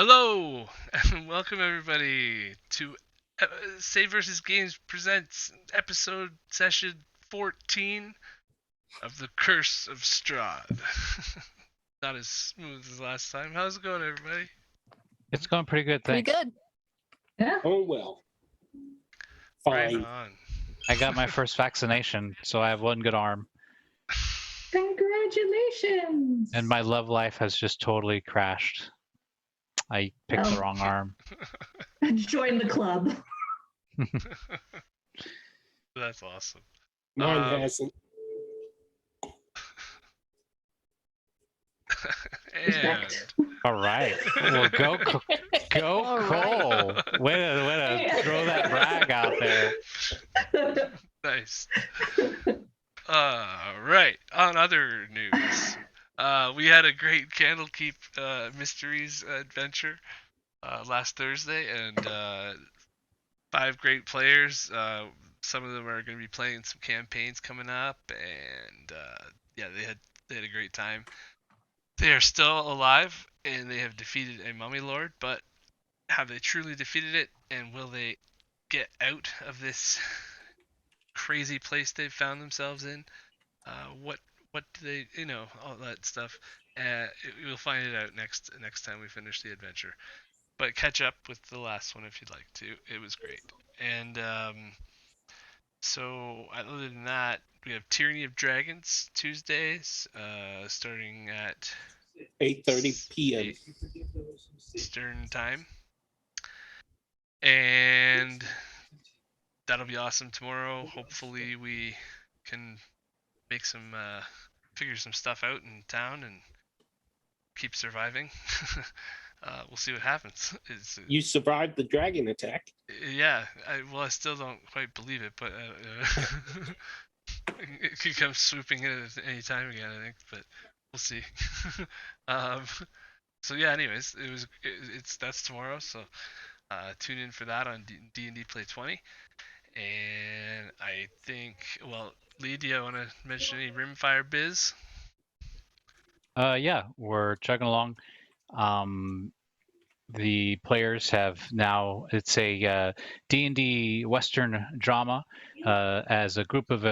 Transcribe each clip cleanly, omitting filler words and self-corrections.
Hello, and welcome everybody to saveVSgames presents episode session 14 of the Curse of Strahd. Not as smooth as last time. How's it going, everybody? It's going pretty good, thanks. Pretty good. Yeah. Oh well. Right Fine. on. I got my first vaccination, so I have one good arm. Congratulations. And my love life has just totally crashed. I picked the wrong arm. Join the club. That's awesome. Mine hasn't. And All right. Well, go All Cole. Way to throw that brag out there. nice. Right. On other news, we had a great Candlekeep Mysteries adventure last Thursday, and 5 great players. Some of them are going to be playing some campaigns coming up, and yeah, they had a great time. They are still alive, and they have defeated a mummy lord, but have they truly defeated it, and will they get out of this crazy place they've found themselves in? What do they, all that stuff. We'll find it out next time we finish the adventure. But catch up with the last one if you'd like to. It was great. And so other than that, we have Tyranny of Dragons Tuesdays, starting at 8:30 p.m. Eastern time. And that'll be awesome tomorrow. Hopefully we can make some figure some stuff out in town and keep surviving. We'll see what happens. You survived the dragon attack. Yeah, I still don't quite believe it, but it could come swooping in at any time again, I think, but we'll see. So yeah, anyways, that's tomorrow, so tune in for that on D&D Play 20. And I think, well, Lee, do you want to mention any Rimfire biz? Yeah, we're chugging along. The players have now, it's a D&D Western drama as a group of,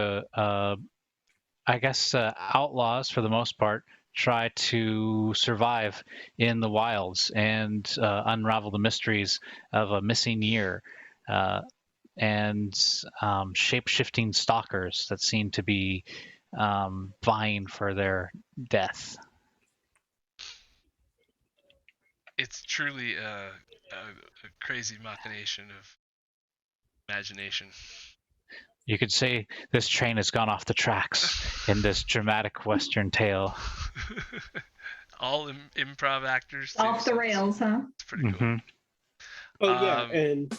outlaws for the most part, try to survive in the wilds and unravel the mysteries of a missing year and shape-shifting stalkers that seem to be vying for their death. It's truly a crazy machination of imagination. You could say this train has gone off the tracks in this dramatic Western tale. All improv actors. Too, Off the rails, huh? It's pretty cool. Mm-hmm. Oh yeah, and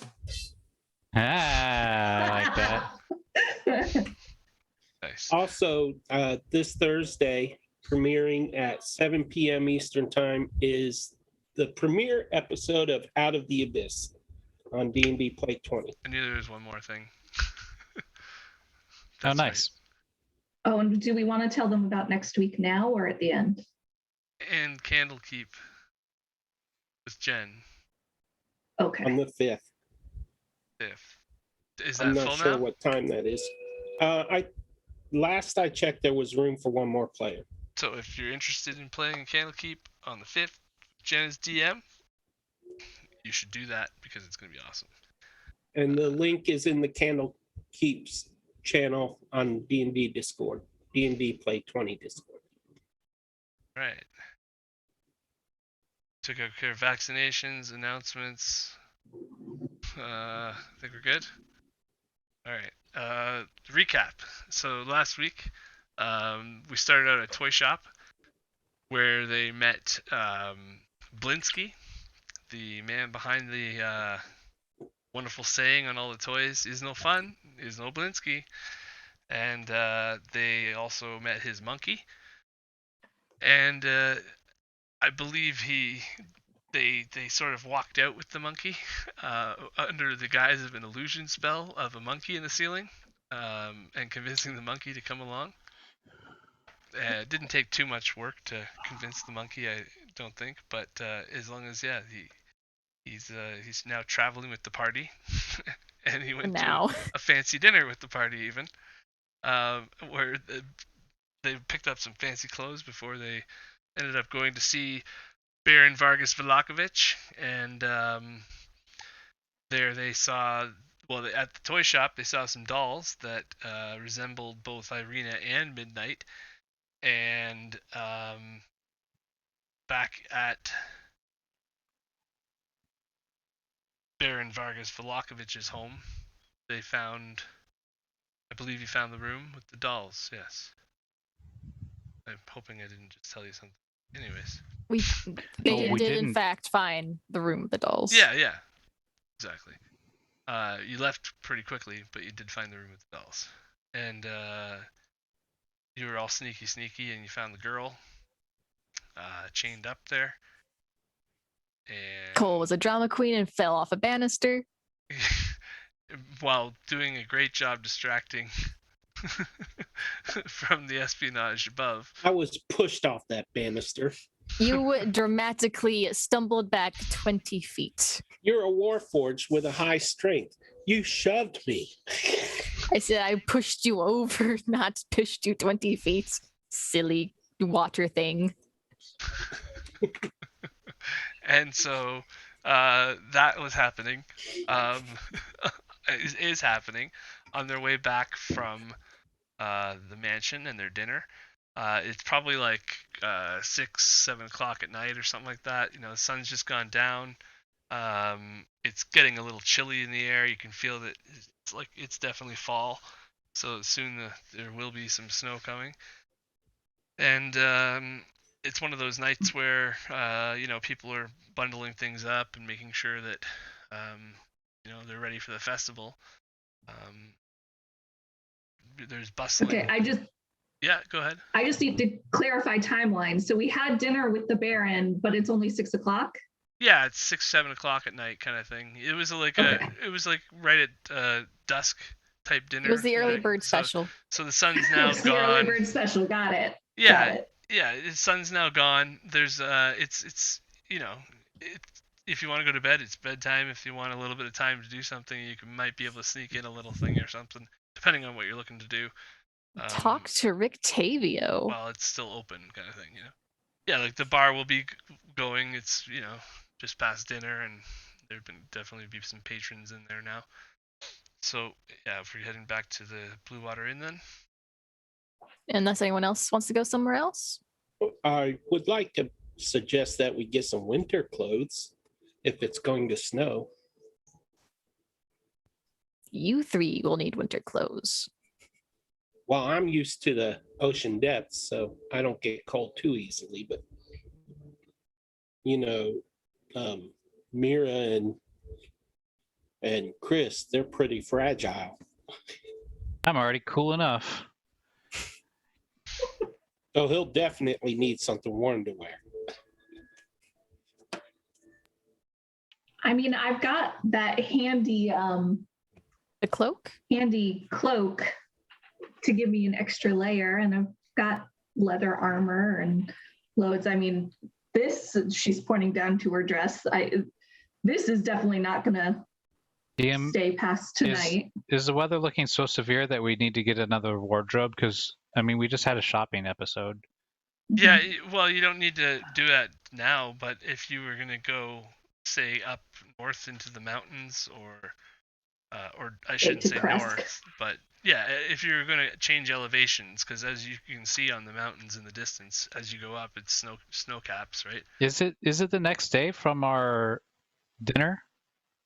I like that. Nice. also this Thursday, premiering at 7 p.m. Eastern Time, is the premiere episode of Out of the Abyss on D&D Play 20. I knew there was one more thing. Oh, nice. Right. Oh, and do we want to tell them about next week now or at the end? And Candlekeep with Jen. Okay. On the 5th. Is that I'm not full sure now? what time that is. Last I checked, there was room for one more player. So if you're interested in playing Candlekeep on the 5th, Jen is DM. You should do that because it's going to be awesome. And the link is in the Candlekeep's channel on D&D Discord, D&D Play 20 Discord. Right. Took care of vaccinations, announcements. I think we're good. All right. Recap. So last week, we started out at a toy shop where they met Blinsky, the man behind the wonderful saying on all the toys, "Is no fun, is no Blinsky." And they also met his monkey. And I believe they sort of walked out with the monkey under the guise of an illusion spell of a monkey in the ceiling, and convincing the monkey to come along. It didn't take too much work to convince the monkey. I don't think. But as long as he's now traveling with the party, and he went Now. to a fancy dinner with the party even, where they picked up some fancy clothes before they ended up going to see Baron Vargas Vallaki, and there they saw, at the toy shop they saw some dolls that resembled both Ireena and Midnight, and back at Baron Vargas Vallaki's home, they found, I believe you found the room with the dolls, yes. I'm hoping I didn't just tell you something. Anyways. They we did didn't. in fact find the room with the dolls. Yeah, exactly. You left pretty quickly, but you did find the room with the dolls. And you were all sneaky, and you found the girl chained up there. And Cole was a drama queen and fell off a banister. while doing a great job distracting from the espionage above. I was pushed off that banister. You dramatically stumbled back 20 feet. You're a warforged with a high strength. You shoved me. I said I pushed you over, not pushed you 20 feet. Silly water thing. And so that was happening. Is happening on their way back from the mansion and their dinner. It's probably like 6-7 o'clock at night or something like that. The sun's just gone down. It's getting a little chilly in the air. You can feel that it's definitely fall. So soon there will be some snow coming. And it's one of those nights where people are bundling things up and making sure that they're ready for the festival. There's bustling. Okay, Yeah, go ahead. I just need to clarify timeline. So we had dinner with the Baron, but it's only 6 o'clock. Yeah, it's 6-7 o'clock at night kind of thing. It was like right at dusk type dinner. It was the early bird special. So the sun's now It's gone. the early bird special. Got it. Yeah, Got it. yeah. The sun's now gone. There's if you want to go to bed, it's bedtime. If you want a little bit of time to do something, might be able to sneak in a little thing or something, depending on what you're looking to do. Talk to Rictavio. While it's still open, kind of thing, Yeah, like the bar will be going. It's just past dinner, and there've been definitely be some patrons in there now. So yeah, if we're heading back to the Blue Water Inn then. Unless anyone else wants to go somewhere else. I would like to suggest that we get some winter clothes if it's going to snow. You three will need winter clothes. Well, I'm used to the ocean depths, so I don't get cold too easily. But Mira and Chris, they're pretty fragile. I'm already cool enough. So he'll definitely need something warm to wear. I mean, I've got that handy The cloak? cloak to give me an extra layer, and I've got leather armor and loads. I mean, she's pointing down to her dress. This is definitely not gonna stay past tonight. Is the weather looking so severe that we need to get another wardrobe? Because we just had a shopping episode. Yeah, well, you don't need to do that now, but if you were gonna go, say, up north into the mountains, or I shouldn't say north, but yeah, if you're gonna change elevations, because as you can see on the mountains in the distance, as you go up, it's snow caps, right? Is it the next day from our dinner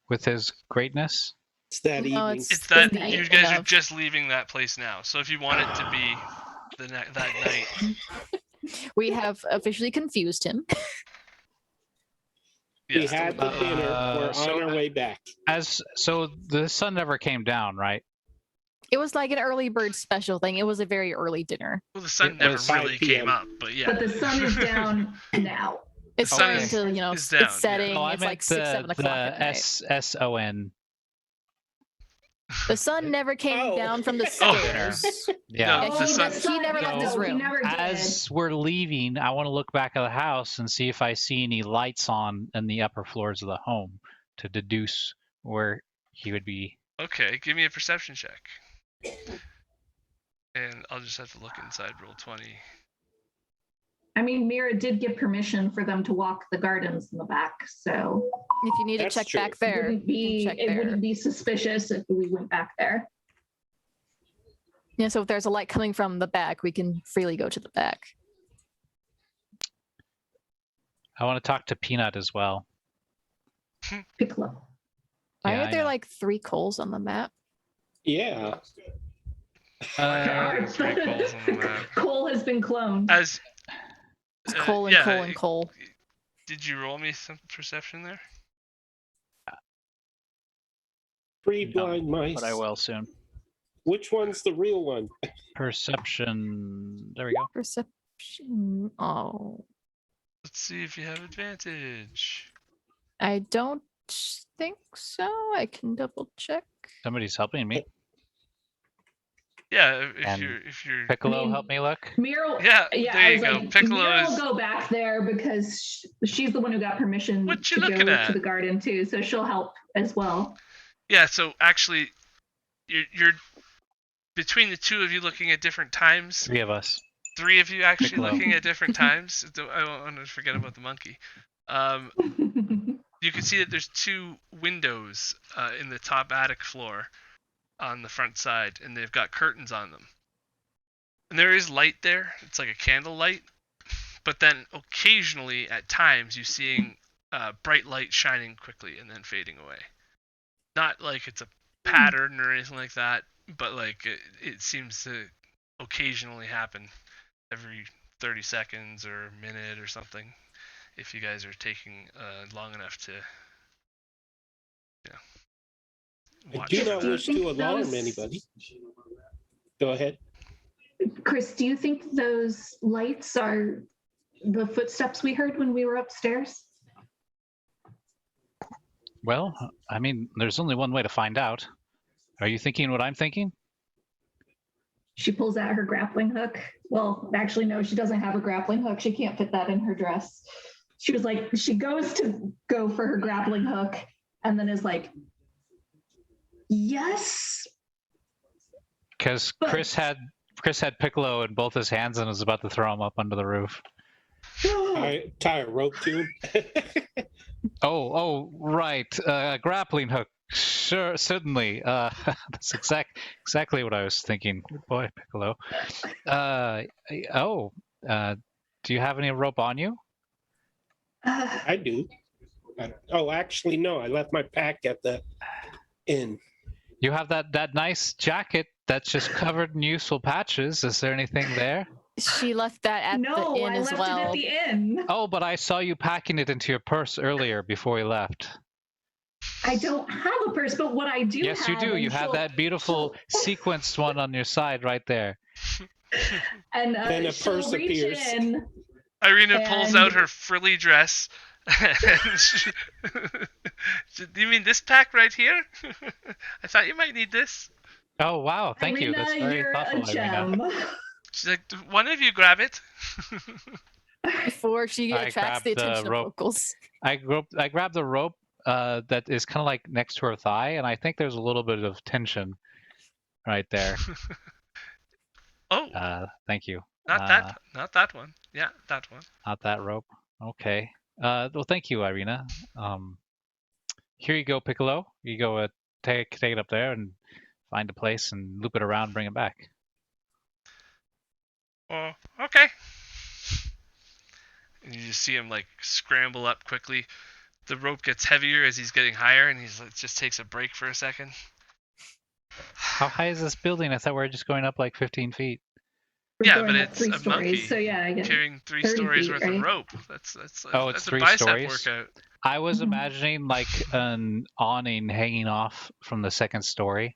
with his greatness? It's that No, evening. It's that the you night guys are of. just leaving that place now. So if you want it to be that night, We have officially confused him. We yes. had the dinner. We're so- on our way back. So the sun never came down, right? It was like an early bird special thing. It was a very early dinner. Well, the sun It never was really 5 p.m. came up, but yeah. But the sun is down now. It's sun starting is- to, is down, it's setting. No, I it's meant like 6-7 o'clock at night. SSON. The sun never came Oh. down from the Oh. stairs. Yeah. No, the sun- he never left his So, room. He never did. As we're leaving, I want to look back at the house and see if I see any lights on in the upper floors of the home to deduce where he would be. Okay, give me a perception check. And I'll just have to look inside roll 20. I mean, Mira did give permission for them to walk the gardens in the back, so If you need to That's check true. back there, it you can check there. wouldn't be suspicious if we went back there. Yeah, so if there's a light coming from the back, we can freely go to the back. I want to talk to Peanut as well. Piccolo. Why Yeah, are I there know. like 3 coals on the map? Yeah. Three coals on the map. Cole has been cloned. As It's coal and yeah, coal and coal. Did you roll me some perception there? 3 No, blind mice. But I will soon. Which one's the real one? Perception. There we go. Perception. Oh, Let's see if you have advantage. I don't think so. I can double check. Somebody's helping me. Yeah, And if you're Piccolo, I mean, help me look. Mira, yeah, yeah, there I you was go. like, Piccolo Mira is will go back there because she's the one who got permission What you to go looking at? to the garden too, so she'll help as well. yeah. So actually, you're between the two of you looking at different times. 3 of us. 3 of you actually Piccolo. looking at different times. I don't want to forget about the monkey. You can see that there's 2 windows in the top attic floor on the front side, and they've got curtains on them. And there is light there. It's like a candle light. But then occasionally, at times, you're seeing bright light shining quickly and then fading away. Not like it's a pattern or anything like that, but like it seems to occasionally happen every 30 seconds or a minute or something. If you guys are taking long enough to, I watch. do not Do you wish think to alarm those- anybody. Go ahead. Chris, do you think those lights are the footsteps we heard when we were upstairs? Well, I mean, there's only one way to find out. Are you thinking what I'm thinking? She pulls out her grappling hook. Well, actually, no, she doesn't have a grappling hook. She can't fit that in her dress. She was like, she goes to go for her grappling hook and then is like, yes. Because But- Chris had Piccolo in both his hands and was about to throw him up under the roof. I tie a rope to him. Oh, right. Grappling hook. Sure, certainly. That's exactly what I was thinking. Good boy, Piccolo. Do you have any rope on you? I do. Actually, no. I left my pack at the inn. You have that nice jacket that's just covered in useful patches. Is there anything there? She left that at No, the inn I as left well. it at the inn. Oh, but I saw you packing it into your purse earlier before we left. I don't have a purse, but what I do Yes, you have, do. and You have she'll- that beautiful sequenced one on your side right there. and Then a she'll purse reach appears. in. Ireena pulls out And- her frilly dress. You mean this pack right here? I thought you might need this. Oh, wow. Thank you. That's Ireena, very you're thoughtful, a Ireena. gem. She's like, one of you grab it. Before she I attracts the grabbed the attention of rope. locals. I grabbed the rope that is kind of like next to her thigh, and I think there's a little bit of tension right there. Oh, Thank you. not that one. Yeah, that one. Not that rope. Okay. Well, thank you, Ireena. Here you go, Piccolo. You go take it up there and find a place and loop it around, bring it back. Oh, okay. And you just see him like scramble up quickly. The rope gets heavier as he's getting higher, and he's like, just takes a break for a second. How high is this building? I thought we were just going up like 15 feet. We're Yeah, going but up it's 3 a stories, monkey so yeah, I get it. Carrying 3 30 stories feet, worth right? of rope. That's Oh, it's that's 3 a bicep stories? workout. I was Mhm. imagining like an awning hanging off from the second story.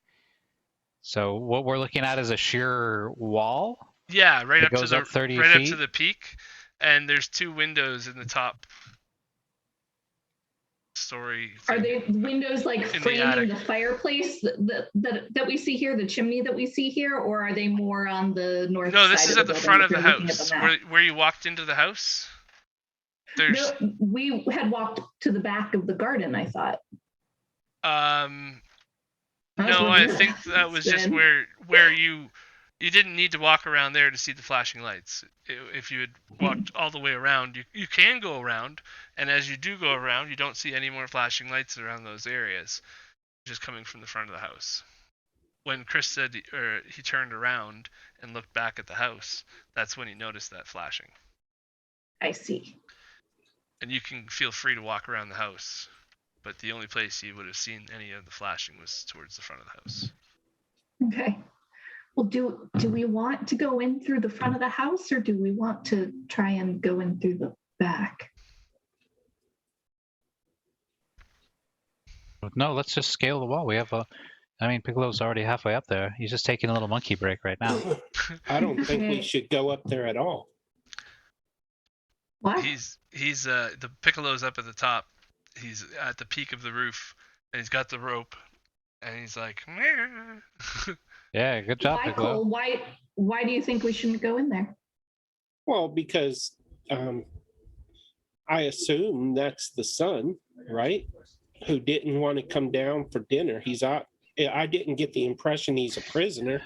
So what we're looking at is a sheer wall. Yeah, right It up to goes the up 30 right up feet? to the peak, and there's 2 windows in the top. story. Are thing. they windows like In the framing attic. the fireplace that we see here, the chimney that we see here, or are they more on the north No, side? this is of at the building front if of the you're looking at house. map? Where you walked into the house? There's No, we had walked to the back of the garden, I thought. That's no, where I we're think at that was just then. where you didn't need to walk around there to see the flashing lights. If you had walked all the way around, you can go around, and as you do go around, you don't see any more flashing lights around those areas, just coming from the front of the house. When Chris said he turned around and looked back at the house, that's when he noticed that flashing. I see. And you can feel free to walk around the house, but the only place you would have seen any of the flashing was towards the front of the house. Okay. Well, do we want to go in through the front of the house, or do we want to try and go in through the back? No, let's just scale the wall. We have Piccolo's already halfway up there. He's just taking a little monkey break right now. I don't think we Okay. should go up there at all. What? He's the Piccolo's up at the top. He's at the peak of the roof, and he's got the rope, and he's like, "Meh." Yeah, good job, Why, Piccolo. Cole? Why do you think we shouldn't go in there? Well, because I assume that's the son, right? Who didn't want to come down for dinner. He's out. I didn't get the impression he's a prisoner,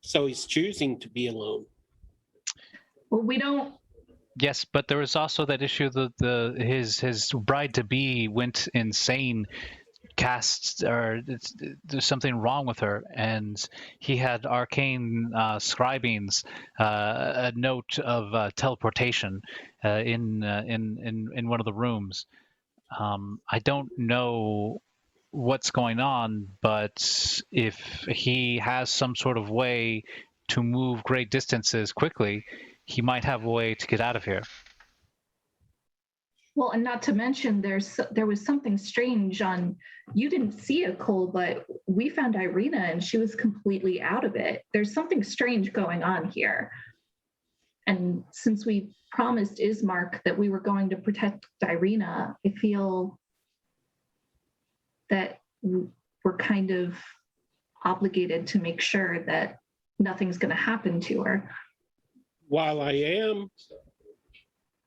so he's choosing to be alone. Well, we don't. Yes, but there was also that issue that his bride to be went insane, there's something wrong with her, and he had arcane scribings, a note of teleportation in one of the rooms. I don't know what's going on, but if he has some sort of way to move great distances quickly, he might have a way to get out of here. Well, and not to mention, there was something strange on. You didn't see it, Cole, but we found Ireena, and she was completely out of it. There's something strange going on here. And since we promised Ismark that we were going to protect Ireena, I feel that we're kind of obligated to make sure that nothing's going to happen to her. While I am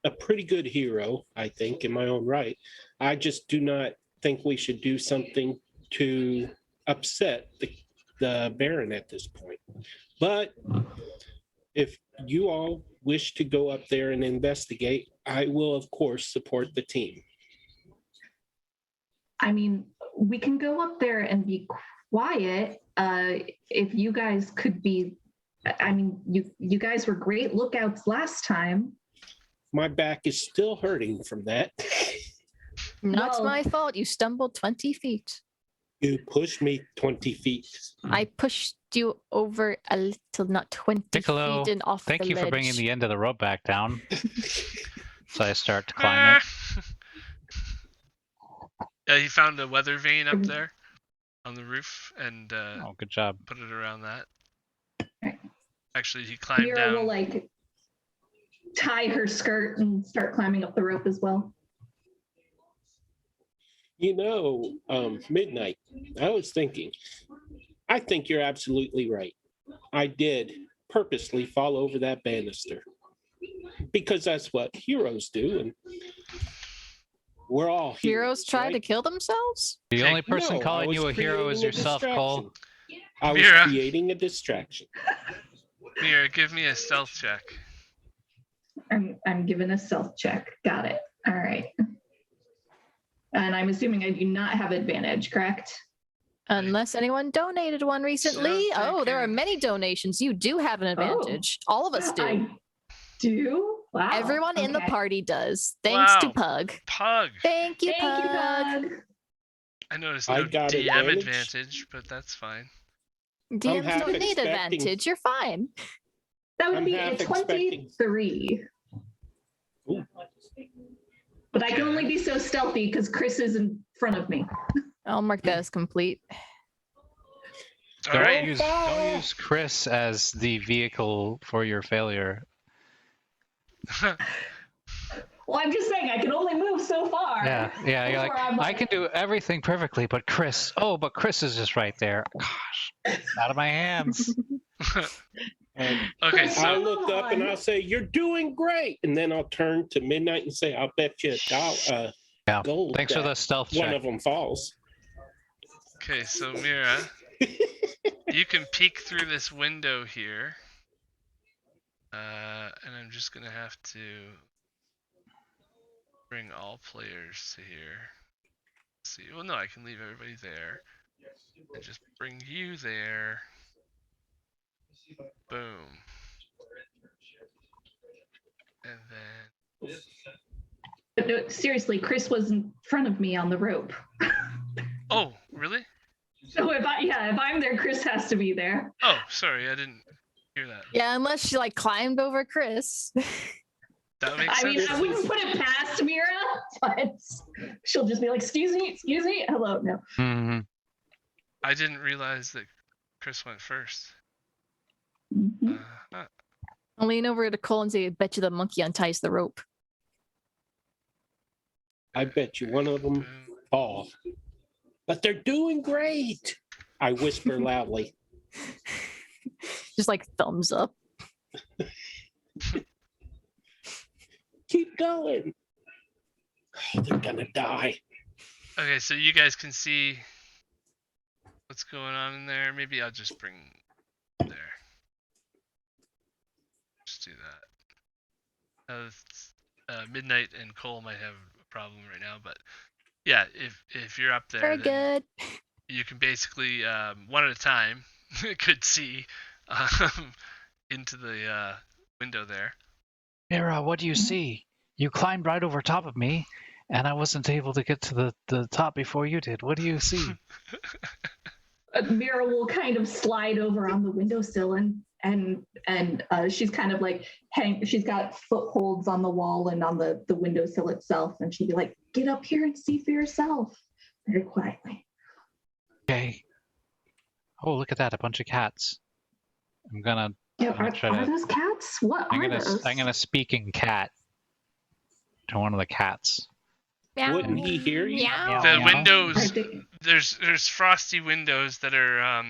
a pretty good hero, I think, in my own right, I just do not think we should do something to upset the Baron at this point. But if you all wish to go up there and investigate, I will, of course, support the team. I mean, we can go up there and be quiet. If you guys could be, I mean, you guys were great lookouts last time. My back is still hurting from that. Not Well- my fault. You stumbled 20 feet. You pushed me 20 feet. I pushed you over a little, not 20 Piccolo, feet and off Thank the you for ledge. bringing the end of the rope back down. So I start to climb it. Yeah, he found a weather vane up there on the roof and Oh, good job. put it around that. Right. Actually, he climbed Mira down. will like tie her skirt and start climbing up the rope as well. You know, Midnight, I was thinking, I think you're absolutely right. I did purposely fall over that banister because that's what heroes do. And we're all Heroes try right? to kill themselves? The only No, person No, I calling was you a hero is creating a yourself, Cole. distraction. I was Mira. creating a distraction. Mira, give me a stealth check. I'm given a stealth check. Got it. All right. And I'm assuming I do not have advantage, correct? Unless anyone donated one recently. Sounds Oh, there are okay. many donations. You do have an advantage. All of us do. I do? Wow. Everyone in the Okay. party does. Thanks to Wow. Pug. Pug. Thank you, Thank you, Pug. Pug. I noticed I no got DM advantage. advantage, but that's fine. DMs half don't need expecting- advantage. You're fine. That would I'm be a half expecting. 23. Ooh. But I can only be so stealthy because Chris is in front of me. I'll mark that as complete. All Don't right. use Chris as the vehicle for your failure. Well, I'm just saying I can only move so far. Yeah, you're like, before I'm I can do everything perfectly, but Chris, but Chris is just right there. Gosh, out of my hands. And Okay, Chris, so I'll look up and on. I'll say, "You're doing great," and then I'll turn to Midnight and say, "I'll bet you $1 Yeah. gold Thanks for that the stealth one check. of them falls." okay, so Mira, you can peek through this window here. And I'm just gonna have to bring all players to here. Let's see, well, no, I can leave everybody there and just bring you there. Boom. And then But no, seriously, Chris was in front of me on the rope. oh, really? So if I'm there, Chris has to be there. Oh, sorry, I didn't hear that. Yeah, unless she like climbed over Chris. That makes I mean, sense. I wouldn't put it past Mira, but she'll just be like, excuse me, hello, no. Mhm. I didn't realize that Chris went first. Mhm. I'll lean over to Cole and say, I bet you the monkey unties the rope. I bet you one of them Boom. fall. But they're doing great, I whisper loudly. Just like thumbs up. Keep going. Oh, they're gonna die. Okay, so you guys can see what's going on in there. Maybe I'll just bring there. Just do that. Midnight and Cole might have a problem right now, but yeah, if you're up there, Very then good. you can basically one at a time could see into the window there. Mira, what do you see? You climbed right over top of me, and I wasn't able to get to the top before you did. What do you see? Mira will kind of slide over on the windowsill and she's kind of like she's got footholds on the wall and on the windowsill itself, and she'll be like, get up here and see for yourself, very quietly. Okay. Oh, look at that, a bunch of cats. I'm gonna try Are to. those cats? What are those? I'm gonna speak in cat to one of the cats. Wouldn't he hear you? Meow. The Meow. windows, Are they- there's frosty windows that are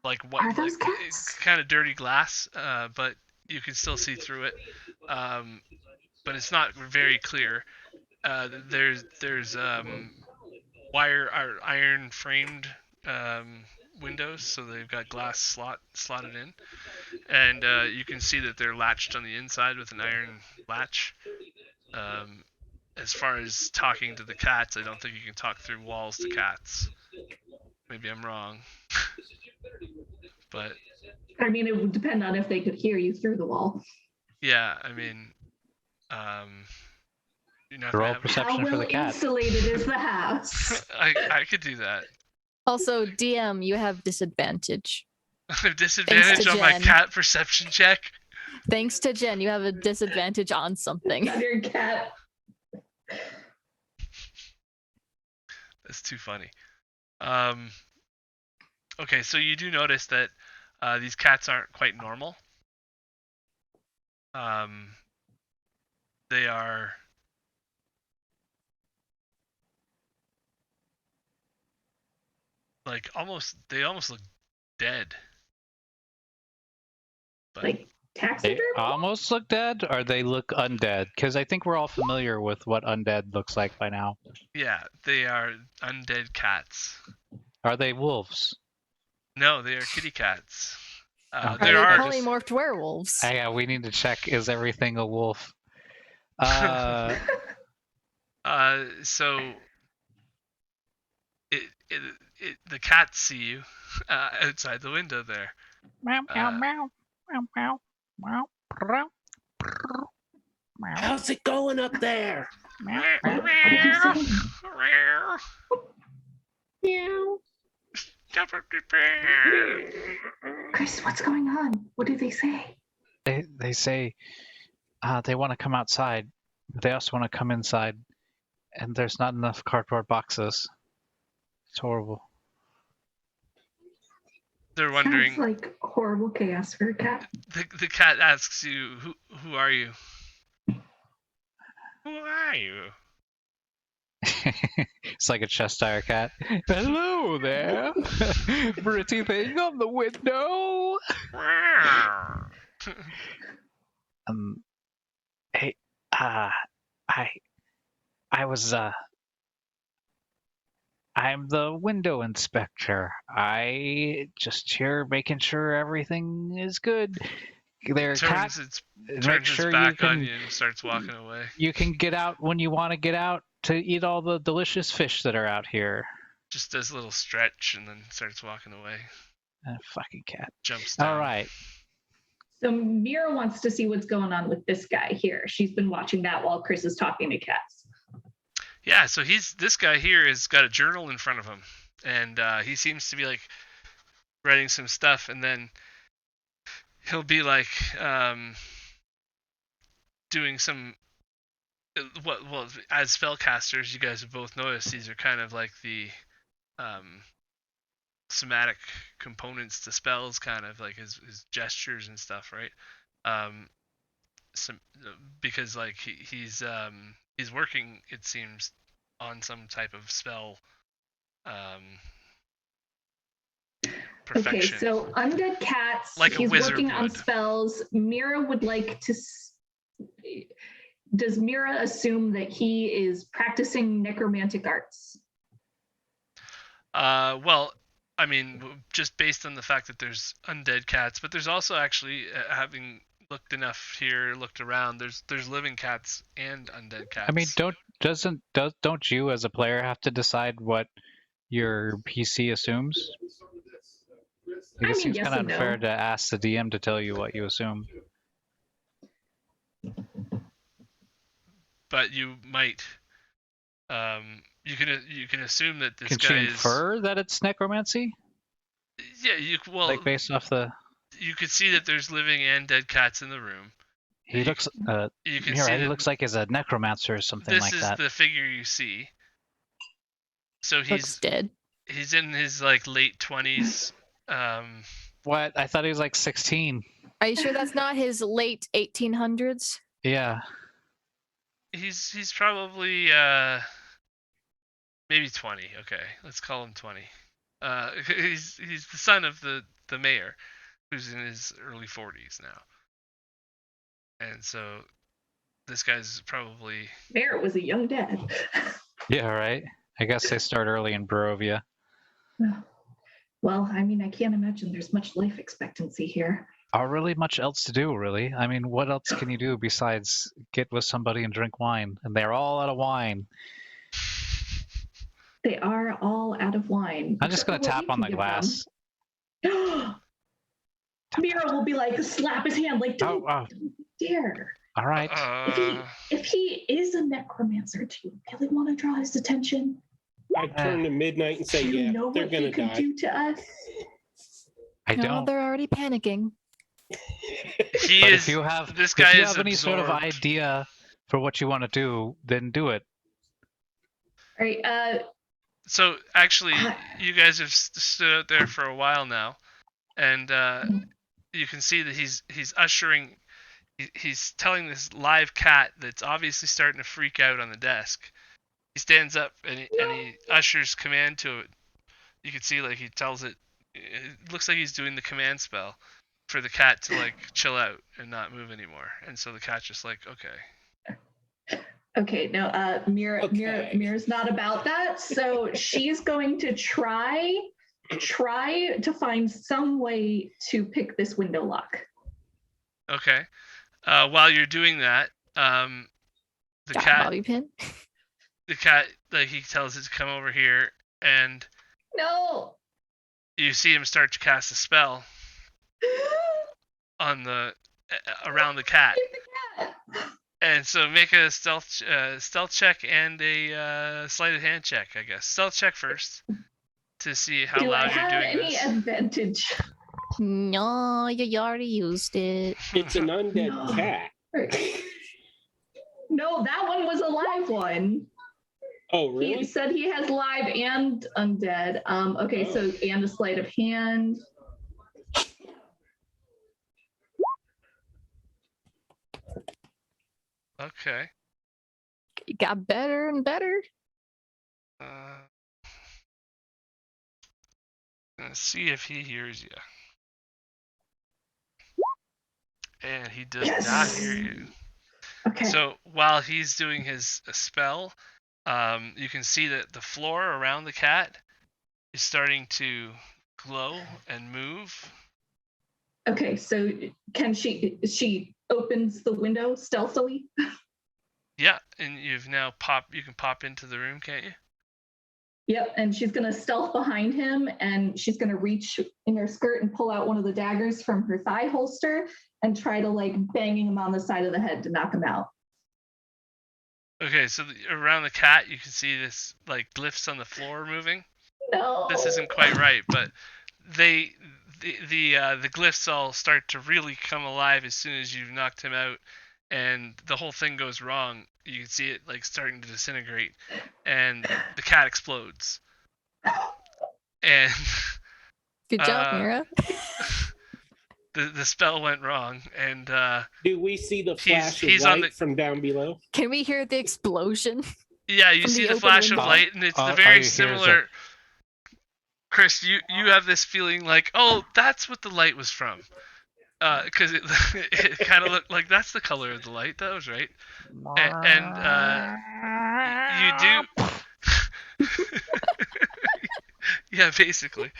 like what, Are those like cats? kind of dirty glass, but you can still see through it. But it's not very clear. There's iron framed windows, so they've got glass slotted in, and you can see that they're latched on the inside with an iron latch. As far as talking to the cats, I don't think you can talk through walls to cats. Maybe I'm wrong. But I mean, it would depend on if they could hear you through the wall. yeah, I mean, you're not Roll gonna have perception How for well the cat. insulated is the house? I could do that. Also, DM, you have disadvantage. I have disadvantage on my Jen. cat perception check. Thanks to Jen, you have a disadvantage on something. On your cat. That's too funny. Okay, so you do notice that these cats aren't quite normal. They are like they almost look dead. But Like They taxidermy? almost look dead, or they look undead? Because I think we're all familiar with what undead looks like by now. yeah, they are undead cats. Are they wolves? No, they are kitty cats. Okay. Are There they are polymorphed werewolves? Yeah, we need to check, is everything a wolf? so the cats see you outside the window there. Meow, meow, Uh, meow, meow, meow, meow, meow, meow, How's it going up there? meow, What meow. are you saying? Meow. Chris, what's going on? What do they say? They say they want to come outside, but they also want to come inside, and there's not enough cardboard boxes. It's horrible. They're wondering. Sounds like horrible chaos for a cat. The cat asks you, "Who are you?" Who are you? It's like a Cheshire cat. Hello there, pretty thing on the window. Hey, I was I'm the window inspector. I just here making sure everything is good. There, cat. Turns Make its sure back you on can you and starts walking away. you can get out when you want to get out to eat all the delicious fish that are out here. Just does a little stretch and then starts walking away. Fucking cat. Jumps down. All right. So Mira wants to see what's going on with this guy here. She's been watching that while Chris is talking to Cats. Yeah, so this guy here has got a journal in front of him, and he seems to be like writing some stuff, and then he'll be like doing some. Well, as spellcasters, you guys have both noticed these are kind of like the somatic components to spells, kind of like his gestures and stuff, right? Because like he's working, it seems, on some type of spell perfection. Okay, so Undead Cats, Like a he's wizard working on would. spells. Mira would like to... Does Mira assume that he is practicing necromantic arts? Well, I mean, just based on the fact that there's undead cats, but there's also actually, having looked around, there's living cats and undead cats. I mean, don't you as a player have to decide what your PC assumes? Like, it seems yes kind of and no. unfair to ask the DM to tell you what you assume. But you might, you can assume that this Can guy she is. infer that it's necromancy? Yeah, Like based off the. You could see that there's living and dead cats in the room. He looks. You can You're see right. He that looks like he's a necromancer or something this like is that. the figure you see. So Looks he's dead. in his like late 20s. What? I thought he was like 16. Are you sure that's not his late 1800s? Yeah. He's probably maybe 20. Okay, let's call him 20. He's the son of the mayor, who's in his early 40s now, and so this guy's probably. Mayor was a young dad. Yeah. Right. I guess they start early in Borovia. Well, I mean, I can't imagine there's much life expectancy here. Are really much else to do, really? I mean, what else can you do besides get with somebody and drink wine? And they're all out of wine. They are all out of wine. I'm just going to tap on the glass. Mira will be like, slap his hand, like, don't dare. All right. If he is a necromancer, do you really want to draw his attention? I turn to Midnight and say, Do you yeah, know they're what going he to could die. do to us? I No, don't. they're already panicking. If you have any sort of absorbed. idea for what you want to do, then do it. All right. So actually, you guys have stood out there for a while now, and you can see that he's ushering. He's telling this live cat that's obviously starting to freak out on the desk. He stands up and he ushers command to it. You can see like he tells it. It looks like he's doing the command spell for the cat to like chill out and not move anymore. And so the cat's just like, okay. Okay, no, Mira's not about that. So she's going to try to find some way to pick this window lock. Okay. While you're doing that, the cat, Bobby pin. like he tells it to come over here, and No. you see him start to cast a spell on the around the cat. And so make a stealth check and a sleight of hand check, I guess. Stealth check first to see how Do I loud have you're doing any this. advantage? No, you already used it. It's an undead cat. No, that one was a live one. Oh, He really? said he has live and undead. Okay, so and a sleight of hand. Okay. It got better and better. Let's see if he hears you. And he does not hear you. Okay. So while he's doing his spell, you can see that the floor around the cat is starting to glow and move. Okay, so she opens the window stealthily? Yeah, and you can pop into the room, can't you? Yep, and she's gonna stealth behind him, and she's gonna reach in her skirt and pull out one of the daggers from her thigh holster and try to like banging him on the side of the head to knock him out. Okay, so around the cat, you can see this like glyphs on the floor moving. No. This isn't quite right, but the glyphs all start to really come alive as soon as you've knocked him out, and the whole thing goes wrong. You can see it like starting to disintegrate, and the cat explodes. And Good job, Mira. the spell went wrong, and Do we see the flash he's of on light from down below? Can we hear the explosion? yeah, you From see the the open flash of window. light, and it's All the you very hear is similar. Chris, you have this feeling like, oh, that's what the light was from, because it kind of looked like that's the color of the light. That was right, and you do. Yeah, basically,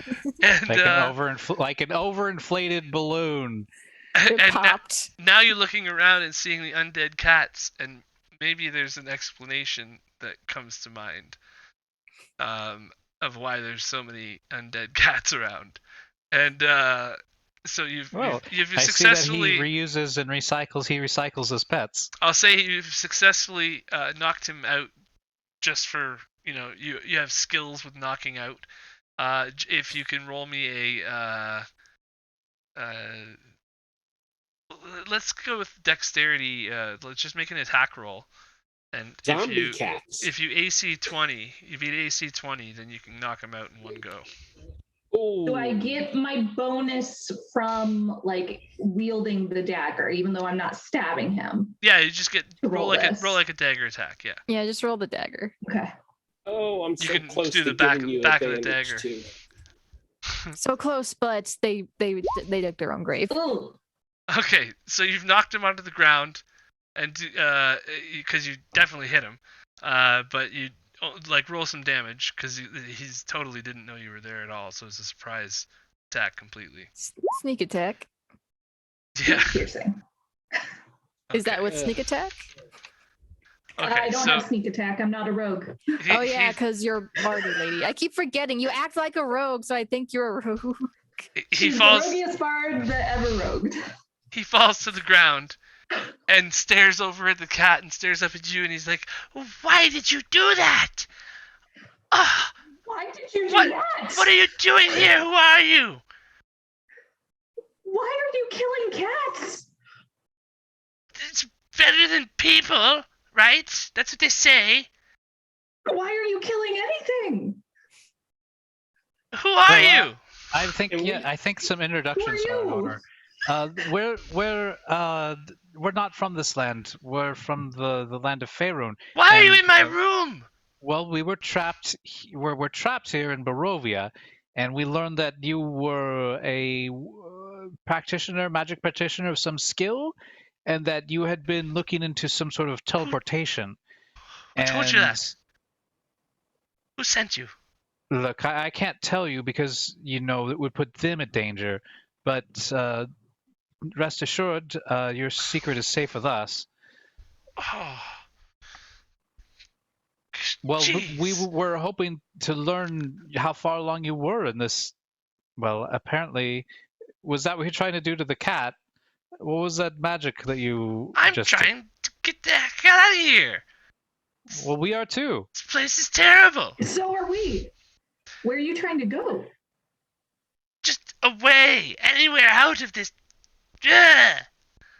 and like an overinflated balloon. It and popped. now you're looking around and seeing the undead cats, and maybe there's an explanation that comes to mind of why there's so many undead cats around. And so you've successfully... I see that he reuses and recycles. He recycles his pets. I'll say you've successfully knocked him out just for, you have skills with knocking out. If you can roll me a... let's go with dexterity. Let's just make an attack roll. And Zombie cats. If you AC 20, you beat AC 20, then you can knock him out in one go. Ooh. Do I get my bonus from like wielding the dagger, even though I'm not stabbing him? Yeah, you just get roll like this. a dagger attack. Yeah. Yeah, just roll the dagger. Okay. Oh, I'm so You can close do to the back giving you of the advantage, dagger. too. So close, but they dug their own grave. Ooh. Okay, so you've knocked him onto the ground, and because you definitely hit him, but you like roll some damage because he's totally didn't know you were there at all, so it's a surprise attack completely. Sneak attack. Yeah. Piercing. Is that what sneak attack? Okay, I don't so have sneak attack. I'm not a rogue. Oh yeah, because you're Marty lady. I keep forgetting. You act like a rogue, so I think you're a rogue. he She's falls. the roguiest bard that ever rogued. He falls to the ground and stares over at the cat and stares up at you, and he's like, "Why did you do that? Why did you do What? that? What are you doing here? Who are you?" Why are you killing cats? It's better than people, right? That's what they say. Why are you killing anything? Who are Well, you? I think some introductions Who are are in you? order. We're not from this land. We're from the land of Faerun. Why are you and, in my room? Well, we were trapped. We're trapped here in Borovia, and we learned that you were a magic practitioner of some skill, and that you had been looking into some sort of teleportation. Who told you that? Who sent you? Look, I can't tell you because it would put them at danger. But rest assured, your secret is safe with us. Oh. Well, we Jeez. were hoping to learn how far along you were in this. Well, apparently, was that what you're trying to do to the cat? What was that magic that you I'm just... trying to get the heck out of here. Well, we are too. This place is terrible. So are we. Where are you trying to go? Just away, anywhere out of this. Ugh.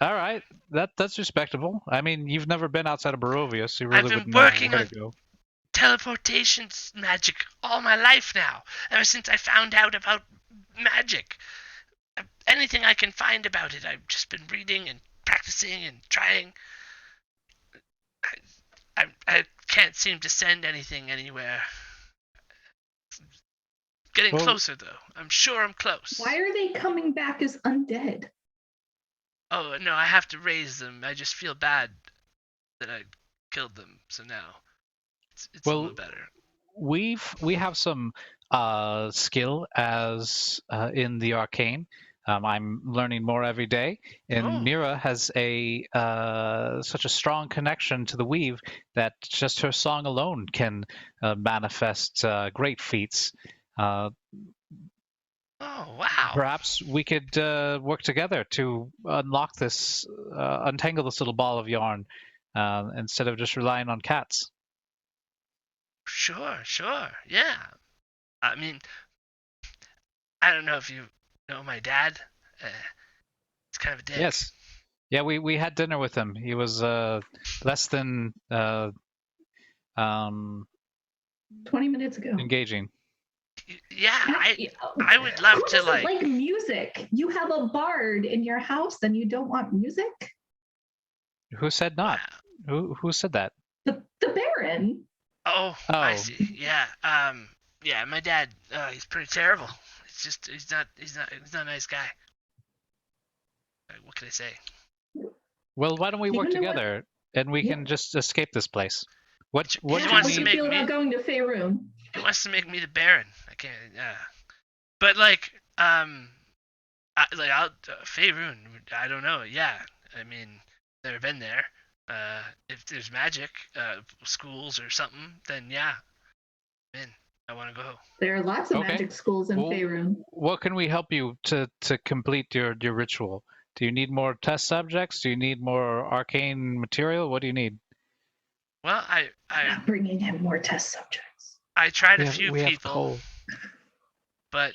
All right, that's respectable. I mean, you've never been outside of Borovia, so you I've really been wouldn't know working where on- to go. Teleportation magic all my life now. Ever since I found out about magic. Anything I can find about it, I've just been reading and practicing and trying. I can't seem to send anything anywhere. Getting Well- closer, though. I'm sure I'm close. Why are they coming back as undead? Oh, no, I have to raise them. I just feel bad that I killed them, so now it's a Well, little better. we have some skill as in the arcane. I'm learning more every day, and Oh. Mira has a such a strong connection to the weave that just her song alone can manifest great feats. Oh, wow. Perhaps we could work together to unlock this, untangle this little ball of yarn, instead of just relying on cats. Sure. Yeah. I mean, I don't know if you know my dad. It's kind of a dick. Yes. Yeah, we had dinner with him. He was less than 20 minutes ago. engaging. Yeah, I would love Who to doesn't like. music? You have a bard in your house and you don't want music? Who said not? Who said that? The Baron. Oh, I Oh. see. Yeah. Yeah, my dad. He's pretty terrible. It's just he's not a nice guy. What can I say? Well, why don't we You work know what? together and we Yeah. can just escape this place? What He do How wants would to you make feel me- about going to Faerun? He wants to make me the Baron. I can't. But like, Faerun. I don't know. Yeah, I mean, never been there. If there's magic, schools or something, then yeah, I'm in. I want to go. There are lots of Okay. magic schools in Well, Faerun. What can we help you to complete your ritual? Do you need more test subjects? Do you need more arcane material? What do you need? Well, I'm bringing him more test subjects. I tried a We have- few we have people, coal. but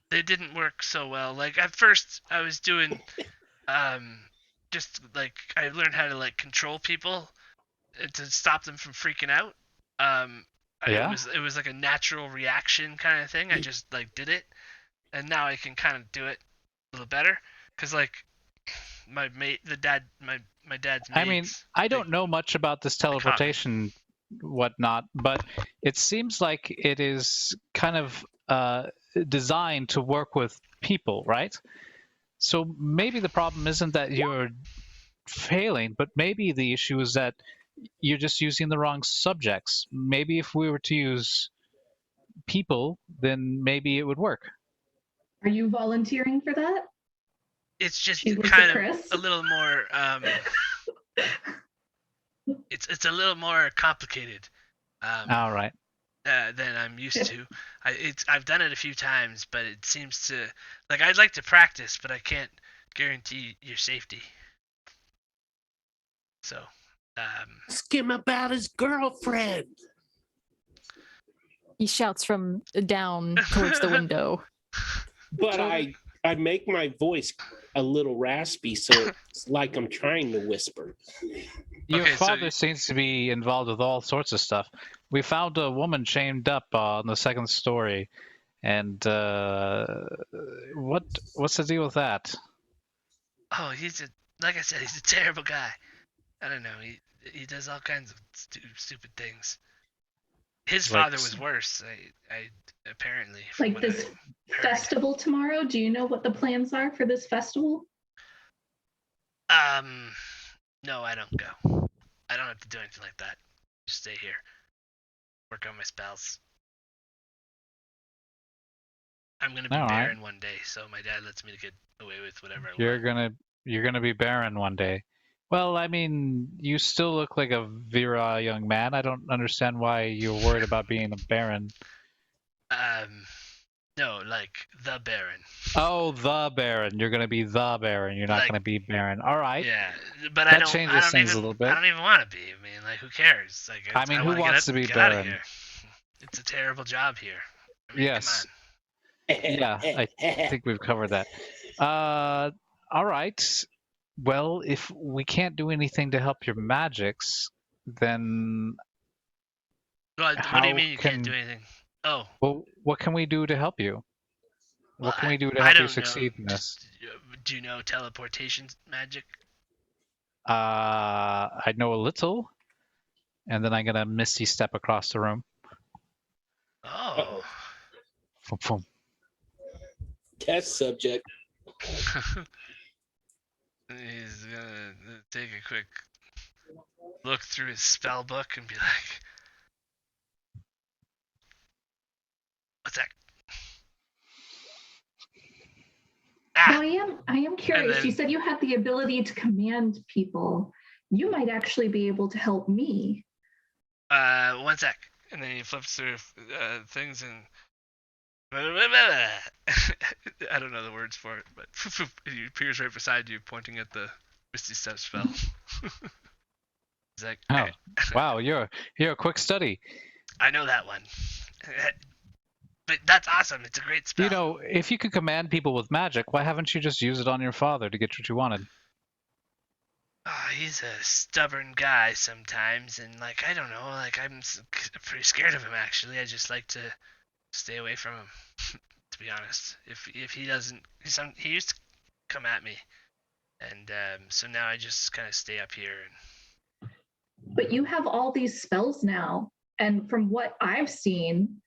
they didn't work so well. Like at first, I was doing, just like I learned how to like control people to stop them from freaking out. Yeah? It was like a natural reaction kind of thing. I just like did it, and now I can kind of do it a little better. Cause like my dad's mates. I mean, I don't know much about this caught me. teleportation whatnot, but it seems like it is kind of designed to work with people, right? So maybe the problem isn't that you're failing, but maybe the issue is that you're just using the wrong subjects. Maybe if we were to use people, then maybe it would work. Are you volunteering for that? It's just She looks kind at of Chris. a little more. It's a little more complicated. All right. Than I'm used to. I've done it a few times, but it seems to like I'd like to practice, but I can't guarantee your safety. So, Ask him about his girlfriend. He shouts from down towards the window. But I make my voice a little raspy, so it's like I'm trying to whisper. Your Okay, so father you- seems to be involved with all sorts of stuff. We found a woman chained up on the second story, and what's the deal with that? oh, like I said, he's a terrible guy. I don't know. He does all kinds of stupid things. His Like father was worse. I apparently. from Like what this I heard. festival tomorrow? Do you know what the plans are for this festival? No, I don't go. I don't have to do anything like that. Just stay here. Work on my spells. I'm gonna be All right. Baron one day, so my dad lets me to get away with whatever I You're want. gonna be Baron one day. Well, I mean, you still look like a virile young man. I don't understand why you're worried about being a Baron. No, like the Baron. Oh, the Baron. You're gonna be the Baron. You're not Like- gonna be Baron. All right. Yeah, but That I don't. changes I don't things a even, little bit. I don't even want to be. I mean, like, who cares? Like, I mean, who wanna wants to be get out of Baron? here. It's a terrible job here. I mean, Yes. Come on. Yeah, I think we've covered that. All right. Well, if we can't do anything to help your magics, then What do How you mean you can't can- do anything? Oh, well, what can we do to help you? well, What can we do to I help you don't succeed know. in this? Do you know teleportation magic? I know a little. and then I'm gonna misty step across the room. Oh. Boom, boom. Test subject. He's gonna take a quick look through his spell book and be like, "What's that?" Well, Ah, I am curious. then- You said you had the ability to command people. You might actually be able to help me. 1 sec. And then he flips through things and I don't know the words for it, but he appears right beside you, pointing at the Misty Step spell. He's like, Oh, wow, you're a quick study. I know that one. But that's awesome. It's a great spell. You know, if you could command people with magic, why haven't you just used it on your father to get what you wanted? He's a stubborn guy sometimes, and like I don't know, like I'm pretty scared of him actually. I just like to stay away from him, to be honest. If he doesn't, he used to come at me, and so now I just kind of stay up here. And But you have all these spells now. And from what I've seen,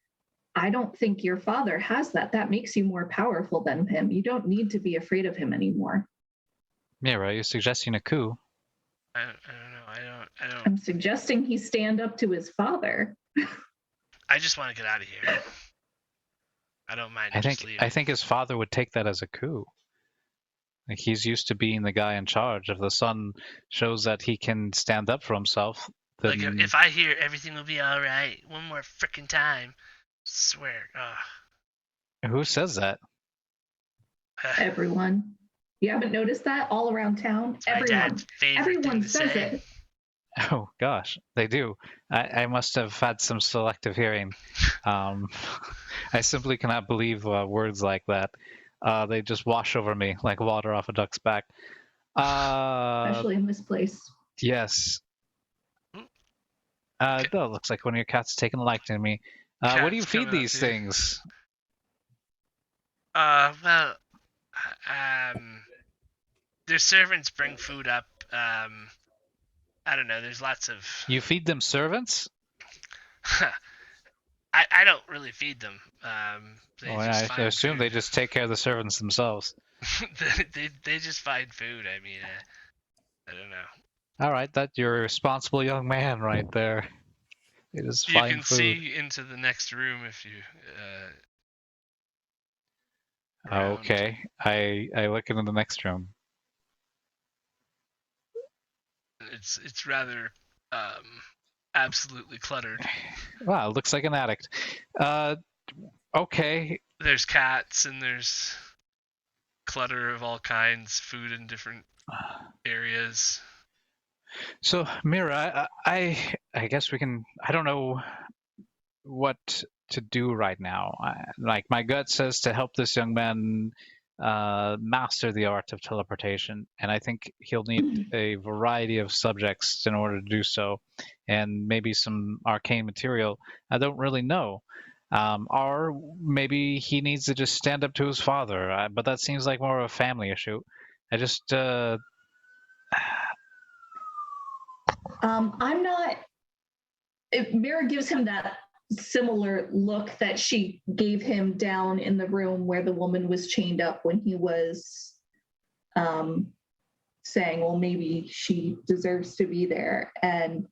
I don't think your father has that. That makes you more powerful than him. You don't need to be afraid of him anymore. Mira, you're suggesting a coup. I don't know. I don't. I'm suggesting he stand up to his father. I just want to get out of here. I don't mind. Just leaving. I think his father would take that as a coup. Like, he's used to being the guy in charge. If the son shows that he can stand up for himself, then Like if I hear everything will be all right one more freaking time, swear. who says that? Everyone. You haven't noticed that all around town? It's my dad's favorite Everyone thing to says say. it. Oh gosh, they do. I must have had some selective hearing. I simply cannot believe words like that. They just wash over me like water off a duck's back. Especially in this place. Yes. Okay. That looks like one of your cats taking a liking to me. What do you Cat's feed coming up these here. things? Well, their servants bring food up. I don't know. There's lots of. You feed them servants? I don't really feed them. They Well, just I find assume food. they just take care of the servants themselves. they just find food. I mean, I don't know. All right, that's your responsible young man right there. They just You find can food. see into the next room if you. Around. Okay, I look into the next room. It's rather absolutely cluttered. Wow, looks like an addict. Okay. There's cats and there's clutter of all kinds, food in different areas. So Mira, I guess we can. I don't know what to do right now. Like my gut says to help this young man master the art of teleportation, and I think he'll need a variety of subjects in order to do so, and maybe some arcane material. I don't really know. Or maybe he needs to just stand up to his father, but that seems like more of a family issue. I just I'm not. If Mira gives him that similar look that she gave him down in the room where the woman was chained up when he was saying, well, maybe she deserves to be there. And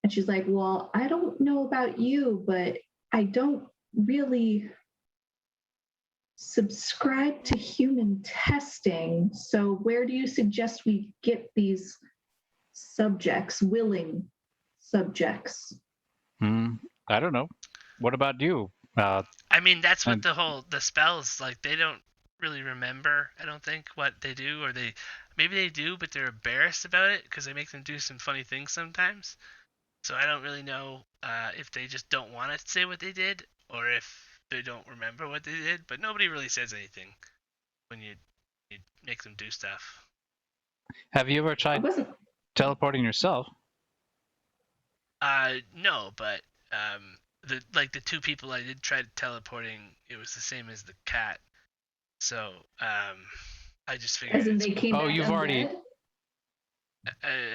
she's like, well, I don't know about you, but I don't really subscribe to human testing. So where do you suggest we get these subjects, willing subjects? I don't know. What about you? I mean, that's what and- the spells, like, they don't really remember, I don't think, what they do, or maybe they do, but they're embarrassed about it because they make them do some funny things sometimes. So I don't really know if they just don't want to say what they did, or if they don't remember what they did, but nobody really says anything when you make them do stuff. Have you ever I tried wasn't. teleporting yourself? No, but the two people I did try teleporting, it was the same as the cat. So I just figured. As in they came Oh, back you've already- undead?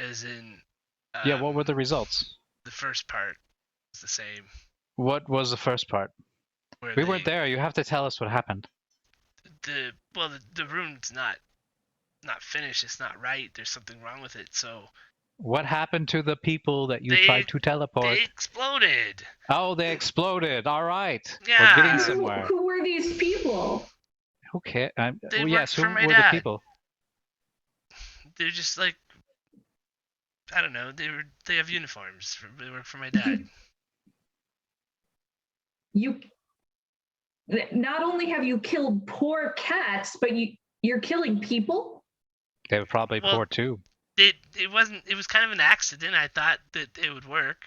As in. Yeah. What were the results? the first part was the same. What was the first part? Where We weren't there. You have to tell us what happened. The room's not finished. It's not right. There's something wrong with it. So What happened to the people that you tried to teleport? they exploded. Oh, they exploded. All right. Yeah. We're getting somewhere. Who were these people? Okay. They yes, who worked for my were the dad. people? They're just like, I don't know. They have uniforms. They work for my dad. You not only have you killed poor cats, but you're killing people? They were probably Well, poor too. It wasn't. It was kind of an accident. I thought that it would work,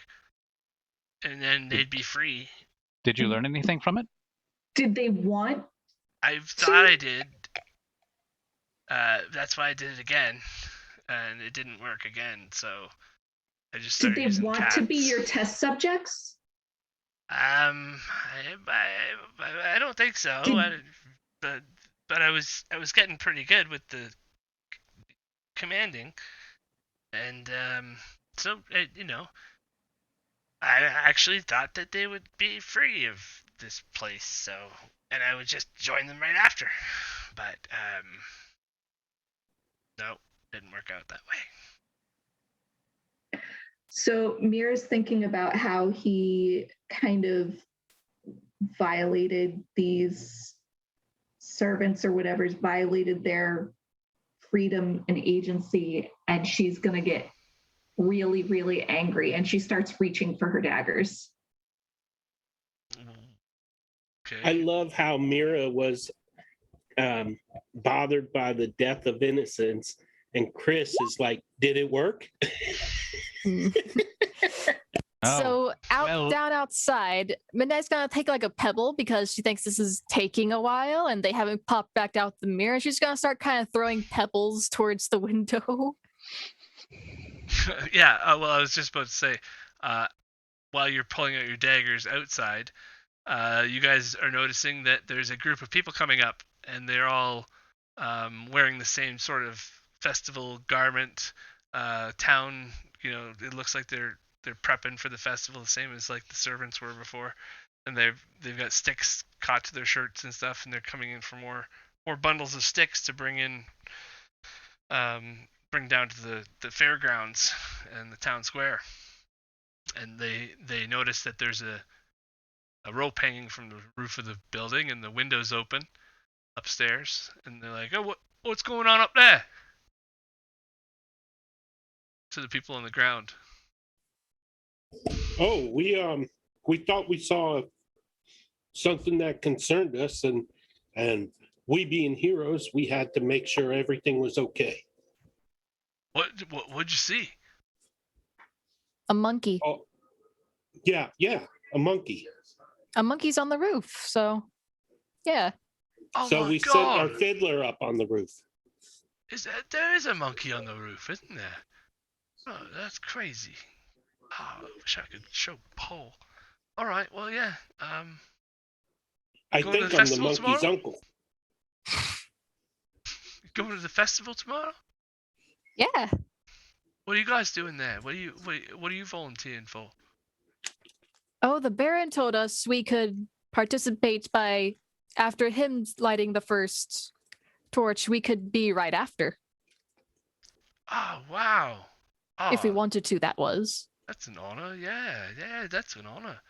and then they'd be free. Did you learn anything from it? Did they want? I thought I did. That's why I did it again, and it didn't work again. So I just Did started they using want to be cats. your test subjects? I don't think so. But I was getting pretty good with the commanding, and so I actually thought that they would be free of this place. So, and I would just join them right after. But no, didn't work out that way. So Mir's thinking about how he kind of violated these servants or whatever's violated their freedom and agency, and she's going to get really, really angry, and she starts reaching for her daggers. Okay. I love how Mira was bothered by the death of innocents, and Chris is like, "Did it work?" So well- down outside, Midnight's gonna take like a pebble because she thinks this is taking a while and they haven't popped back out the mirror. She's gonna start kind of throwing pebbles towards the window. Yeah. Well, I was just about to say, while you're pulling out your daggers outside, you guys are noticing that there's a group of people coming up, and they're all wearing the same sort of festival garment. Town, it looks like they're prepping for the festival, the same as like the servants were before, and they've got sticks caught to their shirts and stuff, and they're coming in for more bundles of sticks to bring down to the fairgrounds and the town square. And they notice that there's a rope hanging from the roof of the building, and the window's open upstairs, and they're like, "Oh, what's going on up there?" To the people on the ground. Oh, we thought we saw something that concerned us, and we being heroes, we had to make sure everything was okay. What'd you see? A monkey. Oh, yeah, a monkey. A monkey's on the roof. So, yeah. Oh So my we God. sent our fiddler up on the roof. There is a monkey on the roof, isn't there? Oh, that's crazy. Oh, I wish I could show Paul. All right, well, yeah. I Going to think the I'm the festival monkey's tomorrow? uncle. Going to the festival tomorrow? Yeah. What are you guys doing there? What are you volunteering for? Oh, the Baron told us we could participate by after him lighting the first torch, we could be right after. Oh, wow. Oh, If we wanted to, that was. That's an honor. Yeah, that's an honor.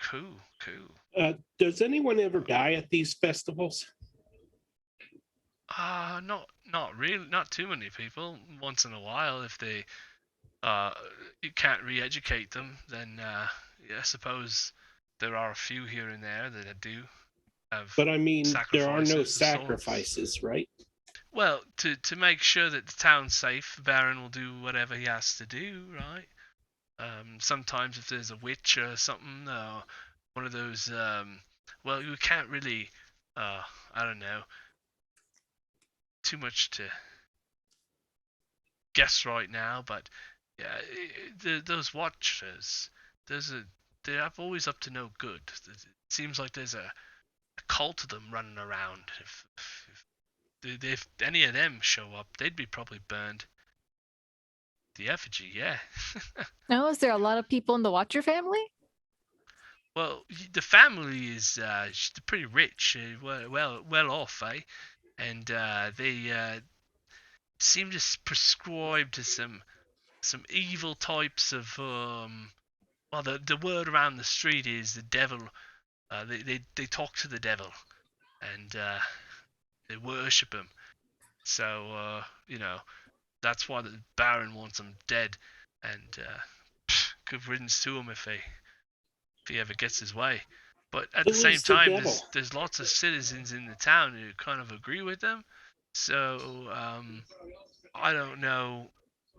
Cool. Does anyone ever die at these festivals? Not really. Not too many people. Once in a while, if they you can't re-educate them, then yeah, I suppose there are a few here and there that do have. But I mean, there are no sacrifices of souls. sacrifices, right? Well, to make sure that the town's safe, the Baron will do whatever he has to do, right? Sometimes if there's a witch or something, one of those, well, you can't really, I don't know, too much to guess right now, but yeah, those watchers, they're always up to no good. It seems like there's a cult of them running around. If any of them show up, they'd be probably burned. The effigy, yeah. Now, is there a lot of people in the Watcher family? Well, the family is pretty rich, well off, eh? And they seem to prescribe to some evil types of well, the word around the street is the devil. They talk to the devil, and they worship him. So that's why the Baron wants him dead, and good riddance to him if he ever gets his way. But at the Who same is the time, devil? there's lots of citizens in the town who kind of agree with them. So I don't know.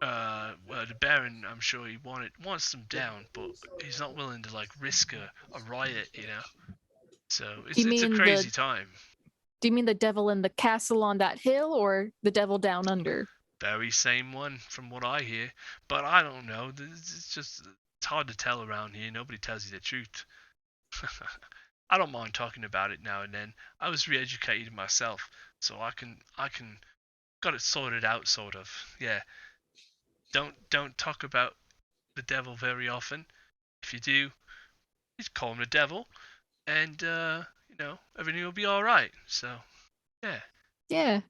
Well, the Baron, I'm sure he wants them down, but he's not willing to like risk a riot, you know. So You it's a mean crazy time. Do you mean the devil in the castle on that hill, or the devil down under? Very same one, from what I hear. But I don't know. It's hard to tell around here. Nobody tells you the truth. I don't mind talking about it now and then. I was re-educated myself, so I can got it sorted out, sort of. Yeah. Don't talk about the devil very often. If you do, just call him the devil, and everything will be all right. So, yeah. Yeah,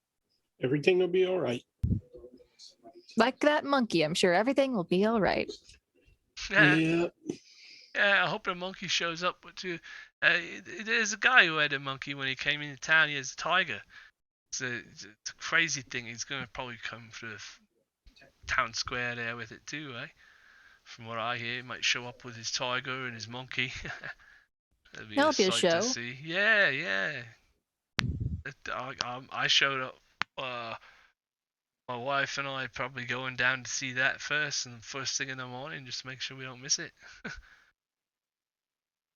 Everything will be all right. like that monkey, I'm sure everything will be all right. Yeah. I hope the monkey shows up. But there's a guy who had a monkey when he came into town. He has a tiger. It's a crazy thing. He's going to probably come through the town square there with it too, eh? From what I hear, he might show up with his tiger and his monkey. That'd be That'll a be a sight show. to see. Yeah. I showed up. My wife and I probably going down to see that first, and first thing in the morning, just to make sure we don't miss it. That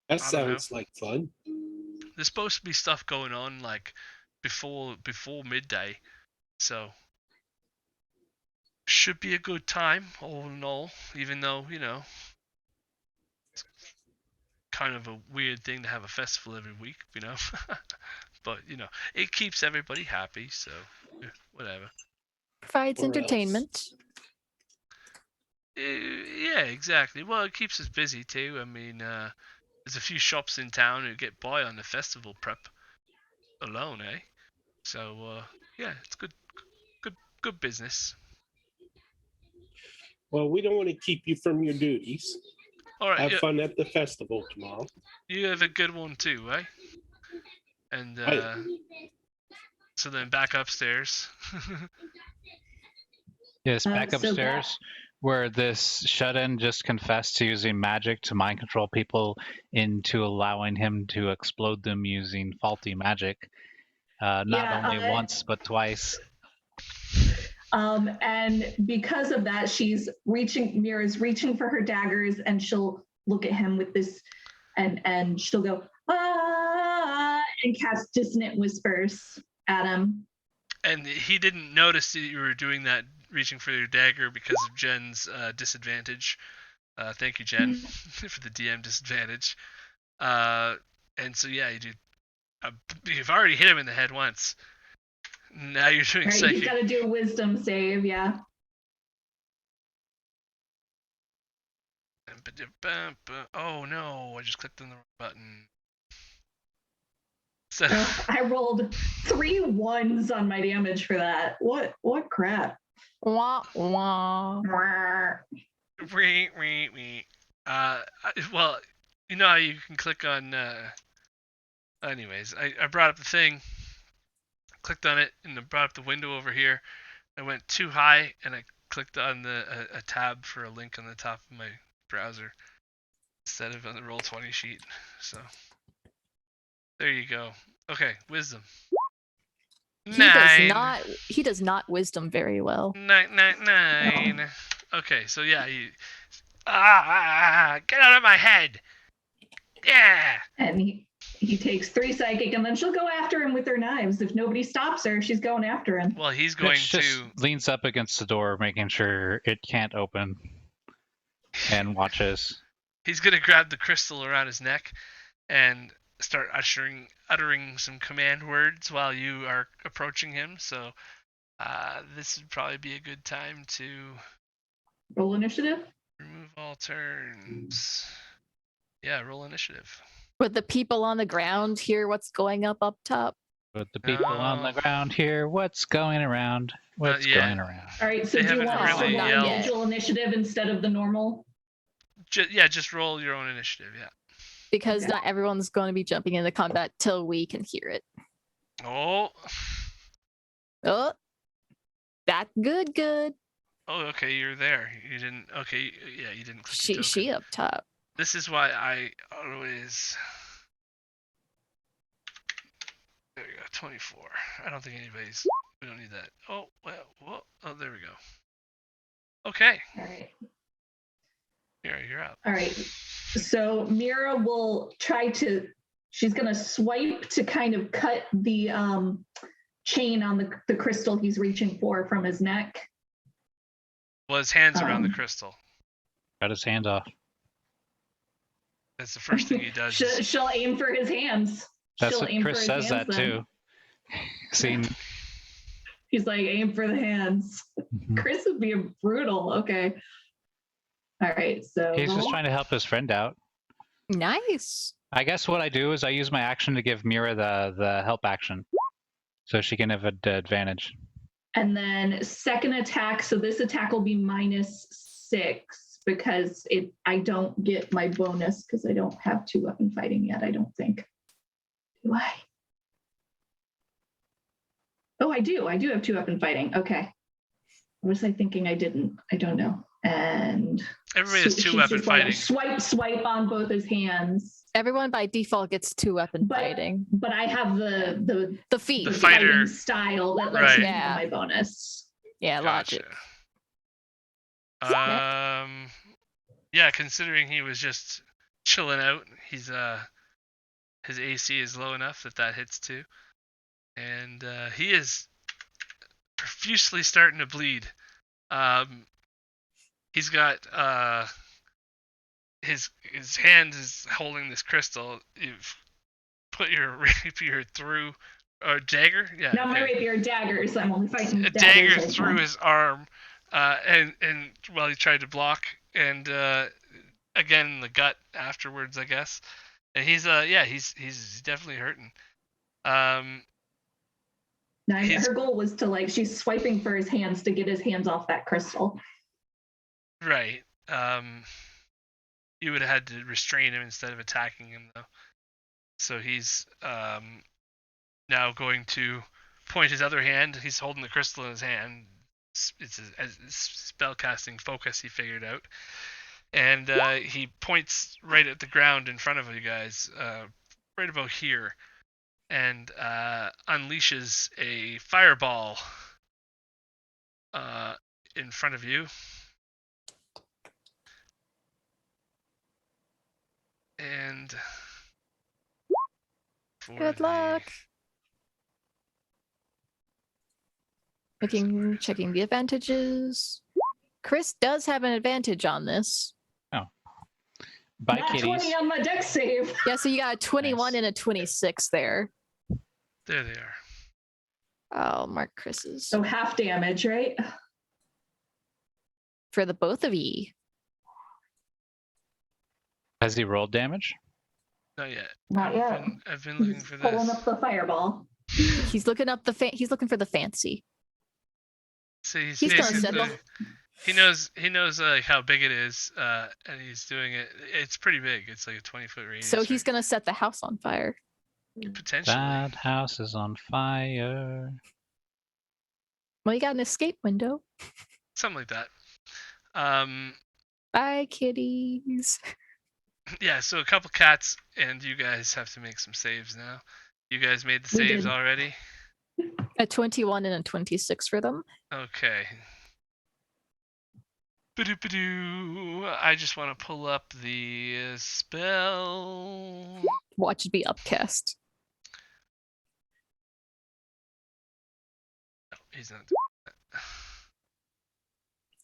I don't know. sounds like fun. There's supposed to be stuff going on like before midday, so should be a good time all in all. Even though it's kind of a weird thing to have a festival every week, but it keeps everybody happy, so whatever. Provides Or else. entertainment. Yeah, exactly. Well, it keeps us busy too. I mean, there's a few shops in town who get by on the festival prep alone, eh? So yeah, it's good business. Well, we don't want to keep you from your duties. All right, Have fun at the festival tomorrow. you have a good one too, eh? And so then back upstairs. Yes, back so upstairs, where this shut-in just confessed to using magic to mind control people into allowing him to explode them using faulty magic. Not only once, but twice. And because of that, Mira's reaching for her daggers, and she'll look at him with this, and she'll go, ah, and cast Dissonant Whispers at him. And he didn't notice that you were doing that, reaching for your dagger, because of Jen's disadvantage. Thank you, Jen, for the DM disadvantage. And so yeah, you do. You've already hit him in the head once. Now you're doing Right, psychic. he's got to do a wisdom save, yeah. Oh no, I just clicked on the wrong button. So I rolled 3 1s on my damage for that. What crap? Wah, wah. well, you know how you can click on. Anyways, I brought up the thing, clicked on it, and I brought up the window over here. I went too high, and I clicked on a tab for a link on the top of my browser instead of on the Roll20 sheet. So there you go. Okay, wisdom. He does not wisdom very well. 9. Okay, so yeah, get out of my head. Yeah. And he takes 3 psychic, and then she'll go after him with her knives. If nobody stops her, she's going after him. Well, he's going Mitch just to leans up against the door, making sure it can't open, and watches. He's gonna grab the crystal around his neck and start uttering some command words while you are approaching him. So this would probably be a good time to Roll initiative. Remove all turns. Yeah, roll initiative. Would the people on the ground hear what's going up top? With the people on the ground here, what's going around? What's yet. going around? All right. So They do you haven't want us to really roll yelled. individual initiative instead of the normal? Just roll your own initiative. Yeah. Because Okay. not everyone's going to be jumping into combat till we can hear it. Oh. Oh, that good. Oh, okay. You're there. You didn't. Okay. Yeah, you didn't click your She token. up top. This is why I always. There we go. 24. I don't think anybody's. We don't need that. Oh well. Whoa. Oh, there we go. Okay. All right. You're out. All right. So Mira will try to. She's gonna swipe to kind of cut the chain on the crystal he's reaching for from his neck. Well, his hands around the Um, crystal. Got his hands off. That's the first thing he does. She'll aim for his hands. That's She'll what aim for Chris his says hands that then. too. Seen. He's like, aim for the hands. Chris would be brutal. Okay. All right. So He's just roll. trying to help his friend out. Nice. I guess what I do is I use my action to give Mira the help action, so she can have an advantage. And then second attack. So this attack will be -6 because I don't get my bonus because I don't have 2-weapon fighting yet. I don't think. Do I? Oh, I do. I do have 2-weapon fighting. Okay. Was I thinking I didn't? I don't know. And Everybody has she's 2-weapon just gonna fighting. Swipe on both his hands. Everyone by default gets 2-weapon But- fighting. But I have the The feet. The fighting fighter- style that lets right. me Yeah. have my bonus. Yeah, logic. Gotcha. Yeah, considering he was just chilling out, he's his AC is low enough that hits too, and he is profusely starting to bleed. He's got his hand is holding this crystal. You've put your rapier through or dagger, yeah. Not my okay. rapier, daggers. I'm only fighting A daggers dagger right through now. his arm, and while he tried to block, and again in the gut afterwards, I guess. And he's definitely hurting. Now, he's- her goal was to she's swiping for his hands to get his hands off that crystal. Right. You would have had to restrain him instead of attacking him though. So he's now going to point his other hand. He's holding the crystal in his hand. It's a spell casting focus he figured out, and he points right at the ground in front of you guys, right about here, and unleashes a fireball in front of you. And Good luck. Checking the advantages. Chris does have an advantage on this. Bye, Not kitties. 20 on my deck save. Yeah, so you got a 21 Nice. and a 26 there. There they are. I'll mark Chris's So half damage, right? for the both of ye. Has he rolled damage? Not yet. Not yet. I've been looking He's for pulling this. up the fireball. He's looking up he's looking for the fancy. So he's He's gonna basically, settle. he knows like how big it is, and he's doing it. It's pretty big. It's like a 20-foot radius. So he's right? gonna set the house on fire. potentially. That house is on fire. Well, you got an escape window. Something like that. Bye, kitties. Yeah, so a couple cats, and you guys have to make some saves now. You guys made the We saves did. already? A 21 and a 26 for them. Okay. Ba-do-ba-doo. I just want to pull up the spell. Watch it be upcast. No, he's not.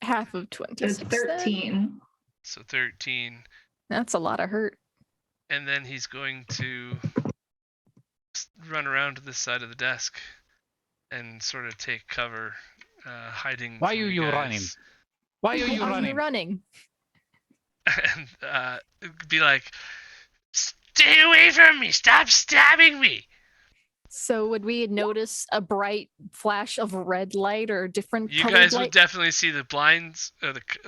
Half of It's 26. then. 13. So 13. That's a lot of hurt. And then he's going to run around to this side of the desk and sort of take cover, hiding. Why from are you guys. running? Why are you Are running? you running? And be like, "Stay away from me! Stop stabbing me!" So would we notice a bright flash of red light or different You colored guys light? would definitely see the blinds, like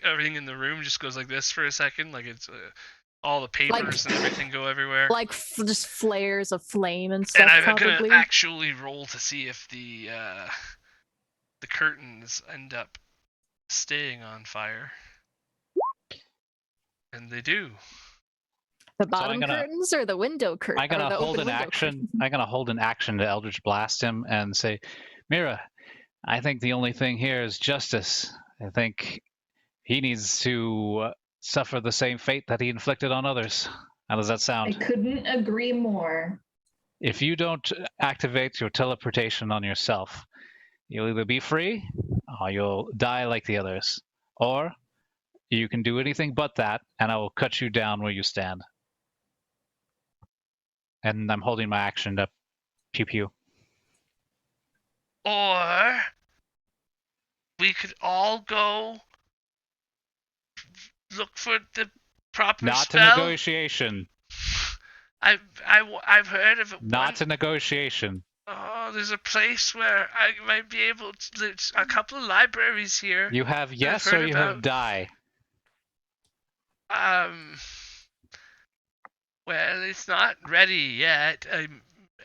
everything in the room just goes like this for a second, like it's all the papers and everything go everywhere. Like just flares of flame and stuff. And I'm probably. gonna actually roll to see if the curtains end up staying on fire, and they do. The bottom curtains or the window curtains? I'm gonna hold an action. I'm gonna hold an action to Eldritch Blast him and say, Mira, I think the only thing here is justice. I think he needs to suffer the same fate that he inflicted on others. How does that I sound? couldn't agree more. If you don't activate your teleportation on yourself, you'll either be free or you'll die like the others. Or you can do anything but that, and I will cut you down where you stand. And I'm holding my action to pew pew. Or we could all go look for the proper Not spell. a negotiation. I've heard of it. Not a negotiation. Oh, there's a place where I might be able to. There's a couple of libraries here. You have yes heard or you have die. Well, it's not ready yet.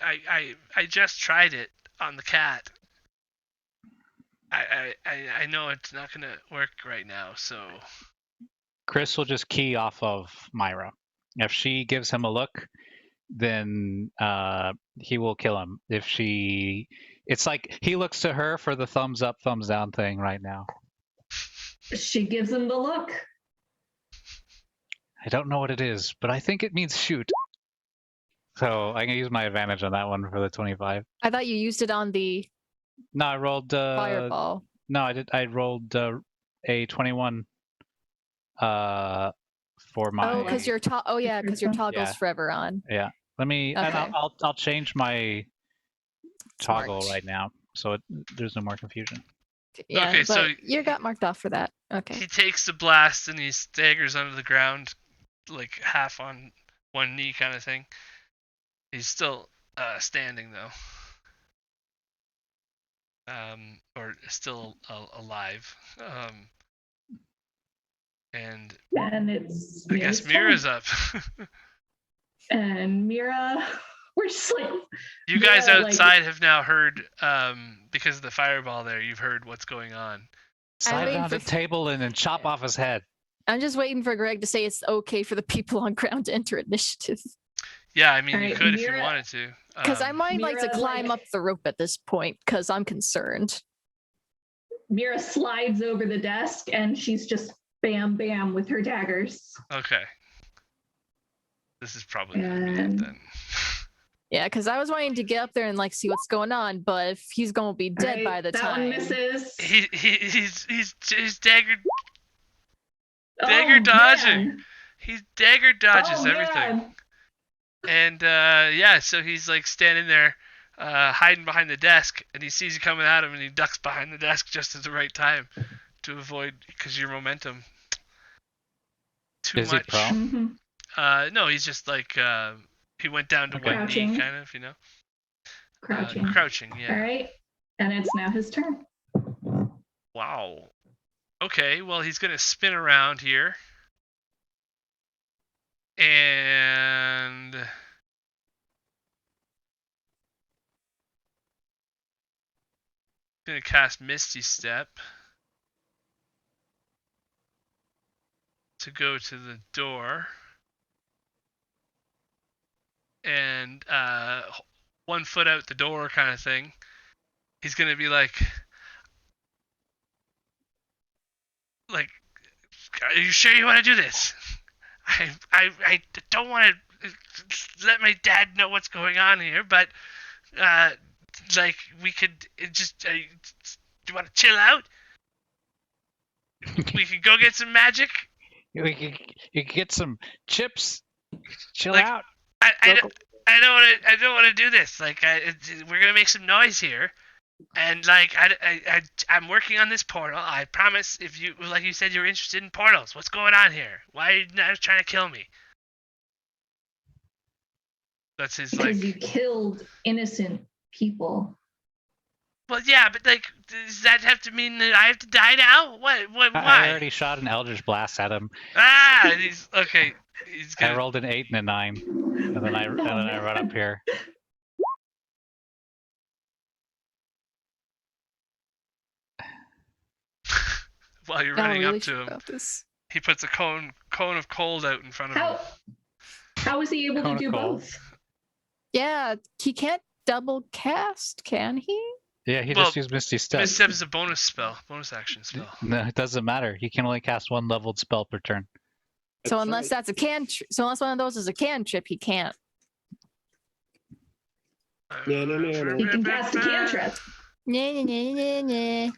I just tried it on the cat. I know it's not gonna work right now, so. Chris will just key off of Myra. If she gives him a look, then he will kill him. If she, it's like he looks to her for the thumbs up, thumbs down thing right now. She gives him the look. I don't know what it is, but I think it means shoot. So I'm gonna use my advantage on that one for the 25. I thought you used it on the No, I rolled. fireball. No, I did. I rolled a 21. For my. Oh, because your because your toggle's Yeah. forever on. Yeah. Let me. And Okay. I'll change my toggle Smart. right now, so there's no more confusion. Yeah, Okay, but so- you got marked off for that. Okay. He takes the blast and he staggers under the ground, like half on one knee kind of thing. He's still standing though. Or still alive. And And it's I guess Mira's Mira's up. turn. And Mira, we're just like, You guys Yeah, like- outside have now heard, because of the fireball there, you've heard what's going on. Slide waiting down the for- table and then chop off his head. I'm just waiting for Greg to say it's okay for the people on ground to enter initiative. Yeah, I mean, you Alright, could if you Mira- wanted to. Because I might like to Mira, climb like- up the rope at this point because I'm concerned. Mira slides over the desk and she's just bam, bam with her daggers. Okay. This is probably gonna be it And- then. Yeah, because I was wanting to get up there and like see what's going on, but if he's gonna be dead Alright, by the that time. one misses. He's dagger Oh, dagger dodging. man. He's dagger dodges Oh, everything. man. And yeah, so he's like standing there, hiding behind the desk, and he sees you coming at him, and he ducks behind the desk just at the right time to avoid, because your momentum too Is he much. prone? Mhm. No, he's just like he went down to Okay. one knee, Crouching. kind of, you know. Crouching. Crouching, yeah. All right. And it's now his turn. Wow. Okay, well he's gonna spin around here. And gonna cast Misty Step to go to the door. And 1 foot out the door kind of thing. He's gonna be like, are you sure you want to do this? I don't want to let my dad know what's going on here, but like we could just do you want to chill out? We could go get some magic. You could get some chips. Chill Like- out. I don't want to do this. Like we're gonna make some noise here. And like I'm working on this portal. I promise. If you like, you said you were interested in portals. What's going on here? Why are you not trying to kill me? That's his Because you like. killed innocent people. Well, yeah, but like, does that have to mean that I have to die now? What? I Why? already shot an Eldritch Blast at him. Ah, he's okay. He's I gonna. rolled an 8 and a 9, and then I run up here. While you're I running really up to him, about this. he puts a cone of cold out in front of him. How is he able Cone to of do cold. both? Yeah, he can't double cast, can he? Yeah, he Well, just used Misty Step. Misty Step is a bonus action spell. No, it doesn't matter. He can only cast one leveled spell per turn. So That's unless right. that's a so unless one of those is a cantrip, he can't. No. He can cast a cantrip. Nah, nah, nah, nah,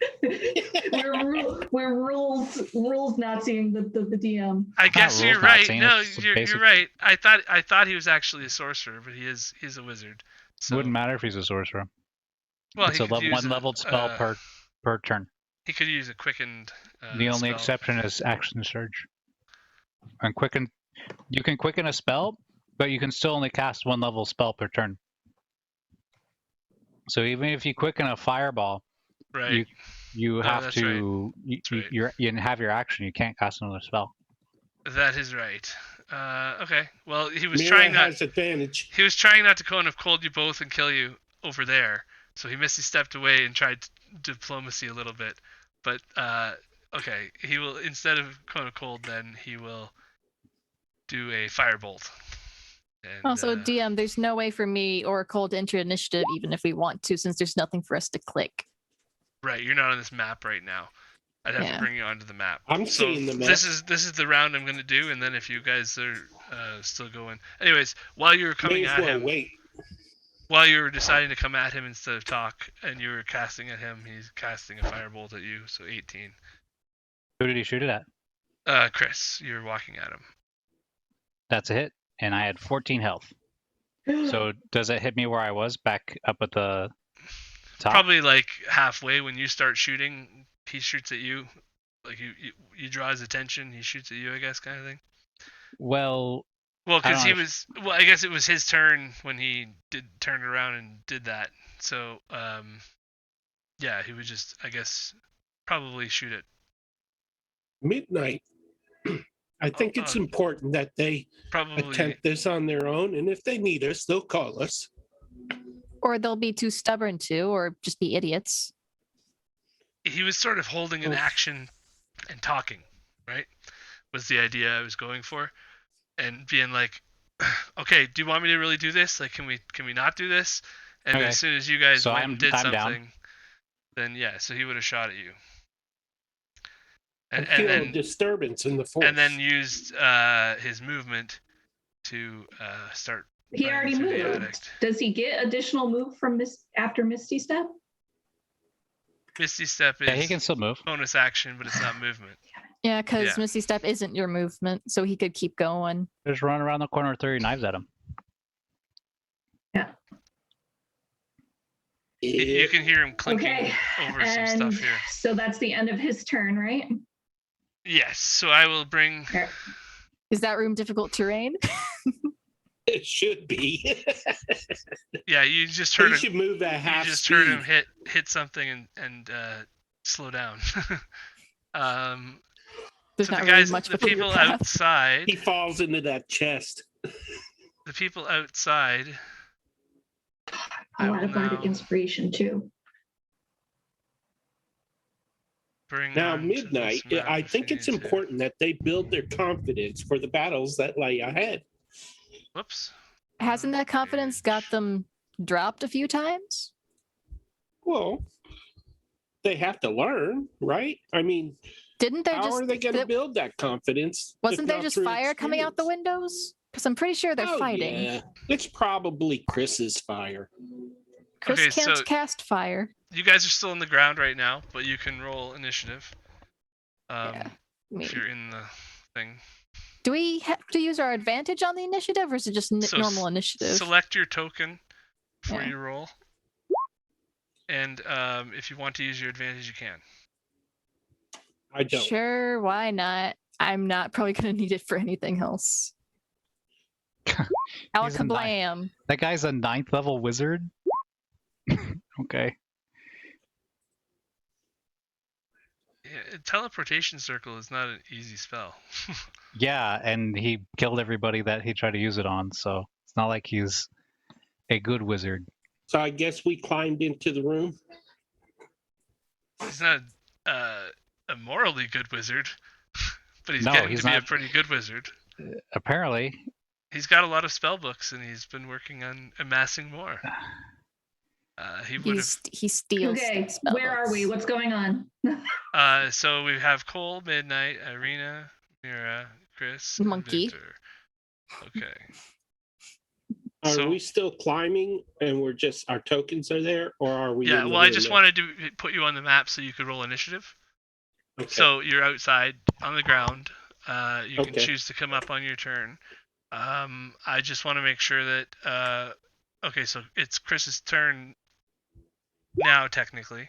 nah. We're rules not seeing the DM. I guess rules you're not right. saying No, it's you're basic. right. I thought he was actually a sorcerer, but he's a wizard. So Wouldn't matter if he's a sorcerer. well, It's he a could use one leveled spell per turn. He could use a quickened. The only spell. exception is action surge. And quicken, you can quicken a spell, but you can still only cast one level spell per turn. So even if you quicken a fireball, Right. you No, have that's to right. you have your action. You can't cast another spell. That is right. Okay. Well, he was Mira trying not. has advantage. He was trying not to cone of cold you both and kill you over there. So he stepped away and tried diplomacy a little bit. But okay, he will, instead of cone of cold, then he will do a firebolt. And, Also, DM, there's no way for me or Cole to enter initiative even if we want to, since there's nothing for us to click. right, you're not on this map right now. I'd have Yeah. to bring you onto the map. I'm So seeing the map. This is the round I'm going to do, and then if you guys are still going, anyways, while you were coming May as at well him, wait. while you were deciding to come at him instead of talk, and you were casting at him, he's casting a firebolt at you, so 18. Who did he shoot it at? Chris, you were walking at him. That's a hit, and I had 14 health. So does it hit me where I was, back up at the top? Probably like halfway when you start shooting, he shoots at you. Like you draw his attention, he shoots at you, I guess, kind of thing. Well, Well, I because don't he know was. Well, I guess it was his turn when he did turn around and did that. So, yeah, he would just, I guess, probably shoot it. Midnight. I think it's important that they Probably. attempt this on their own, and if they need us, they'll call us. Or they'll be too stubborn to, or just be idiots. He was sort of holding an action and talking, right? Was the idea I was going for, and being like, okay, do you want me to really do this? Like, can we not do this? And Okay. as soon as you guys So went I'm and did down. something, then yeah, so he would have shot at you. I feel a disturbance in the force. And then used his movement to start. He running already through the moved. attic. Does he get additional move from after Misty Step? Misty Step is yeah, he can still move. bonus action, but it's not movement. Yeah, because Yeah. Misty Step isn't your movement, so he could keep going. Just run around the corner, throw your knives at him. You can hear him clinking Okay. over some And stuff here. so that's the end of his turn, right? Yes, so I will bring. Is that room difficult terrain? It should be. Yeah, you just He heard him. should move that You half just speed. heard him hit something and slow down. There's So not the really guys, much the of a clear people path. outside, He falls into that chest. the people outside. I A lot will of bardic now inspiration too. bring Now, on to midnight, this map I if think you it's need to. important that they build their confidence for the battles that lie ahead. Whoops. Hasn't that confidence got them dropped a few times? Well, they have to learn, right? I mean, Didn't there how just are they going to th- build that confidence? if wasn't there not just through fire coming out the experience? windows? Because I'm pretty sure they're Oh, fighting. Yeah. It's probably Chris's fire. Chris Okay, can't so- cast fire. You guys are still on the ground right now, but you can roll initiative. Yeah. I mean, If you're in the thing. do we have to use our advantage on the initiative, or is it just So normal initiative? Select your token for Yeah. your roll. And if you want to use your advantage, you can. I don't. Sure, why not? I'm not probably gonna need it for anything else. He's a Alakablam. That guy's a 9th level wizard. Okay. Yeah, Teleportation Circle is not an easy spell. Yeah, and he killed everybody that he tried to use it on, so it's not like he's a good wizard. So I guess we climbed into the room. He's not a morally good wizard, but he's No, getting he's to be a not. pretty good wizard. Apparently, He's got a lot of spell books, and he's been working on amassing more. He would have. He steals. Okay, spell where are books. we? What's going on? So we have Cole, Midnight, Ireena, Mira, Chris, and Monkey. Victor. Okay. Are So- we still climbing and we're just our tokens are there, or are we? Yeah. in the Well, I room just now? wanted to put you on the map so you could roll initiative. Okay. So you're outside on the ground. You can Okay. choose to come up on your turn. I just want to make sure that. Okay, so it's Chris's turn now, technically,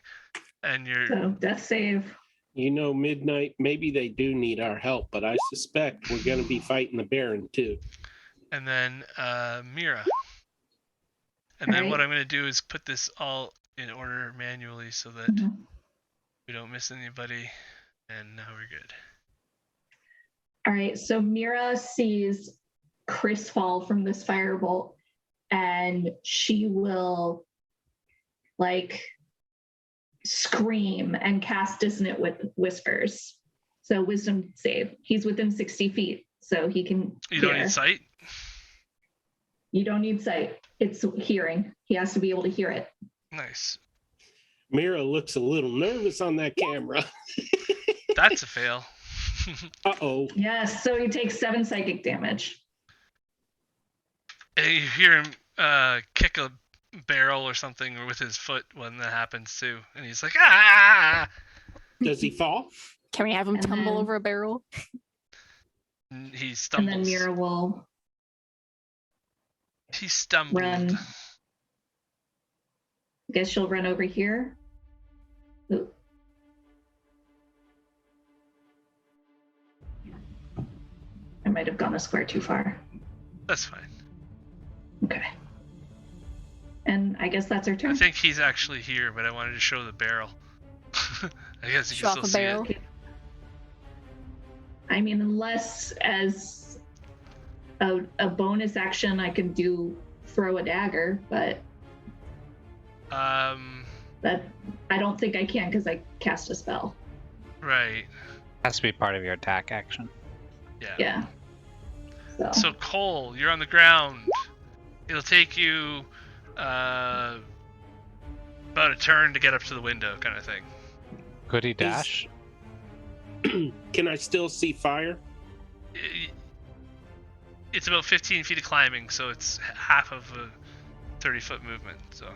and you're. So death save. Midnight. Maybe they do need our help, but I suspect we're going to be fighting the Baron too. And then Mira. And then Alright. what I'm going to do is put this all in order manually so that Mhm. we don't miss anybody. And now we're good. All right, so Mira sees Chris fall from this firebolt, and she will scream and cast Dissonant Whispers. So wisdom save. He's within 60 feet, so he can You don't hear. need sight? You don't need sight. It's hearing. He has to be able to hear it. Nice. Mira looks a little nervous on that camera. That's a fail. Uh-oh. Yes, so he takes 7 psychic damage. And you hear him kick a barrel or something with his foot when that happens too. And he's like, ah! Does he fall? Can we have him And tumble then- over a barrel? And he And stumbles. then Mira will He stumbled. run. I guess she'll run over here. Ooh. I might have gone a square too far. That's fine. Okay. And I guess that's her I turn. think he's actually here, but I wanted to show the barrel. I guess you Show can off still a see barrel. it. I mean, unless as a bonus action, I could do throw a dagger, but that I don't think I can because I cast a spell. Right. has to be part of your attack action. Yeah. Yeah. So Cole, you're on the ground. It'll take you about a turn to get up to the window, kind of thing. Could he dash? Can I still see fire? It's about 15 feet of climbing, so it's half of a 30-foot movement. So,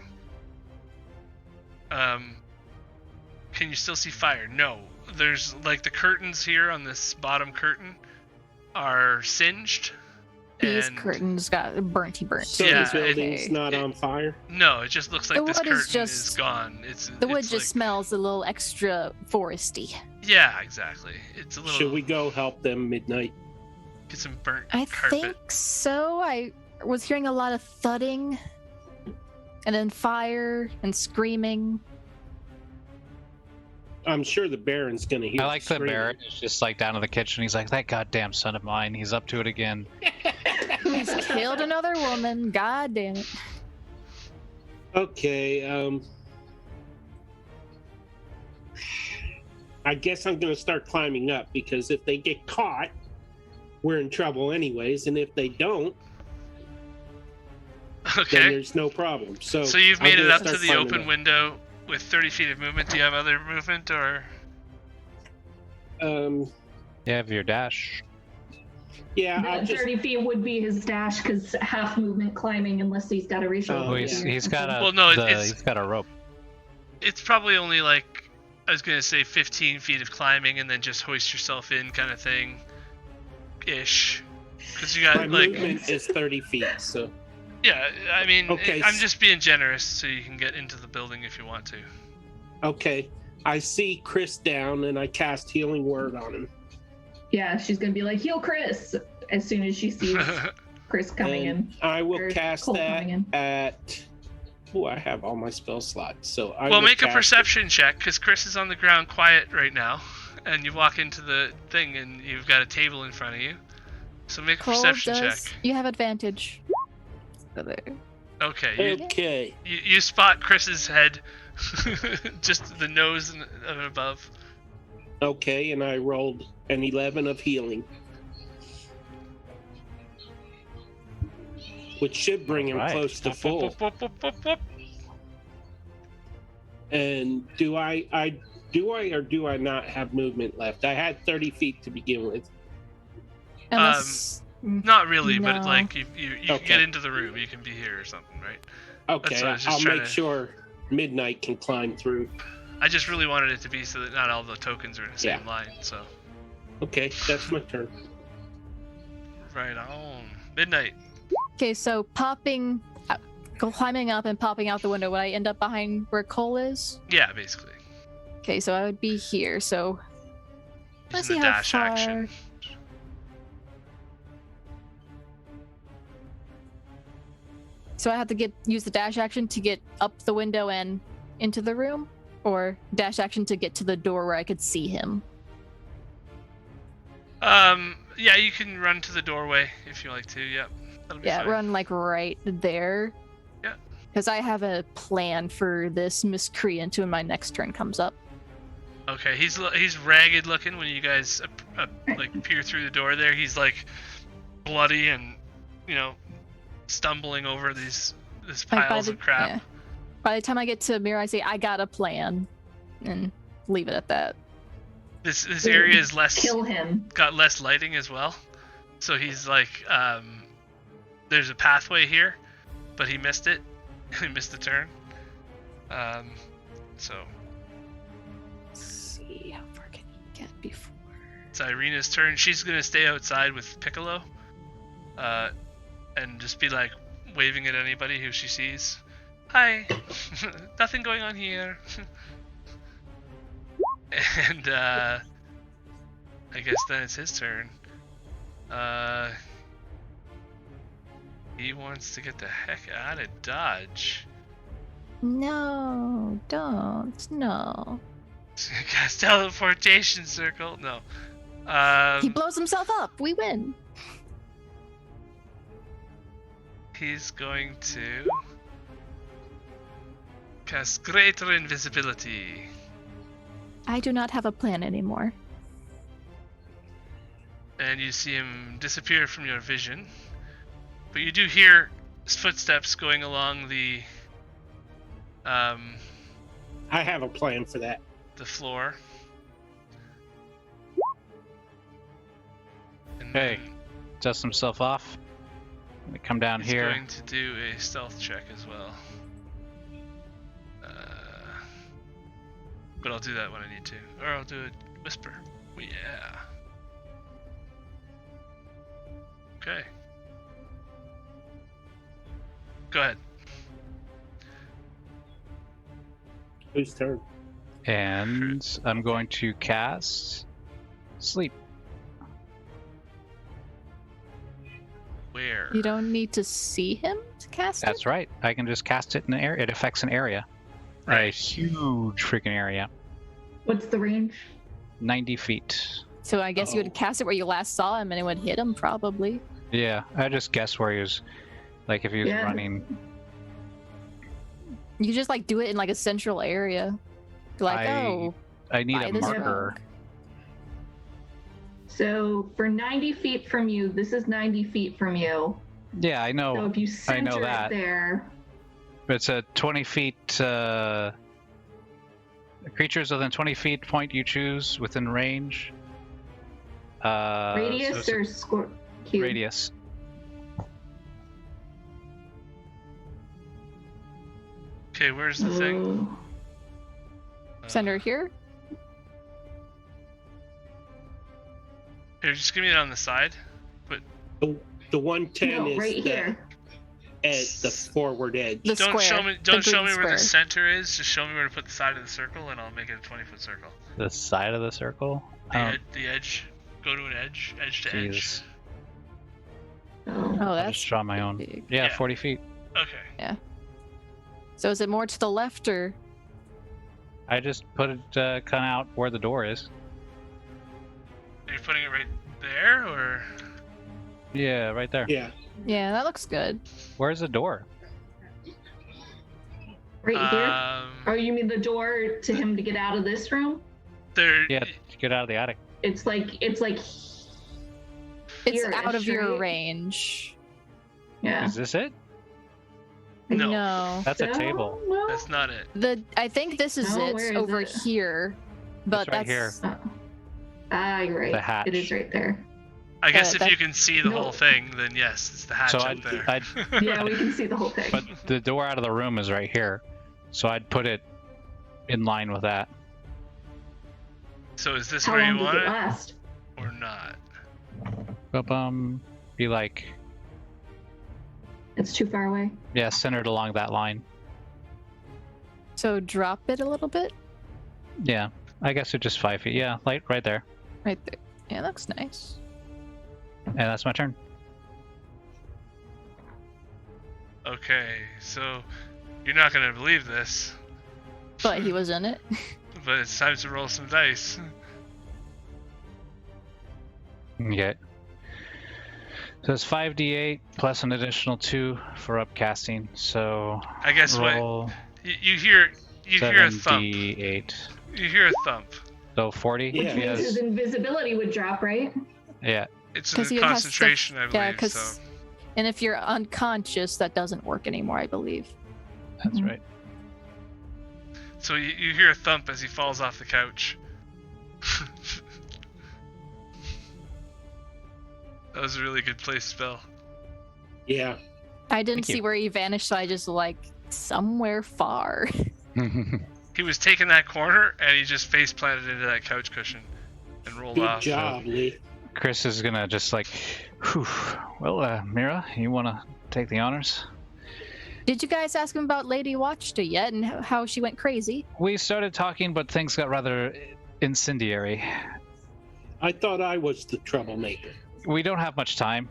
can you still see fire? No. There's the curtains here on this bottom curtain are singed. These and curtains got burnt. So Yeah, the building's okay. not on fire? No, it just looks like The this wood curtain is is just- gone. The wood it's just smells a little extra foresty. Yeah, exactly. It's a little. Should we go help them midnight? get some burnt I carpet? think so. I was hearing a lot of thudding, and then fire and screaming. I'm sure the Baron's gonna hear. I like the screaming. Baron is just down in the kitchen. He's like, that goddamn son of mine. He's up to it again. He's killed another woman. God damn it. Okay, I guess I'm gonna start climbing up because if they get caught, we're in trouble anyways, and if they don't, then Okay. there's no problem. So You've I'm made it gonna up to start the climbing open up. window with 30 feet of movement. Do you have other movement or? You have your dash. Yeah, I The just 30 feet would be his dash because half movement climbing unless he's got a racial. Oh, Oh, he's got a Well, no, it's- he's got a rope. It's probably only I was gonna say 15 feet of climbing and then just hoist yourself in, kind of thing. Ish. Because you got my movement is 30 feet. So Yeah, I mean, Okay. I'm just being generous so you can get into the building if you want to. Okay. I see Chris down and I cast Healing Word on him. Yeah, she's gonna be like, heal Chris as soon as she sees Chris coming And in. I will Or cast Cole that coming in. at. Oh, I have all my spell slots. So I Well, will make a cast it. perception check, because Chris is on the ground quiet right now. And you walk into the thing and you've got a table in front of you. So make a Cole perception does. check. You have advantage. So there. Okay, Okay. you spot Chris's head, just the nose and above. Okay, and I rolled an 11 of healing. Which should bring him Alright. close to full. Whoop, whoop, whoop, whoop, whoop. And do I or do I not have movement left? I had 30 feet to begin with. Unless Not really, but No. like you can Okay. get into the room. You can be here or something, right? Okay, what I was just I'll trying make to- sure Midnight can climb through. I just really wanted it to be so that not all the tokens are in the same Yeah. line. So Okay, that's my turn. right on. Midnight. okay, so climbing up and popping out the window, would I end up behind where Cole is? Yeah, basically. Okay, so I would be here. So let's see Using the how dash far. action. So I have to use the dash action to get up the window and into the room, or dash action to get to the door where I could see him. Yeah, you can run to the doorway if you like to. Yep. That'll be Yeah, fine. run like right there. Yeah. Because I have a plan for this miscreant when my next turn comes up. Okay, he's ragged looking when you guys like peer through the door there. He's like bloody and stumbling over this Like, piles of crap. yeah. By the time I get to Mirror, I say I got a plan, and leave it at that. This area is Kill him. got less lighting as well, so he's like there's a pathway here, but he missed it. He missed the turn. So Let's see how far can he get before. it's Irena's turn. She's gonna stay outside with Piccolo, and just be like waving at anybody who she sees. Hi, nothing going on here. And I guess then it's his turn. He wants to get the heck out of Dodge. No, don't. No. Cast Teleportation Circle. No. He blows himself up. We win. He's going to cast Greater Invisibility. I do not have a plan anymore. And you see him disappear from your vision. But you do hear footsteps going along the I have a plan for that. the floor. And Hey. then Dust himself off. Let me come down he's here. going to do a stealth check as well. But I'll do that when I need to. Or I'll do a whisper. Oh, yeah. Okay. Go ahead. Whose turn? And I'm going to cast Sleep. Where? You don't need to see him to cast it? That's right. I can just cast it in an area. It affects an area. A Right. huge freaking area. What's the range? 90 feet. So I guess you would cast it where you last saw him and it would hit him, probably. Yeah, I just guess where he was. Like if he was Yeah. running. You just like do it in like a central area. Like, I need by a this marker. rock. So for 90 feet from you, this is 90 feet from you. Yeah, I So know. if you I know center that. it there, It's a 20 feet. Creatures within 20 feet point you choose within range. radius so or it's score cube? radius. Okay, where's the thing? Oh. Center here? Here, just give me it on the side. The 110 No, is right the here. at the forward edge. The Don't show square, me. the Don't show green me where the square. center is. Just show me where to put the side of the circle, and I'll make it a 20-foot circle. The side of the circle. The edge. Go to an edge to edge. Jeez. Oh. Oh, I'll that's just draw my own. big. Yeah, Yeah. 40 feet. Okay. So is it more to the left or? I just put it kind of out where the door is. You're putting it right there, or Yeah, right there. Yeah. Yeah, that looks good. Where's the door? Right here? Oh, you mean the door to him to get out of this room? there. Yeah, to get out of the attic. It's like It's Here-ish, out of your right? range. yeah. Is this it? No. That's a table. No. That's not it. I think this is Oh, it where is over it? here, but right here. Ah, you're right. The hatch. It is right there. I guess if that- you can see the No. whole thing, then yes, it's the hatch So up there. Yeah, we can see the whole thing. But the door out of the room is right here. So I'd put it in line with that. So is this How where long you does want it it, last? or not? Be like, It's too far away. yeah, centered along that line. So drop it a little bit. Yeah, I guess it's just 5 feet. Yeah, right there. Right there. Yeah, looks nice. And that's my turn. Okay, so you're not gonna believe this, But he was in it. but it's time to roll some dice. Okay. So it's 5d8 plus an additional 2 for upcasting. So I guess what roll you hear a thump. 7d8. You hear a thump. So 40. Yeah. Which means his invisibility would drop, right? Yeah. It's 'Cause in he has to- concentration, I Yeah, believe. because So and if you're unconscious, that doesn't work anymore, I believe. That's Mhm. right. so you hear a thump as he falls off the couch. That was a really good place spell. Yeah. I didn't Thank you. see where he vanished, so I just somewhere far. He was taking that corner and he just face planted into that couch cushion and rolled Good off. job, Lee. Chris is gonna just whew. Well, Mira, you wanna take the honors? Did you guys ask him about Lady Watchta yet and how she went crazy? We started talking, but things got rather incendiary. I thought I was the troublemaker. We don't have much time.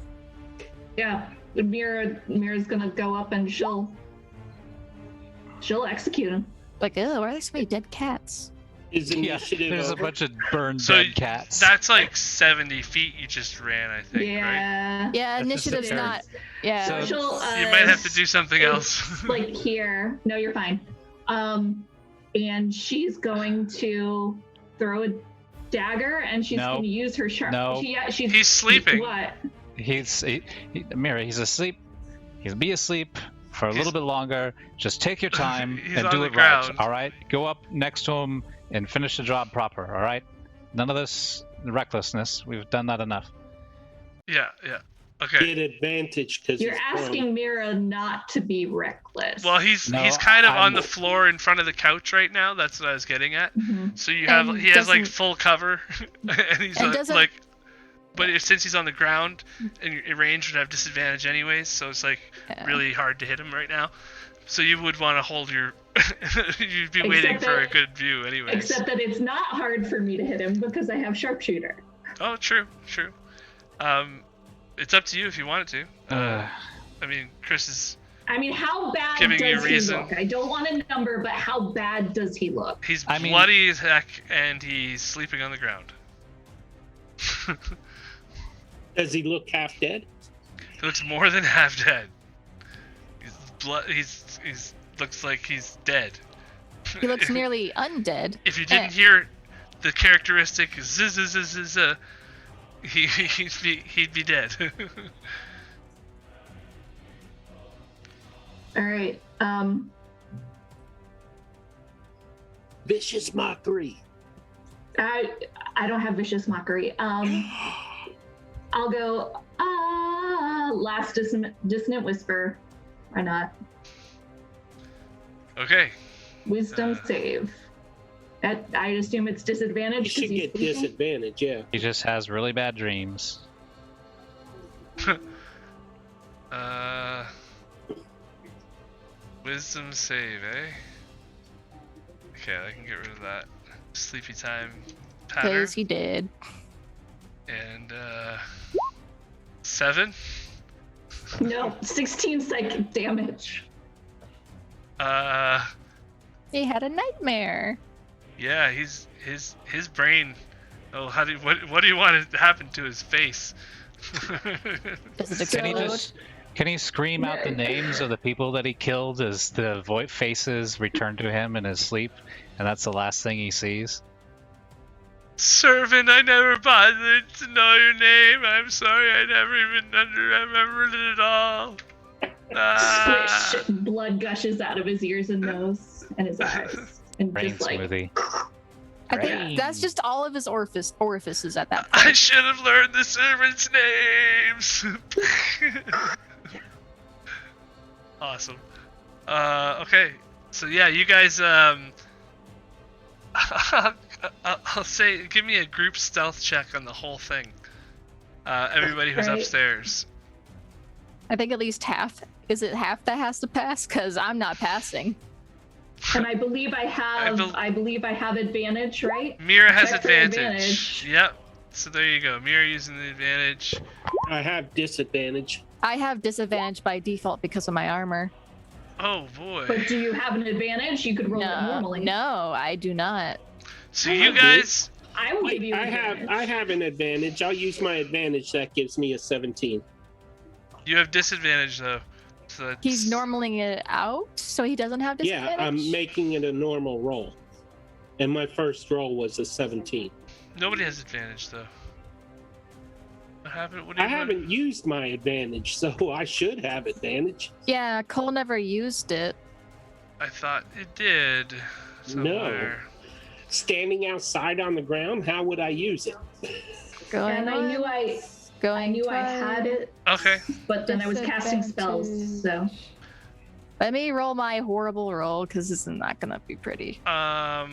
Yeah. Mira's gonna go up and she'll execute him. Like, oh, why are there so many dead cats? Is Yeah, initiative there's a over? bunch of burned So dead cats. That's like 70 feet you just ran, I think, right? Yeah. Yeah, That's just initiative's absurd. not. Yeah. So- She'll, You might have to do something it's else. like here. No, you're fine. And she's going to throw a dagger, and she's No. going to use her sharp. No. She's He's sleeping. What? Mira, he's asleep. He'll be asleep for a little bit longer. Just take your time He's and on do the it ground. right. All right. Go up next to him and finish the job proper. All right. None of this recklessness. We've done that enough. Yeah. Okay. Get advantage because You're asking Mira not to be reckless. Well, he's No, kind of I'm- on the floor in front of the couch right now. That's what I was getting at. Mhm. So he And has like doesn't- full cover, and he's And doesn't- like, but since he's on the ground, and your range would have disadvantage anyways, so it's like Yeah. really hard to hit him right now. So you would want to hold your, you'd be waiting Except for a that- good view anyways. Except that it's not hard for me to hit him because I have sharpshooter. Oh, true. It's up to you if you want it to. I mean, Chris is. I mean, how bad Giving you does he reason. look? I don't want a number, but how bad does he look? He's I mean- bloody as heck, and he's sleeping on the ground. Does he look half dead? He looks more than half dead. He's looks like he's dead. He looks nearly undead. If you didn't hear the characteristic zzz, he'd be dead. All right. Vicious mockery. I don't have vicious mockery. I'll go last dissonant whisper. Why not? Okay. Wisdom save. I assume it's disadvantage. You should 'cause he's get sleeping? disadvantage, yeah. He just has really bad dreams. wisdom save, eh? Okay, I can get rid of that sleepy time pattern. Because he did. And 7. No, 16 psychic damage. He had a nightmare. Yeah, his brain. Oh, what do you want to happen to his face? Does it Can he explode? can he scream out the names of the people that he killed as the faces return to him in his sleep, and that's the last thing he sees? Servant, I never bothered to know your name. I'm sorry, I never even remembered it at all. Squish! Blood gushes out of his ears and nose and his eyes. And Brain just like, smoothie. I think Brain. that's just all of his orifices at that I point. should have learned the servants' names. Awesome. Okay. So yeah, you guys. I'll say, give me a group stealth check on the whole thing. Everybody who's Right. upstairs. I think at least half. Is it half that has to pass? Because I'm not passing. and I believe I have advantage, right? Mira has Check for advantage. advantage. Yep. So there you go. Mira using the advantage. I have disadvantage. I have disadvantage by default because of my armor. Oh boy. But do you have an advantage? You could roll it No, normally. no, I do not. So you guys. I will give you I advantage. have an advantage. I'll use my advantage. That gives me a 17. You have disadvantage though. So that's... He's normaling it out, so he doesn't have disadvantage. Yeah, I'm making it a normal roll. And my first roll was a 17. Nobody has advantage though. What happened? What do I you want? haven't used my advantage, so I should have advantage. Yeah, Cole never used it. I thought it did. Somewhere. Standing outside on the ground, how would I use it? Going And I knew once, I going knew I twice. had it, Okay. but then I was casting spells, so Let me roll my horrible roll because this is not gonna be pretty. want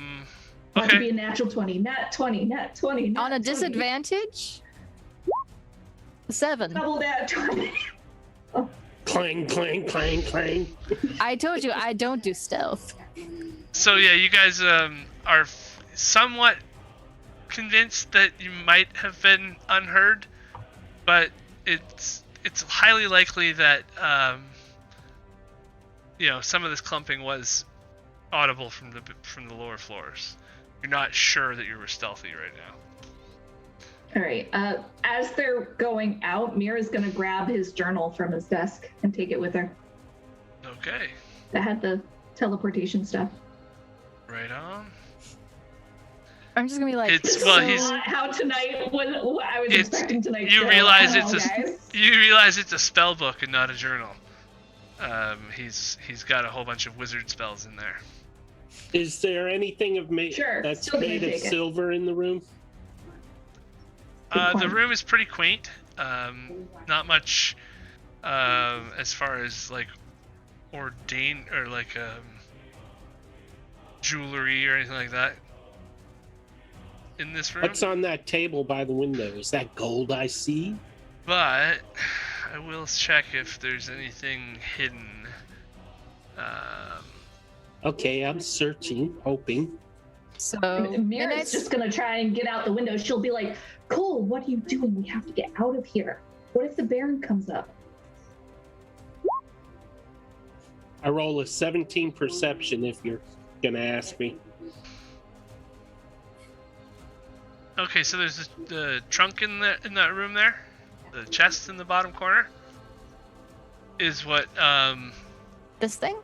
to be Okay. a natural 20, nat 20, nat 20, nat On a 20. disadvantage, 7. Double nat 20. Clang, clang, clang, clang. I told you I don't do stealth. So yeah, you guys are somewhat convinced that you might have been unheard, but it's highly likely that some of this clumping was audible from the lower floors. You're not sure that you were stealthy right now. All right. As they're going out, Mira's going to grab his journal from his desk and take it with her. Okay. That had the teleportation stuff. Right on. I'm just gonna be like, It's well, So he's not how tonight was. I was It's- expecting tonight. you to go. realize Come it's on, a- guys. you realize it's a spell book and not a journal. He's got a whole bunch of wizard spells in there. Is there anything Sure, that's still gonna made of take it. silver in the room? The point. room is pretty quaint. Not much as far as like ordained or like jewelry or anything like that in this room. What's on that table by the window? Is that gold I see? But I will check if there's anything hidden. Okay, I'm searching, hoping. so Mira's Midnight's just gonna try and get out the window. She'll be like, "Cole, what are you doing? We have to get out of here. What if the Baron comes up?" I roll a 17 perception if you're gonna ask me. Okay, so there's the trunk in that room there. The chest in the bottom corner is what this thing?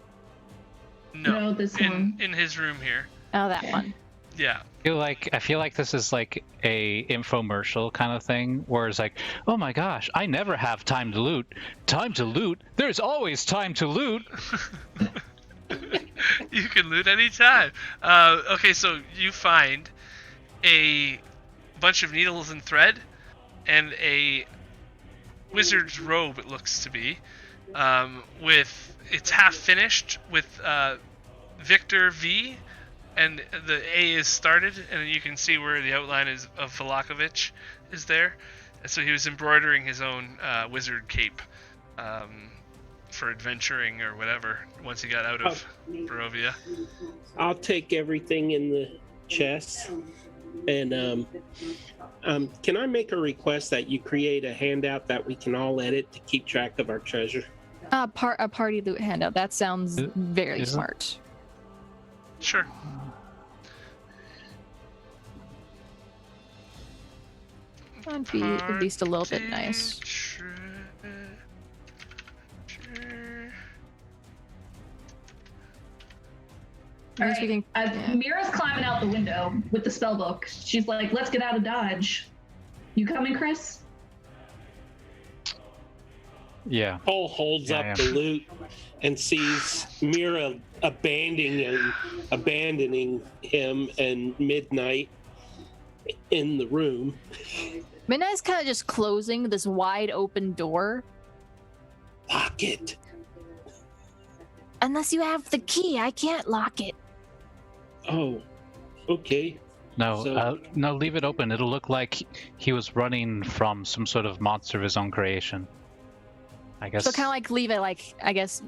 no, this one. in his room here. Oh, that Okay. one. Yeah. I feel like this is like a infomercial kind of thing where it's like, oh my gosh, I never have time to loot. Time to loot? There's always time to loot. You can loot anytime. Okay, so you find a bunch of needles and thread and a wizard's robe, it looks to be, with it's half finished with Victor V, and the A is started, and you can see where the outline is of Vallaki is there. And so he was embroidering his own wizard cape for adventuring or whatever once he got out of Borovia. I'll take everything in the chest. And can I make a request that you create a handout that we can all edit to keep track of our treasure? A party loot handout. That sounds very smart. Sure. That'd be at least a little bit nice. All right. Mira's climbing out the window with the spell book. She's like, let's get out of Dodge. You coming, Chris? Yeah. Paul holds up the loot and sees Mira abandoning him and Midnight in the room. Midnight's kind of just closing this wide open door. Lock it. Unless you have the key, I can't lock it. Oh, okay. No, no, leave it open. It'll look like he was running from some sort of monster of his own creation. I guess. So kind of like leave it like, I guess,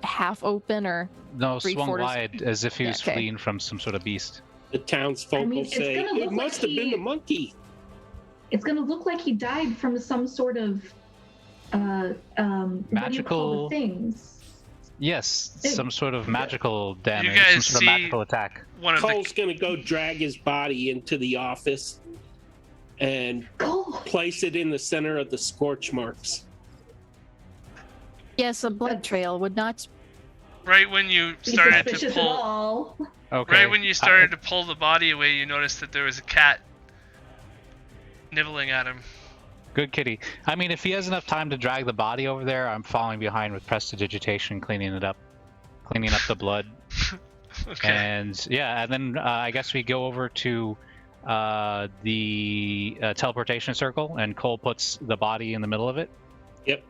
half open or no, swung 3/4. wide as if he was fleeing from some sort of beast. The townsfolk will say, it must have been the monkey. It's going to look like he died from some sort of magical what do you call the things? Yes, some sort of magical damage, You guys some sort of magical attack. Cole's going to go drag his body into the office and place it in the center of the scorch marks. Yes, a blood trail would not. Right when you started to pull, right when you started to pull the body away, you noticed that there was a cat nibbling at him. Good kitty. I mean, if he has enough time to drag the body over there, I'm following behind with prestidigitation, cleaning up the blood. Okay. And yeah, and then I guess we go over to the teleportation circle, and Cole puts the body in the middle of it. Yep.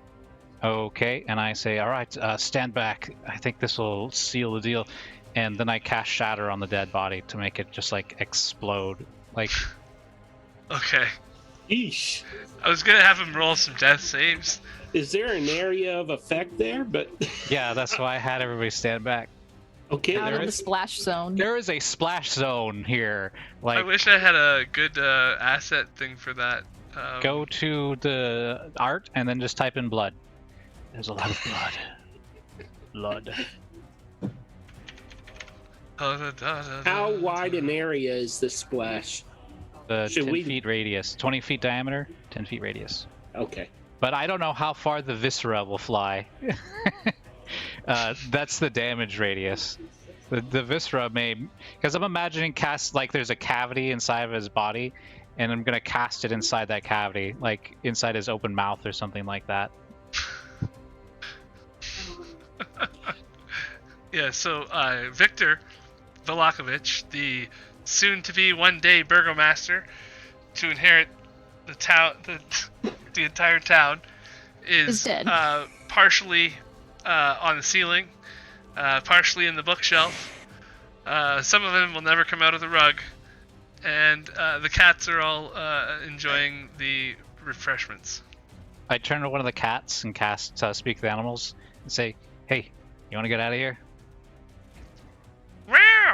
Okay, and I say, all right, stand back. I think this will seal the deal. And then I cast Shatter on the dead body to make it just like explode. Like. Okay. Eesh. I was gonna have him roll some death saves. Is there an area of effect there? But yeah, that's why I had everybody stand back. Okay. Out of the splash zone. There is a splash zone here. Like, I wish I had a good asset thing for that. Go to the art and then just type in blood. There's a lot of blood. How wide an area is the splash? 10 feet radius, 20 feet diameter, 10 feet radius. Okay. But I don't know how far the viscera will fly. That's the damage radius. The viscera may, because I'm imagining there's a cavity inside of his body, and I'm gonna cast it inside that cavity, like inside his open mouth or something like that. Yeah. So Victor Velakovich, the soon-to-be one-day burgomaster, to inherit the town, the entire town, is dead. Partially on the ceiling, partially in the bookshelf. Some of them will never come out of the rug, and the cats are all enjoying the refreshments. I turn to one of the cats and cast Speak the Animals and say, "Hey, you want to get out of here?"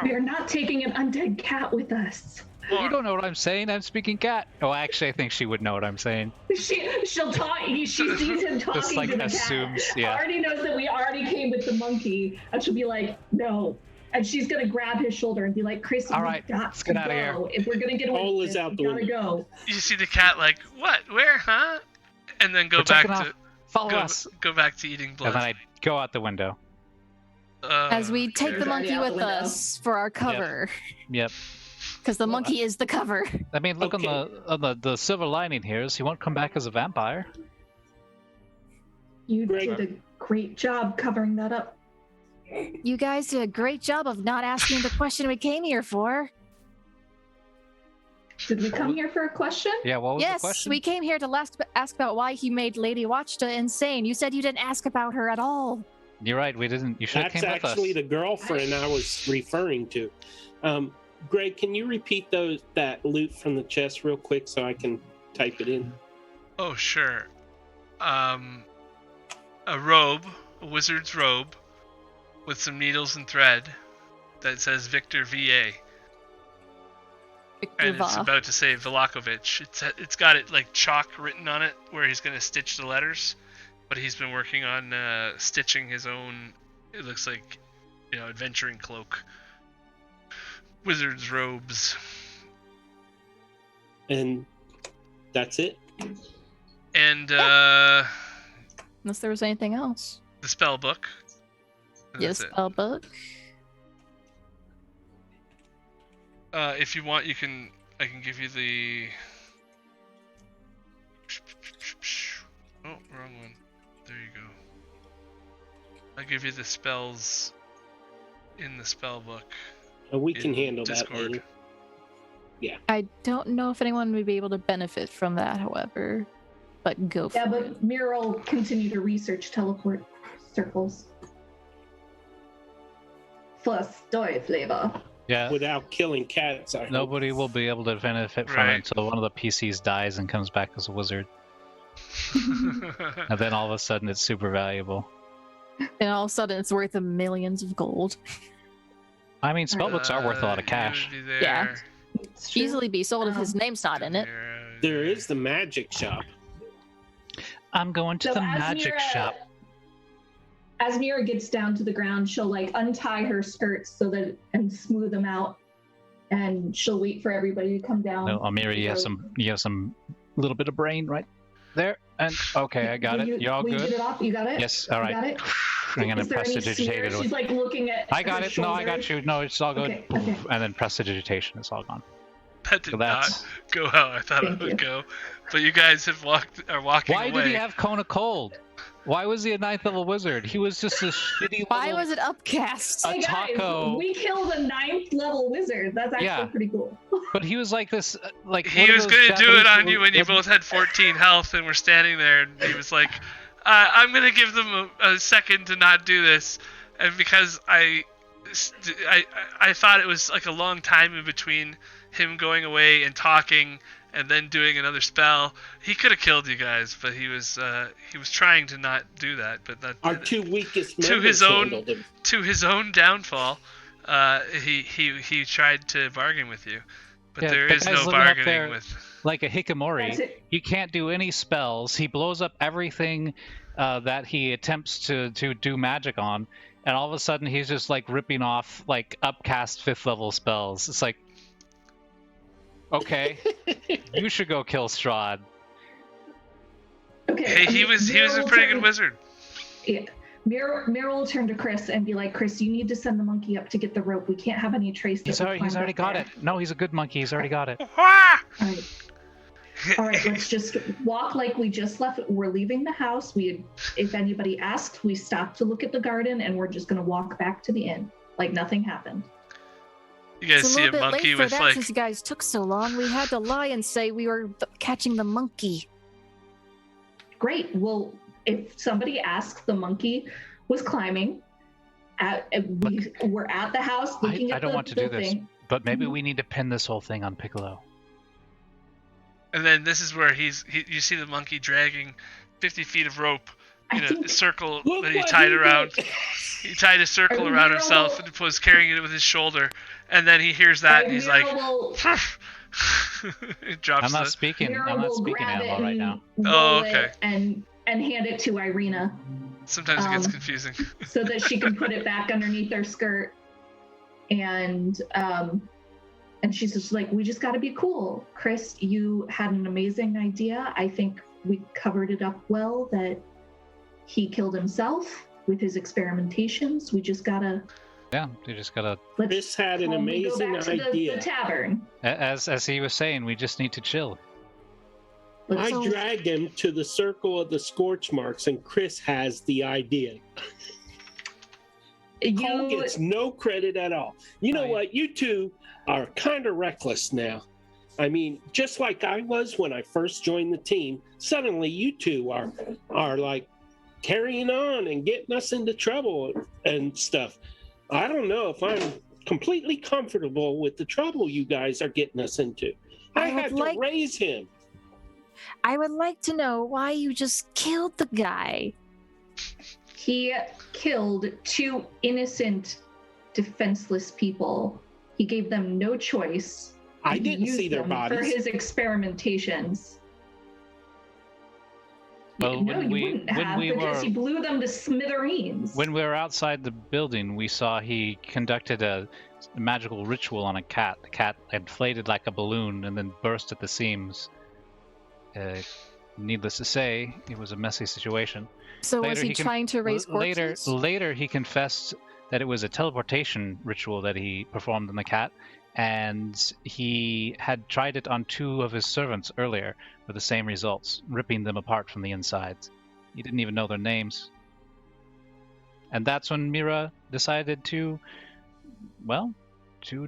We are not taking an undead cat with us. You don't know what I'm saying. I'm speaking cat. Oh, actually, I think she would know what I'm saying. She'll talk. She sees him talking Just like to the assumes, cat. yeah. Already knows that we already came with the monkey, and she'll be like, "No," and she's gonna grab his shoulder and be like, "Chris, all right, let's get out of here. If we're gonna get away Cole with is this, out we the gotta window. go." You see the cat like, what? Where? Huh? And then go We're back taking to off. Follow us. go back to eating blood. And then I go out the window. As we take the There's already monkey out the with window. us for our cover. Yep. Because the monkey is the cover. I mean, look Okay. on the silver lining here is he won't come back as a vampire. You Greg. did a great job covering that up. You guys did a great job of not asking the question we came here for. Did we come here for a question? Yeah. What was the Yes, question? we came here to ask about why he made Lady Watchta insane. You said you didn't ask about her at all. You're right. We didn't. You should have That's came with us. actually the girlfriend I was referring to. Greg, can you repeat that loot from the chest real quick so I can type it in? Oh, sure. A robe a wizard's robe with some needles and thread that says Victor VA. And it's about to say Velakovich. It's got it like chalk written on it where he's going to stitch the letters, but he's been working on stitching his own, it looks like, adventuring cloak. Wizard's robes. And that's it? And Unless there was anything else. the spell book. And Yes, that's it. spell book. If you want, I can give you the. Oh, wrong one. There you go. I'll give you the spells in the spell book. We can in handle Discord. that later. I don't know if anyone would be able to benefit from that, however, but go for Yeah, it. but Mira will continue to research teleport circles. For story flavor. Yeah. Without killing cats, I hope. Nobody will be able to benefit from Right. it until one of the PCs dies and comes back as a wizard. And then all of a sudden it's super valuable. And all of a sudden, it's worth millions of gold. I mean, spellbooks are worth a lot of You cash. would be there. Yeah. It's true. Easily be sold if his name's not in it. There is the magic shop. I'm going to So the as magic Mira- shop. As Mira gets down to the ground, she'll like untie her skirts and smooth them out, and she'll wait for everybody to come down. No, Amira, you have some little bit of brain right there. And okay, I got it. You're all Will you good. get it off? You got it? Yes, all You right. got it? I'm gonna Is there any prestidigitate smear? it. She's like looking at. I got her it. No, I got shoulder. you. No, it's all good. Okay. And then prestidigitation, it's all gone. That did So that's. not go how I thought Thank it would you. go. But you guys are walking Why away. did he have Kona Cold? Why was he a 9th level wizard? He was just a shitty Why little- was it upcast? Hey guys, taco. we killed a 9th level wizard. That's actually Yeah. pretty cool. But he was like this, like He one of was those going to do it Japanese on you when you little- both had 14 health and were standing there, and he was like, I'm going to give them a second to not do this. And because I thought it was like a long time in between him going away and talking and then doing another spell, he could have killed you guys, but he was trying to not do that. But that Our two weakest To members his own- handled him. to his own downfall, he tried to bargain with you. But Yeah, there the is guy's no living up bargaining there. with. like a That's hikikomori. it. He can't do any spells. He blows up everything that he attempts to do magic on, and all of a sudden he's just like ripping off like upcast 5th level spells. It's like, okay, you should go kill Strahd. Okay. Hey, he was Mira a will pretty turn- good wizard. Yeah. Mira will turn to Chris and be like, Chris, you need to send the monkey up to get the rope. We can't have any trace. that He's we already climbed got up it. No, he's a good monkey. He's already got it. Ah! there. All right. All right, let's just walk like we just left. We're leaving the house. If anybody asks, we stop to look at the garden, and we're just gonna walk back to the inn like nothing happened. You guys It's a see a little bit monkey late for with that like since you guys took so long. We had to lie and say we were catching the monkey. Great. Well, if somebody asks, the monkey was climbing. We're at the house looking at I don't the, want to the do this, thing. but maybe Mhm. we need to pin this whole thing on Piccolo. And then this is where you see the monkey dragging 50 feet of rope I in a think- circle Look that he what tied he around. did. He tied a circle around Mira himself will- and was carrying it with his shoulder. And then he hears that and he's Mira like, will- it drops I'm not the. speaking. Mira I'm not will speaking grab it animal right and now. Oh, roll okay. it and hand it to Ireena Sometimes it gets Um, confusing. so that she can put it back underneath her skirt. And she's just like, we just got to be cool. Chris, you had an amazing idea. I think we covered it up well that he killed himself with his experimentations. We just gotta Yeah, you just gotta. Chris had an go amazing back to idea. the tavern. As he was saying, we just need to chill. Let's- I dragged him to the circle of the scorch marks, and Chris has the idea. Cole you, gets no credit at all. You know Right. what? You two are kind of reckless now. I mean, just like I was when I first joined the team, suddenly you two are like carrying on and getting us into trouble and stuff. I don't know if I'm completely comfortable with the trouble you guys are getting us into. I I would had to like- raise him. I would like to know why you just killed the guy. He killed 2 innocent, defenseless people. He gave them no choice. I and he didn't see used their them bodies. for his experimentations. Well, no, when you we- wouldn't when have, we because were- he blew them to smithereens. When we were outside the building, we saw he conducted a magical ritual on a cat. The cat inflated like a balloon and then burst at the seams. Needless to say, it was a messy situation. So was Later he he can- trying to raise corpses? Later, he confessed that it was a teleportation ritual that he performed on the cat, and he had tried it on 2 of his servants earlier with the same results, ripping them apart from the insides. He didn't even know their names. And that's when Mira decided to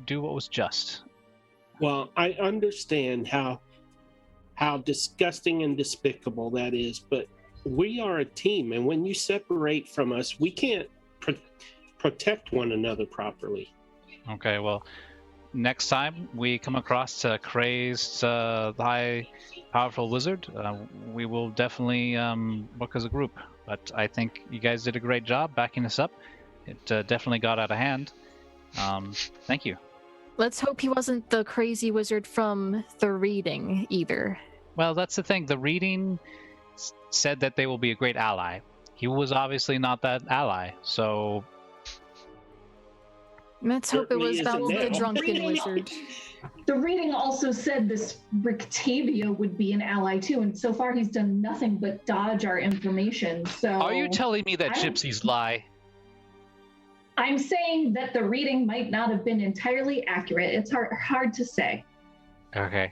do what was just. Well, I understand how disgusting and despicable that is, but we are a team, and when you separate from us, we can't protect one another properly. Okay, well, next time we come across a crazed, high, powerful wizard, we will definitely work as a group. But I think you guys did a great job backing us up. It definitely got out of hand. Thank you. Let's hope he wasn't the crazy wizard from the reading either. Well, that's the thing. The reading said that they will be a great ally. He was obviously not that ally, so Let's hope it was Certainly about isn't the now. drunken wizard. The reading also said this Rictavia would be an ally too, and so far he's done nothing but dodge our information. So are you telling me that I don't- gypsies lie? I'm saying that the reading might not have been entirely accurate. It's hard to say. Okay.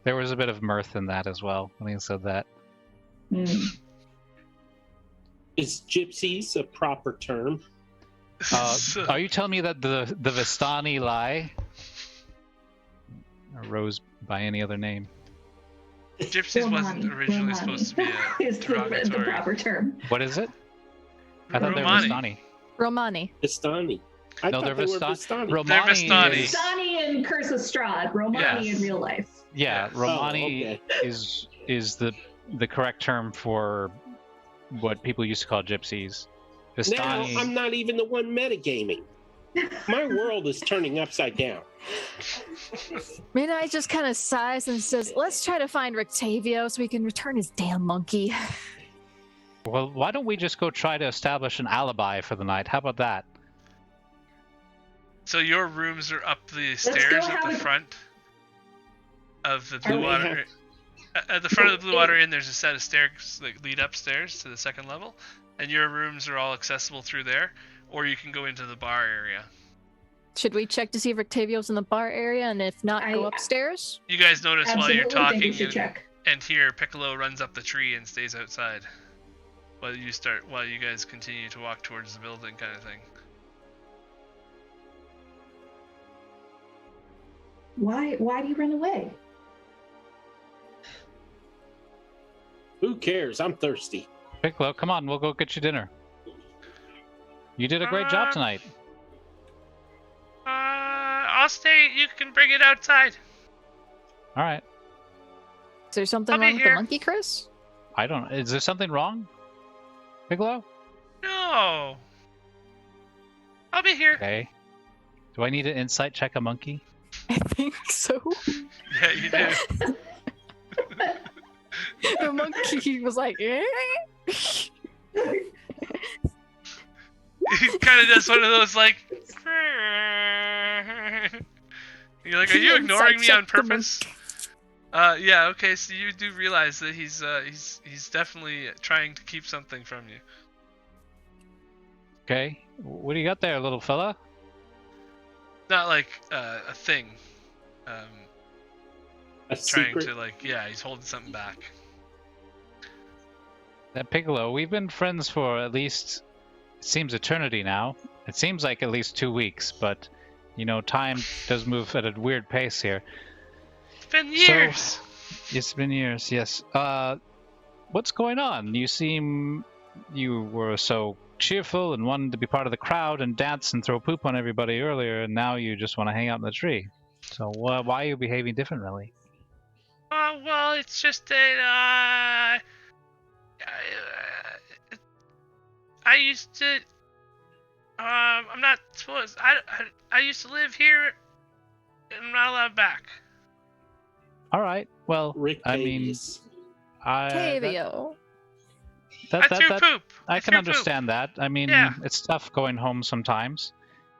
There was a bit of mirth in that as well when he said that. Is gypsies a proper term? Are you telling me that the Vistani lie? Or rose by any other name? Gypsies wasn't originally supposed to be a is the derogatory. proper term. What is it? I thought they were Romani. Vistani. Romani. Vistani. I No, thought they're they were Vistani. Vistani. Romani Vistani. is... Sani and Curse of Strahd, Romani Yes. in real life. Yeah, Yes. Romani okay. is the correct term for what people used to call gypsies. Now Vistani. I'm not even the one metagaming. My world is turning upside down. Midnight just kind of sighs and says, let's try to find Rictavio so we can return his damn monkey. Well, why don't we just go try to establish an alibi for the night? How about that? So your rooms are up the go stairs at have the a- front of the Are Blue we Water. At the front of the Blue Water Inn, there's a set of stairs that lead upstairs to the 2nd level, and your rooms are all accessible through there, or you can go into the bar area. Should we check to see if Rictavio's in the bar area, and if not, go I- upstairs? You guys notice while Absolutely you're think talking we should check. and here Piccolo runs up the tree and stays outside while you guys continue to walk towards the building, kind of thing. Why do you run away? Who cares? I'm thirsty. Piccolo, come on, we'll go get you dinner. You did a great job tonight. I'll stay. You can bring it outside. All right. Is there something I'll be wrong with the here. monkey, Chris? I don't. Is there something wrong, Piccolo? No. I'll be here. Okay. Do I need to insight check a monkey? I think so. Yeah, you do. The monkey was like, eh? He kind of does one of those like. You're like, are you ignoring me on Insight check the purpose? Yeah. Okay. So you do realize that he's definitely trying to keep something from you. Okay. What do you got there, little fella? Not like a thing. A Trying secret. to like, yeah, he's holding something back. That Piccolo, we've been friends for at least, it seems eternity now. It seems like at least 2 weeks, but you know, time does move at a weird pace here. It's been years. It's been years, yes. What's going on? You were so cheerful and wanted to be part of the crowd and dance and throw poop on everybody earlier, and now you just want to hang out in the tree. So why are you behaving differently? Well, it's just that I I used to. I'm not supposed. I used to live here, and I'm not allowed back. All right. Well, Rick I mean, Davies. Tavio. I threw poop. I can threw understand that. I mean, Yeah. it's tough going home sometimes,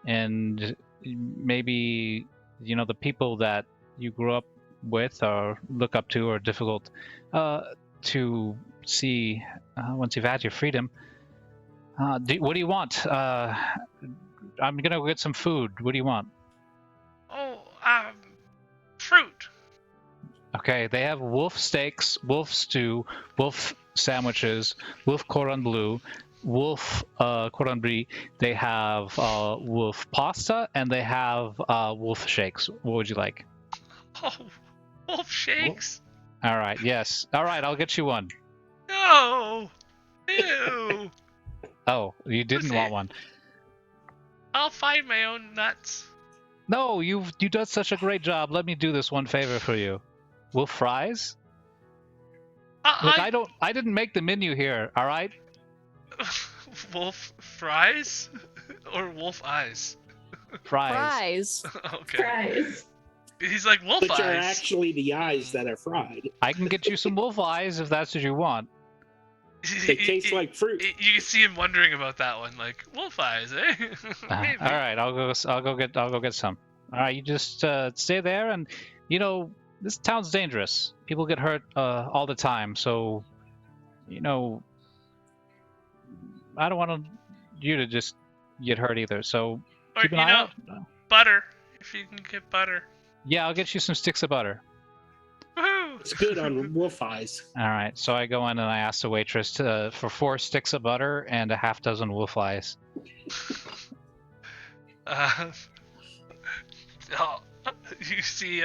and maybe the people that you grew up with or look up to are difficult to see once you've had your freedom. What do you want? I'm gonna go get some food. What do you want? Oh, fruit. Okay, they have wolf steaks, wolf stew, wolf sandwiches, wolf cordon bleu, wolf cordon bleu. They have wolf pasta, and they have wolf shakes. What would you like? Oh, wolf shakes. All right, yes. All right, I'll get you one. No. Ew. Oh, you didn't want one. I'll find my own nuts. No, you done such a great job. Let me do this one favor for you. Wolf fries? Look, I didn't make the menu here, all right? Wolf fries or wolf eyes? Fries. Okay. Fries. He's like wolf Which eyes. are actually the eyes that are fried. I can get you some wolf eyes if that's what you want. They taste like fruit. You can see him wondering about that one, like wolf eyes, eh? Maybe. All right, I'll go get some. All right, you just stay there, and this town's dangerous. People get hurt all the time, so I don't want you to just get hurt either. So Or keep an eye out. butter. If you can get butter. Yeah, I'll get you some sticks of butter. Woohoo! It's good on wolf eyes. All right, so I go in and I ask the waitress for 4 sticks of butter and a half dozen wolf eyes. You see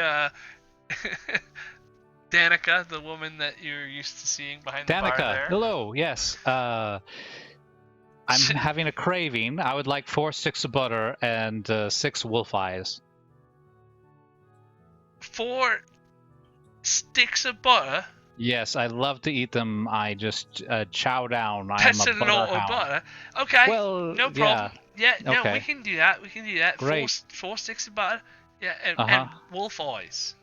Danica, the woman that you're used to seeing behind the bar Danica, there. hello. Yes. I'm having a craving. I would like 4 sticks of butter and 6 wolf eyes. 4 sticks of butter? Yes, I love to eat them. I just chow down. That's I am a a lot butter of hound. butter. Okay, Well, no problem. Yeah, no, okay. we can do that. Great. 4 sticks of butter. Yeah, and wolf eyes.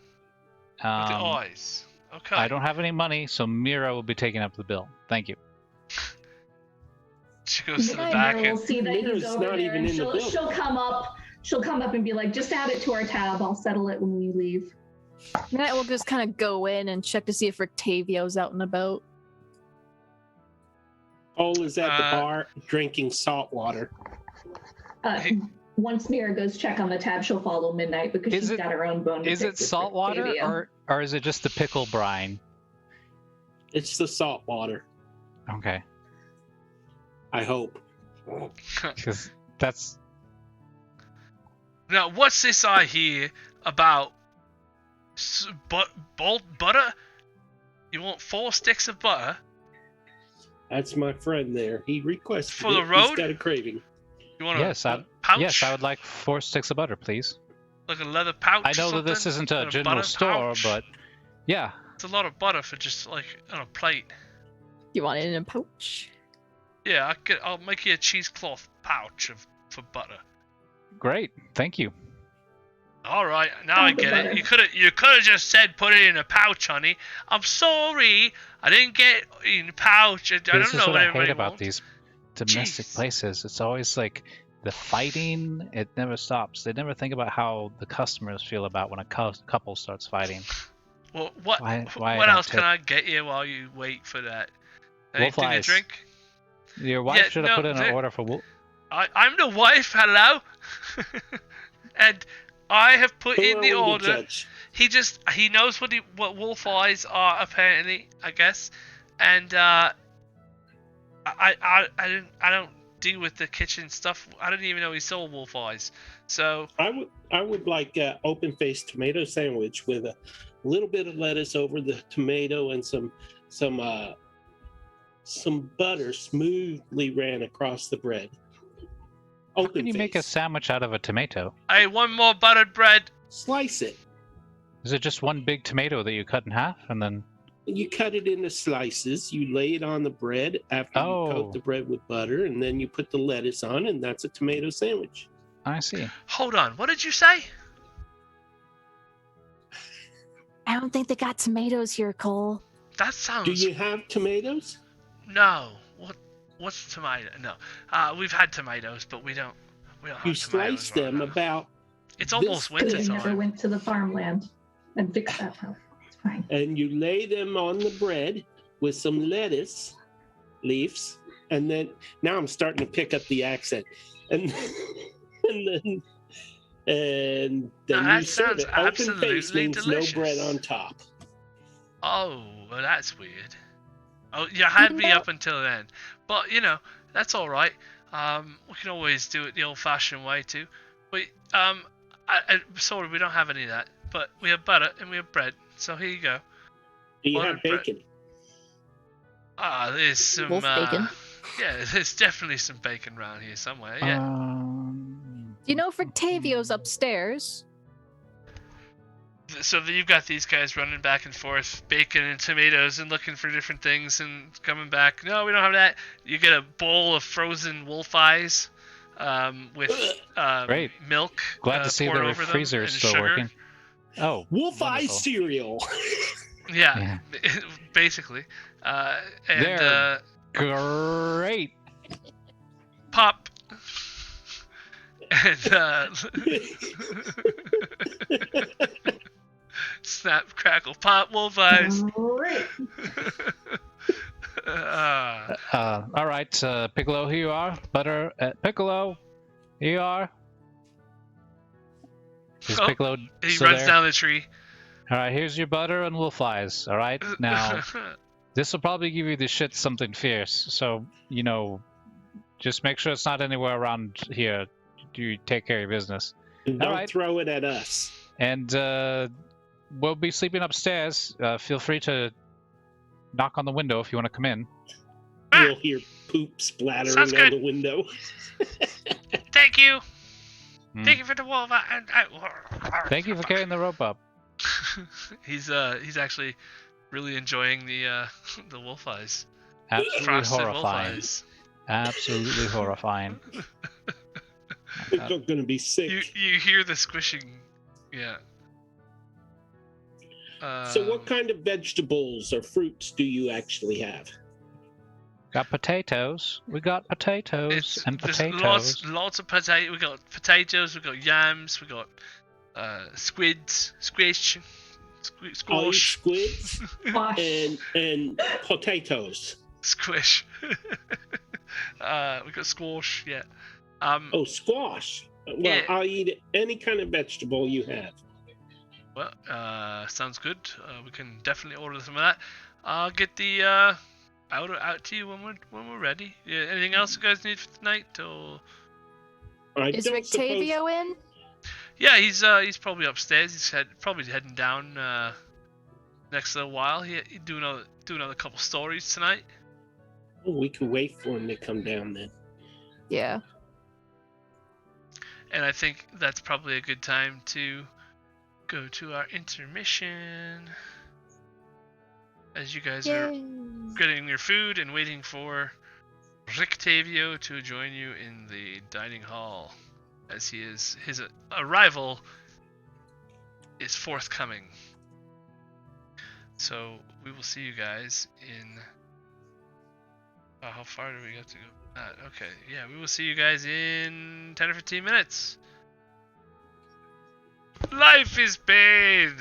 With the eyes. Okay. I don't have any money, so Mira will be taking up the bill. Thank you. She goes to the Mira back will and see that he's Mira's over not there, even and in the bill. she'll come up. She'll come up and be like, "Just add it to our tab. I'll settle it when we leave." Midnight will just kind of go in and check to see if Rictavio's out and about. Cole is at the bar drinking salt water. Hey. Once Mira goes check on the tab, she'll follow Midnight because Is she's it- got her own bone. to Is pick it with salt water Rictavio. or is it just the pickle brine? It's the salt water, Okay, I hope. because that's Now, what's this I hear about butter? You want 4 sticks of butter? That's my friend there. He requested For the it. road? He's got a craving. You want yes. a pouch? Yes, I would like 4 sticks of butter, please. Like a leather pouch. I know or that this something? isn't a Like general butter store, pouch? but yeah, It's a lot of butter for just like on a plate. You want it in a pouch? Yeah, I'll make you a cheesecloth pouch for butter. great. Thank you. All right, now I the get butter. it. You could have just said put it in a pouch, honey. I'm sorry, I didn't get it in a pouch. I This don't is know what what I everybody hate about wants. these domestic Jeez. places. It's always like the fighting. It never stops. They never think about how the customers feel about when a couple starts fighting. Well, what Why what don't else can tip? I get you while you wait for that? Wolf Anything to eyes. drink? Your wife Yeah, should have no, put in an order for wolf. I'm the wife. Hello, and I have put Who in are the we to order. judge? He knows what wolf eyes are apparently, I guess, and I don't deal with the kitchen stuff. I didn't even know he sold wolf eyes. So I would like an open-faced tomato sandwich with a little bit of lettuce over the tomato and some butter smoothly ran across the bread. How Open can you make a face. sandwich out of a tomato? I want more buttered bread. Slice it. Is it just one big tomato that you cut in half and then? You cut it into slices. You lay it on the bread after you coat the bread with butter, and then you put the lettuce on, and that's a tomato sandwich. I see. Hold on. What did you say? I don't think they got tomatoes here, Cole. That sounds. Do you have tomatoes? No. What's tomato? No. We've had tomatoes, but we don't. We don't have You tomatoes slice right them now. about, It's almost They winter never time. went to the farmland and fixed that problem. It's fine. and you lay them on the bread with some lettuce leaves, and then now I'm starting to pick up the accent, and then you that serve sounds it. Open absolutely face means delicious. no bread on top. Oh, well, that's weird. Oh, you had me up until then, but that's all right. We can always do it the old-fashioned way too. But sorry, we don't have any of that. But we have butter and we have bread. So here you go. Do you Butter have bread. bacon? There's some. Wolf bacon. Yeah, there's definitely some bacon around here somewhere. Yeah. Do you know if Rictavio's upstairs? So you've got these guys running back and forth, bacon and tomatoes, and looking for different things, and coming back. No, we don't have that. You get a bowl of frozen wolf eyes, with Great. milk. Glad to see poured the over them freezer's and still sugar. working. Oh, Wolf eye wonderful. cereal. Yeah, basically. And There. Great. pop. And snap, crackle, pop, wolf eyes. Great. All right, Piccolo, here you are. Butter, Piccolo, here you are. Is Oh, Piccolo he still runs there? down the tree. All right, here's your butter and wolf eyes. All right, now this will probably give you the shit something fierce. So just make sure it's not anywhere around here. You take care of your business. Don't right. throw it at us. And we'll be sleeping upstairs. Feel free to knock on the window if you want to come in. You'll hear poop splattering Sounds on good. the window. Thank you. Hmm. Thank you for the wolf. Thank you for carrying the rope up. He's actually really enjoying the wolf eyes. Absolutely Frosted wolf horrifying. eyes. Absolutely horrifying. They're going to be sick. You hear the squishing, yeah. So what kind of vegetables or fruits do you actually have? Got potatoes. We got potatoes and there's potatoes. lots of potato. We got potatoes. We got yams. We got squids, squish, I'll eat squash, squids Wash. and potatoes. squish. We got squash. Yeah. Oh, squash. Well, Yeah. I'll eat any kind of vegetable you have. Well, sounds good. We can definitely order some of that. I'll get the out to you when we're ready. Yeah, anything else you guys need for tonight? Or I Is don't suppose- Rictavio in? yeah, he's probably upstairs. He's probably heading down next little while. He do another couple stories tonight. Oh, we can wait for him to come down then. Yeah. And I think that's probably a good time to go to our intermission. As you guys are Yay. getting your food and waiting for Rictavio to join you in the dining hall, as his arrival is forthcoming. So we will see you guys in. How far do we have to go? Okay, yeah, we will see you guys in 10 or 15 minutes. Life is pain.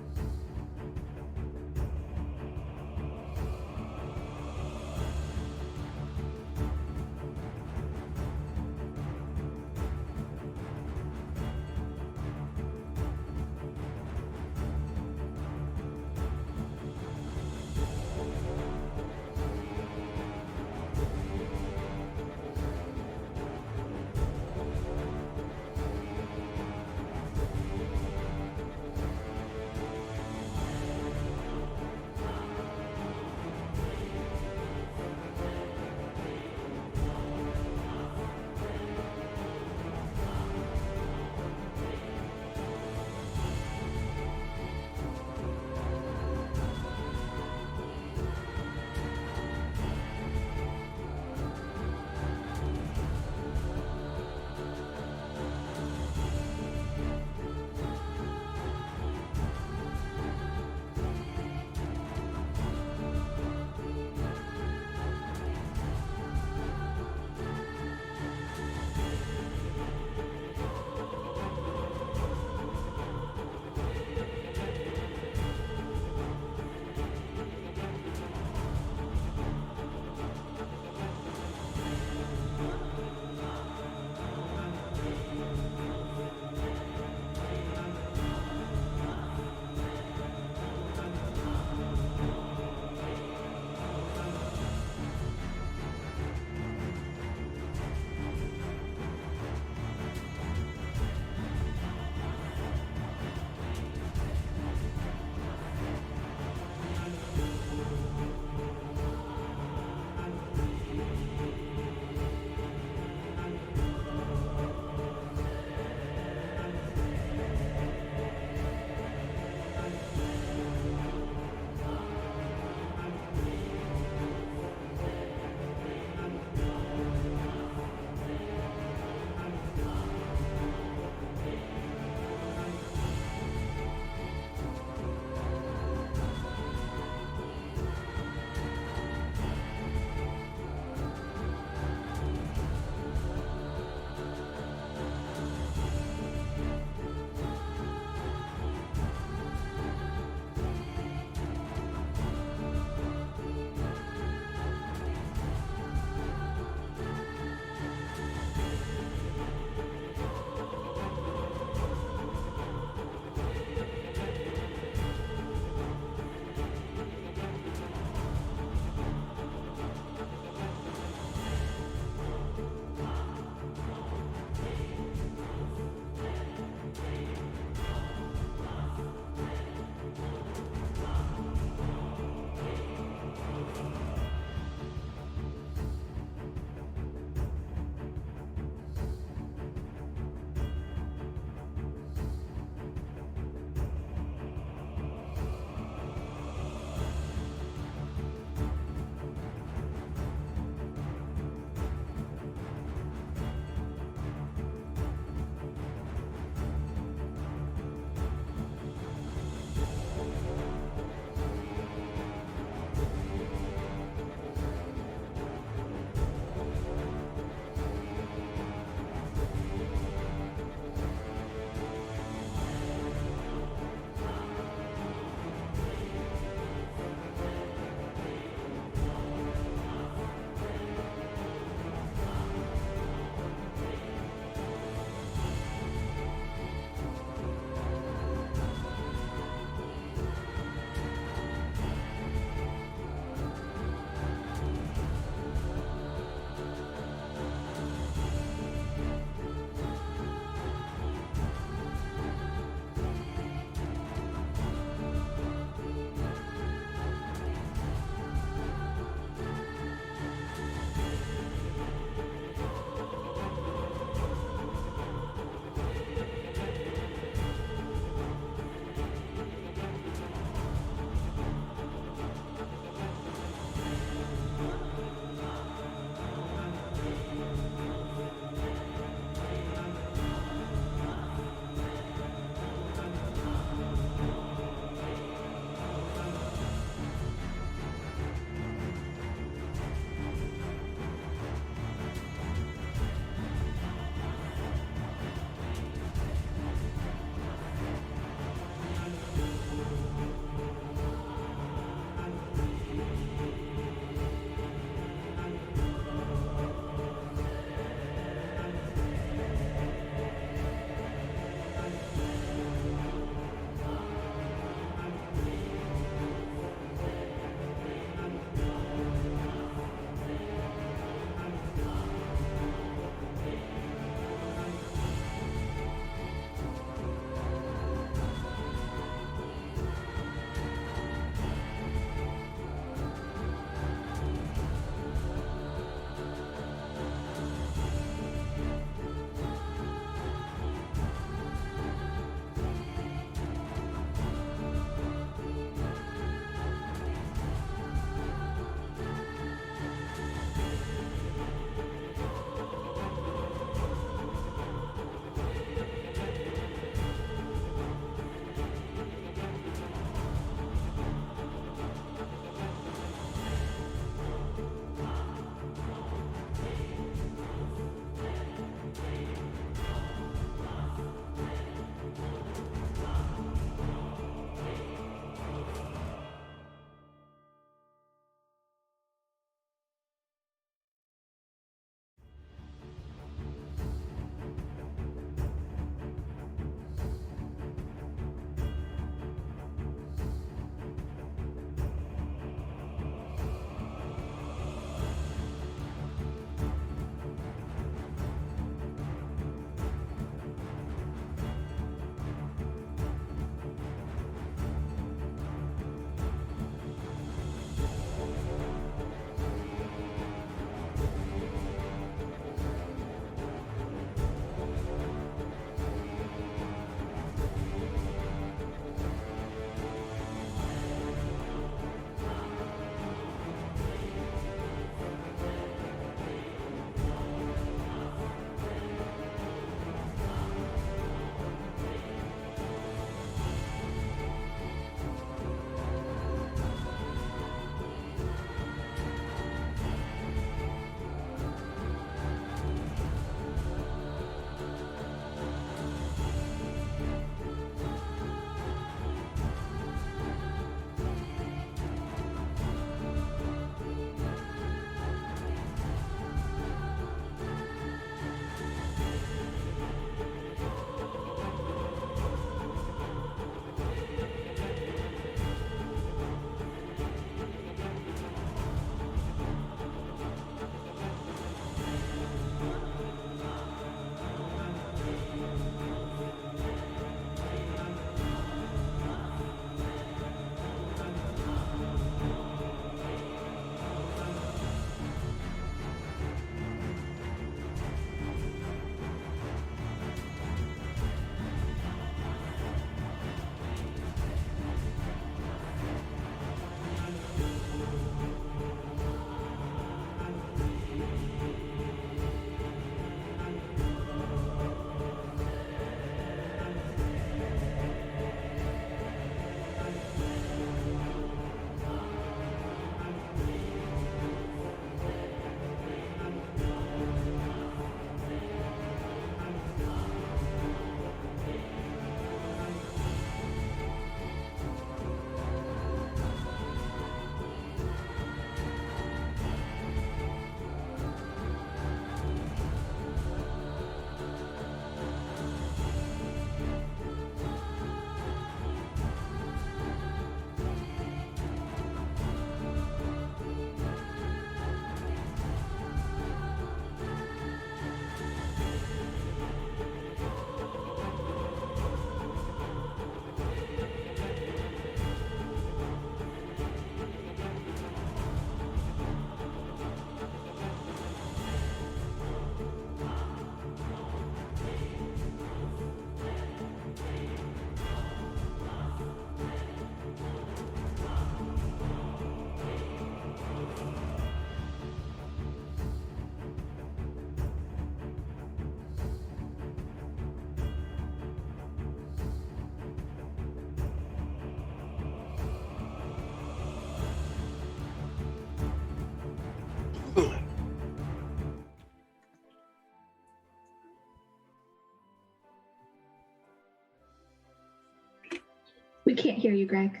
We can't hear you, Greg.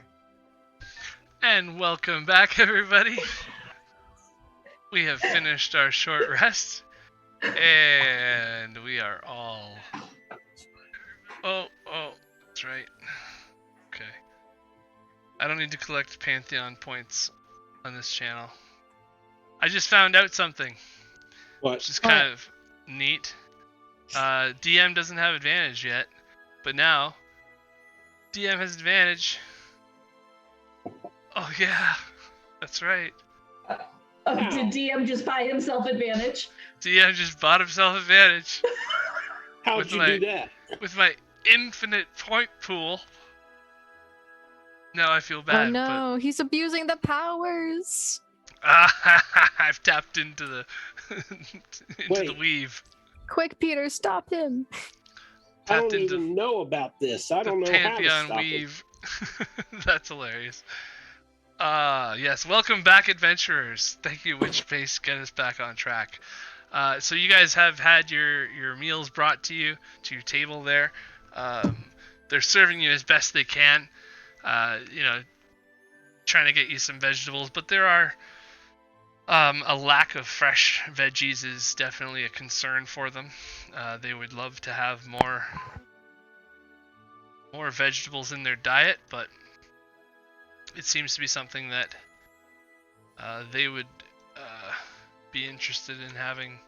And welcome back, everybody. We have finished our short rest, and we are all... Oh, that's right. Okay. I don't need to collect Pantheon points on this channel. I just found out something, What? which is kind of neat. DM doesn't have advantage yet, but now DM has advantage. Oh yeah, that's right. Did DM just buy himself advantage? DM just bought himself advantage How'd With you my- do that? with my infinite point pool. Now I feel bad, Oh no, he's abusing the powers. but I've tapped into the into the Wait. weave. Quick, Peter, stop him. I Tapped don't into even know about this. I the don't know how to Pantheon stop it. weave. That's hilarious. Yes, welcome back, adventurers. Thank you, Witchface, get us back on track. So you guys have had your meals brought to you to your table there. They're serving you as best they can. Trying to get you some vegetables, but there are a lack of fresh veggies is definitely a concern for them. They would love to have more vegetables in their diet, but it seems to be something that they would be interested in having.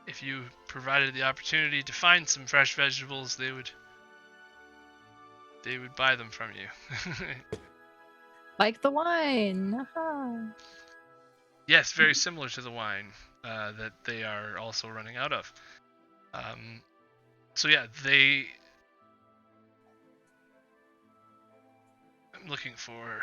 If you provided the opportunity to find some fresh vegetables, they would buy them from you. Like the wine. Aha. Yes, very similar to the wine that they are also running out of. So yeah, I'm looking for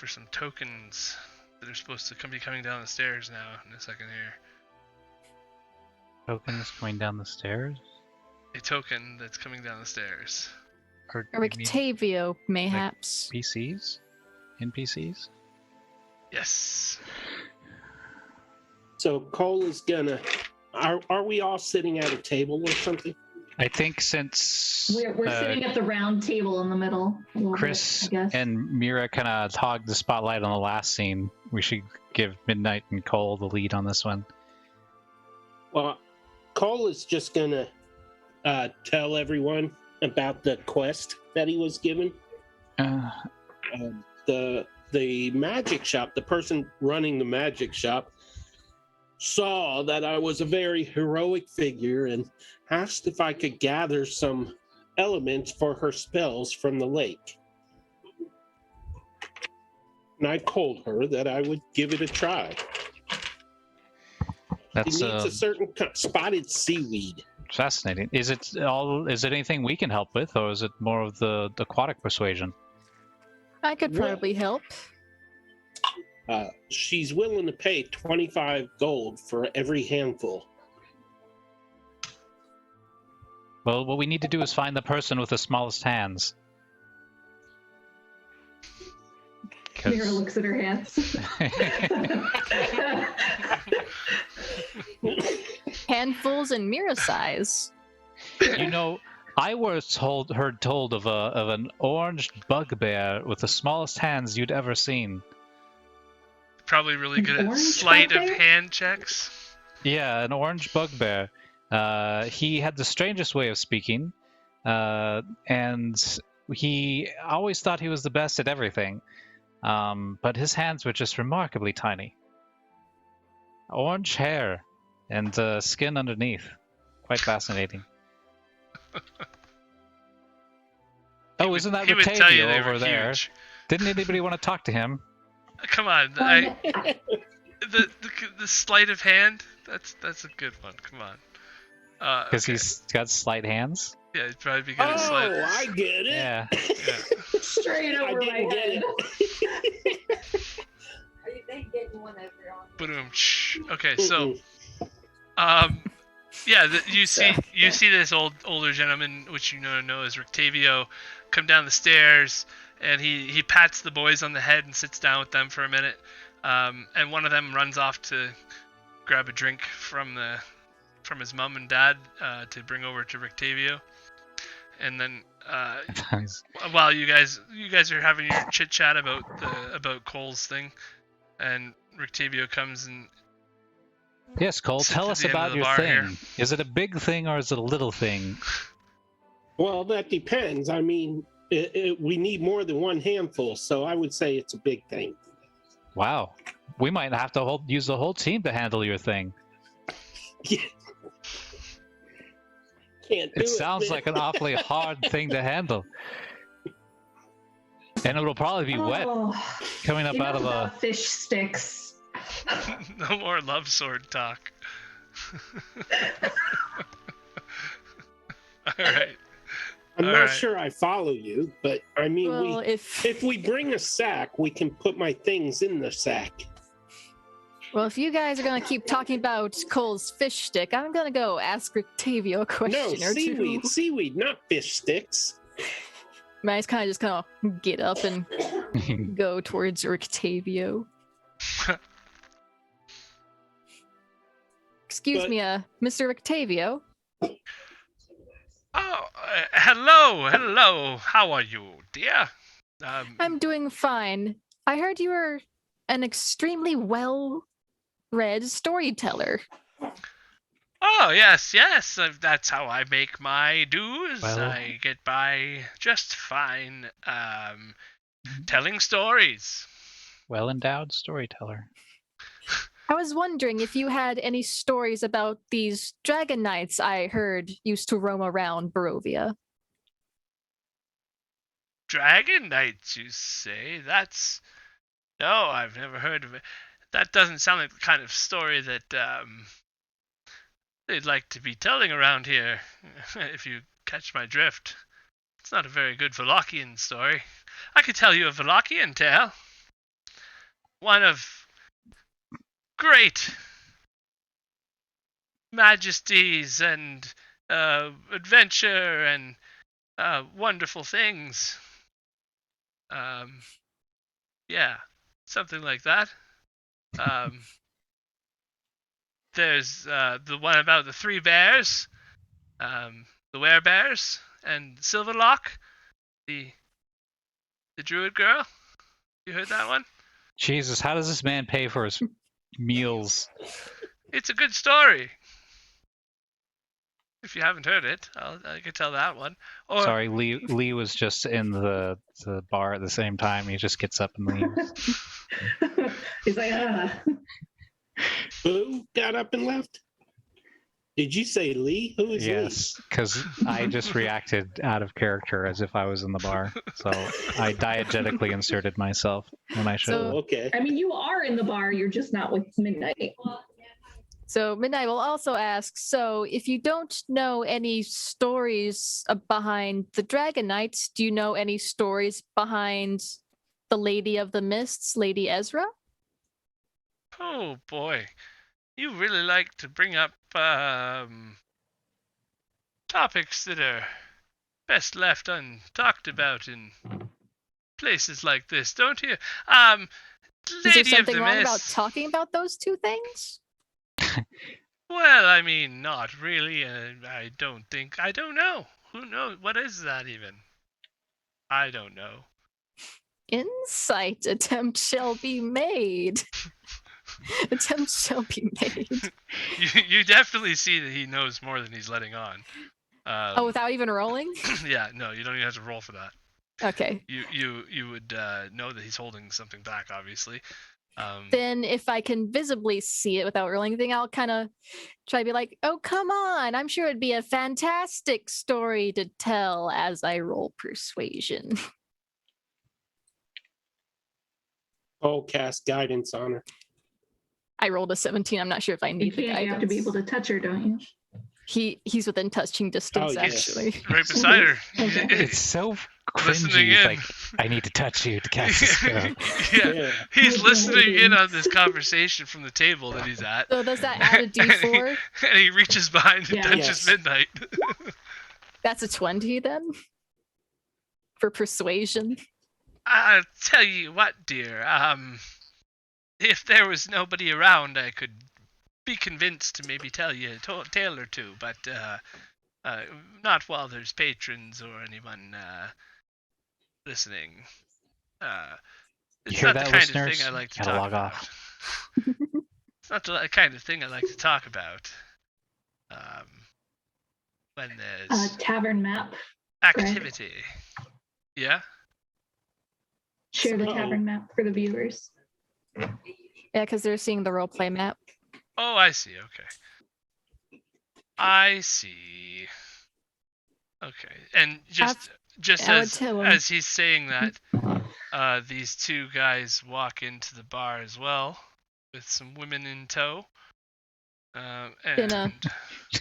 some tokens that are supposed to be coming down the stairs now in a second here. Tokens going down the stairs? A token that's coming down the stairs. Or Or you mean Octavio, mayhaps. PCs? NPCs? Yes. So Cole is gonna. Are we all sitting at a table or something? I think since We're sitting at the round table in the middle. A little Chris bit, I guess. and Mira kind of hogged the spotlight on the last scene, we should give Midnight and Cole the lead on this one. Well, Cole is just gonna tell everyone about the quest that he was given. The magic shop, the person running the magic shop, saw that I was a very heroic figure and asked if I could gather some elements for her spells from the lake. And I told her that I would give it a try. That's He needs a certain spotted seaweed. fascinating. Is it anything we can help with, or is it more of the aquatic persuasion? I could Yeah. probably help. She's willing to pay 25 gold for every handful. Well, what we need to do is find the person with the smallest hands. Mira looks at her hands. Handfuls and mirror size. I was heard told of an orange bugbear with the smallest hands you'd ever seen. Probably really An good at orange sleight of bugbear? hand checks. Yeah, an orange bugbear. He had the strangest way of speaking, and he always thought he was the best at everything. But his hands were just remarkably tiny. Orange hair and skin underneath. Quite fascinating. Isn't that He would tell you Rictavio they were over there? huge. Didn't anybody want to talk to him? Come on, the sleight of hand. That's a good one. Come on. Because Okay. he's got slight hands? Yeah, he'd probably be good at sleight. Oh, I get it. Yeah. Yeah. Straight I over my didn't get head. it. They getting one over on. Boom. Okay, so Mm-mm. you see this older gentleman, which you know as Rictavio, come down the stairs, and he pats the boys on the head and sits down with them for a minute, and one of them runs off to grab a drink from from his mom and dad to bring over to Rictavio. And then while you guys are having your chit chat about Cole's thing, and Rictavio comes and Yes, Cole, sits tell at us the end of about the your bar thing. here. Is it a big thing or is it a little thing? Well, that depends. I mean, we need more than one handful, so I would say it's a big thing. Wow. We might have to use the whole team to handle your thing. Yeah. Can't do It sounds man. like an awfully hard thing to handle. And it'll probably be wet coming up out of a... fish sticks. No more love sword talk. All right. I'm All not right. sure I follow you, but I mean, Well, if we bring a sack, we can put my things in the sack. if you guys are gonna keep talking about Cole's fish stick, I'm gonna go ask Rictavio a question No, or seaweed, not fish sticks. Manny's kind of get up and go towards Rictavio. Excuse But- me, Mr. Rictavio. Oh, hello. How are you, dear? I'm doing fine. I heard you were an extremely well-read storyteller. Oh, yes. That's how I make my dues. Well- I get by just fine. Telling stories. Well-endowed storyteller. I was wondering if you had any stories about these dragon knights I heard used to roam around Borovia. Dragon Knights, you say? No, I've never heard of it. That doesn't sound like the kind of story that they'd like to be telling around here, if you catch my drift. It's not a very good Vallakian story. I could tell you a Vallakian tale. One of great majesties and adventure and wonderful things. Yeah, something like that. There's the one about the three bears, the werebears, and Silverlock, the druid girl. You heard that one? Jesus, how does this man pay for his meals? It's a good story. If you haven't heard it, I could tell that one. Or, Sorry, Lee was just in the bar at the same time. He just gets up and leaves. He's like, Who got up and left? Did you say Lee? Who is Lee? Yes, because I just reacted out of character as if I was in the bar. So I diegetically inserted myself when I should. So- Oh, okay. I mean, you are in the bar, you're just not with Midnight. So Midnight will also ask, so if you don't know any stories behind the Dragon Knights, do you know any stories behind the Lady of the Mists, Lady Ezra? oh boy, you really like to bring up topics that are best left untalked about in places like this, don't you? Is there Lady of something the wrong about Mist. talking about those two things? Well, I mean, not really. I don't know. Who knows? What is that even? I don't know. Insight attempt shall be made. Attempt shall be made. You definitely see that he knows more than he's letting on. Oh, without even rolling? Yeah, no, you don't even have to roll for that. Okay. You would know that he's holding something back, obviously. Then if I can visibly see it without rolling anything, I'll kind of try to be like, oh, come on. I'm sure it'd be a fantastic story to tell as I roll persuasion. Oh, cast guidance on her. I rolled a 17. I'm not sure if I You need the can't, guidance. you have to be able to touch her, don't you? He's within touching distance, Oh, yes. actually. right beside her. Okay. It's so Listening cringy. in. It's like, I need to touch you to cast a spell. Yeah, he's listening in on this conversation from the table that he's at. So does that add a d4? And he reaches behind and Yeah. touches Yes. Midnight. That's a 20 then? For persuasion? I'll tell you what, dear. If there was nobody around, I could be convinced to maybe tell you a tale or two, but not while there's patrons or anyone listening. You It's hear not that, the kind listeners? of thing I like to Gotta talk log about. off. It's not the kind of thing I like to talk about. When there's Tavern map. activity. Yeah? Share the So- tavern map for the viewers. Yeah, because they're seeing the roleplay map. Oh, I see. Okay. I see. Okay. And just I would tell 'em. as he's saying that, these two guys walk into the bar as well, with some women in tow. Dinner.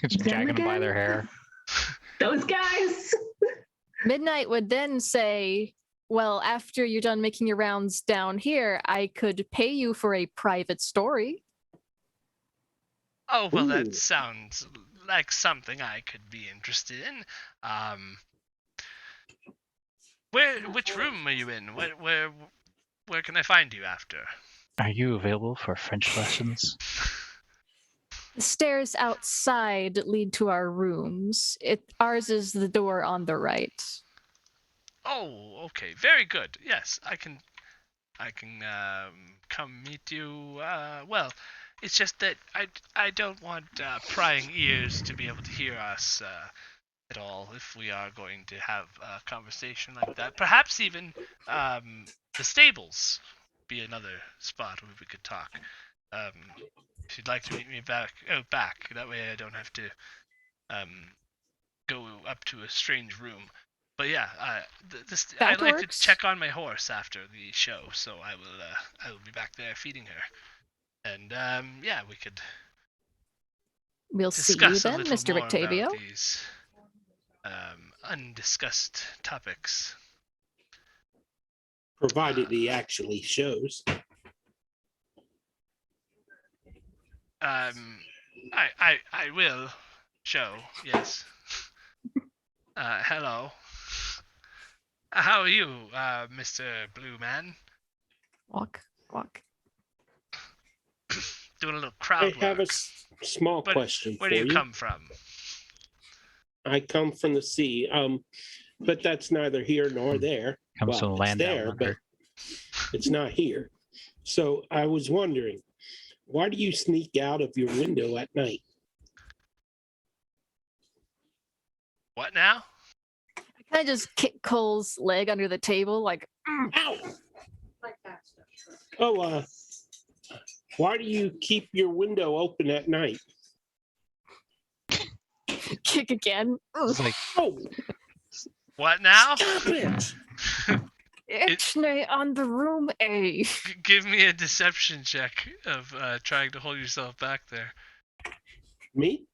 Dragging them by their hair. Those guys. Midnight would then say, well, after you're done making your rounds down here, I could pay you for a private story. Oh, well, Ooh. that sounds like something I could be interested in. Which room are you in? Where can I find you after? Are you available for French lessons? The stairs outside lead to our rooms. Ours is the door on the right. Oh, okay, very good. Yes, I can come meet you. Well, it's just that I don't want prying ears to be able to hear us at all if we are going to have a conversation like that. Perhaps even the stables be another spot where we could talk. If you'd like to meet me back. That way I don't have to go up to a strange room. But yeah, I That like works. to check on my horse after the show, so I will be back there feeding her, and yeah, we could We'll see you discuss a then, little Mr. more Rictavio. about these undiscussed topics. Provided he actually shows. I will show, yes. Hello. How are you, Mr. Blue Man? Walk. Doing a little I crowd have a work. small But question Where for do you you. come from? I come from the sea, but that's neither here nor there. Comes from the Well, it's land down there, but under. it's not here. So I was wondering, why do you sneak out of your window at night? What now? I just kick Cole's leg under the table, like, Ow! Like that stuff. Oh, why do you keep your window open at night? kick again. It's like, Oh, What now? stop it! Ixnay on the room A. Give me a deception check of trying to hold yourself back there. Me?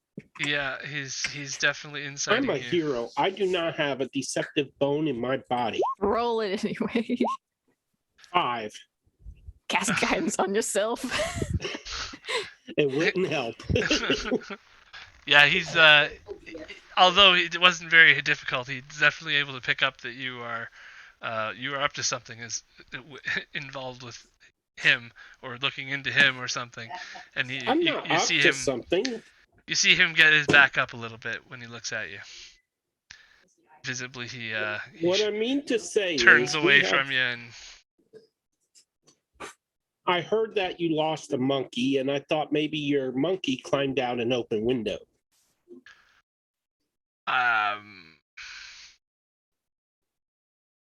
Yeah, he's definitely inside I'm a you. hero. I do not have a deceptive bone in my body. Roll it anyway. 5. Cast guidance on yourself. It wouldn't help. Yeah, he's although it wasn't very difficult, he's definitely able to pick up that you are up to something involved with him or looking into him or something, and I'm you not up see to him something. you see him get his back up a little bit when he looks at you. Visibly, he What I mean to say turns is away we have- from you and I heard that you lost a monkey, and I thought maybe your monkey climbed out an open window.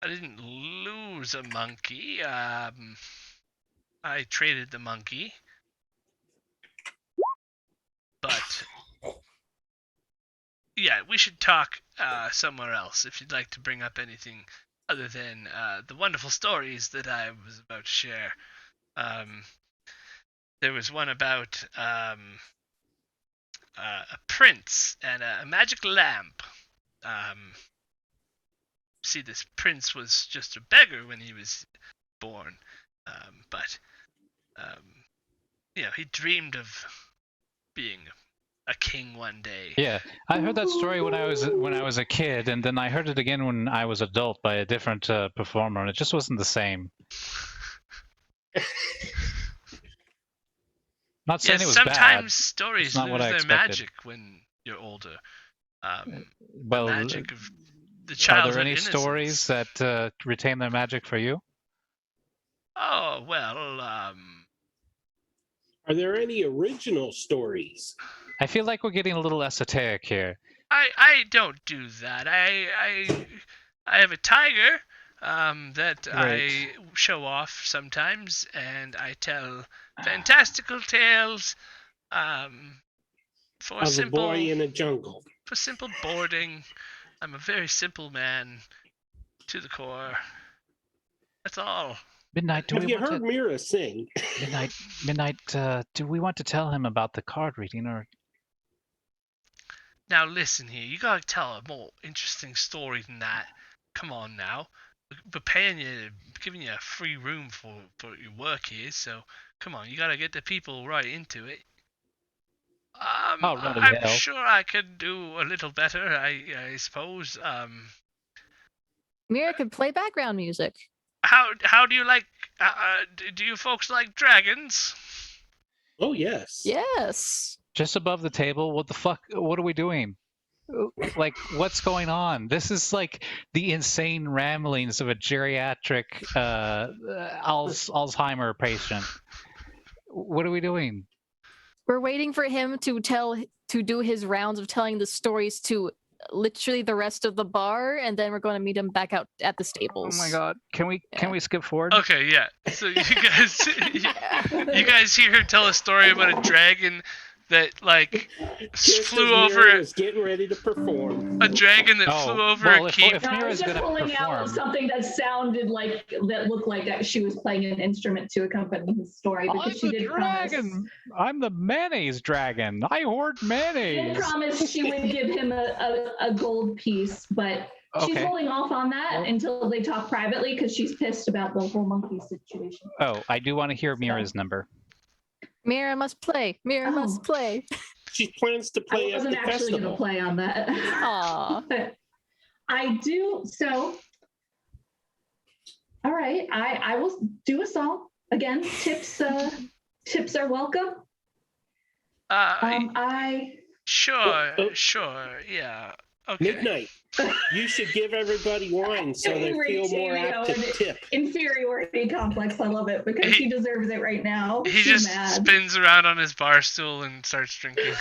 I didn't lose a monkey. I traded the monkey. But yeah, we should talk somewhere else if you'd like to bring up anything other than the wonderful stories that I was about to share. There was one about a prince and a magic lamp. See, this prince was just a beggar when he was born, but he dreamed of being a king one day. yeah, I heard that story when I was a kid, and then I heard it again when I was adult by a different performer, and it just wasn't the same. Not saying Yes, it was sometimes bad. stories It's not lose what I their expected. magic when you're older. The Well, magic of the are childhood there any innocence. stories that retain their magic for you? Oh well, Are there any original stories? I feel like we're getting a little esoteric here. I don't do that. I have a tiger that Right. I show off sometimes, and I tell fantastical tales for Of a simple boy in a jungle. for simple boarding. I'm a very simple man to the core. That's all. Midnight, do Have we you want heard to Mira sing? Midnight? Do we want to tell him about the card reading, or Now listen here, you gotta tell a more interesting story than that. Come on now. We're paying you, giving you a free room for your work here, so come on, you gotta get the people right into it. Oh, bloody I'm hell. sure I could do a little better, I suppose. Mira could play background music. How do you like, do you folks like dragons? Oh, yes. Yes. just above the table? What the fuck? What are we doing? Like, what's going on? This is like the insane ramblings of a geriatric Alzheimer patient. What are we doing? We're waiting for him to do his rounds of telling the stories to literally the rest of the bar, and then we're going to meet him back out at the stables. Oh my god! Can we skip forward? Okay, yeah. So you guys hear him tell a story about a dragon that like Just flew as over Mira was getting ready to perform. a dragon that Oh, flew over well, a if keep. If I Mira's was just gonna pulling out perform- something that sounded like, that looked like she was playing an instrument to accompany his story, because I'm she the did promise. dragon. I'm the mayonnaise dragon. I hoard She did mayonnaise. promise she would give him a gold piece, but she's Okay. holding off on that until they talk privately because she's pissed about the whole monkey situation. Oh, I do want to hear Mira's number. Mira must play. Mira Oh. must play. She plans to I play at wasn't the actually going to festival. play on that. Aw. But I do. So, all right, I will do a song again. Tips are welcome. I Sure, Oh. sure, yeah. Okay. Midnight. You should give everybody wine so they feel more apt to tip. inferiority complex. I love it because he deserves it right now. He She's just mad. spins around on his bar stool and starts drinking.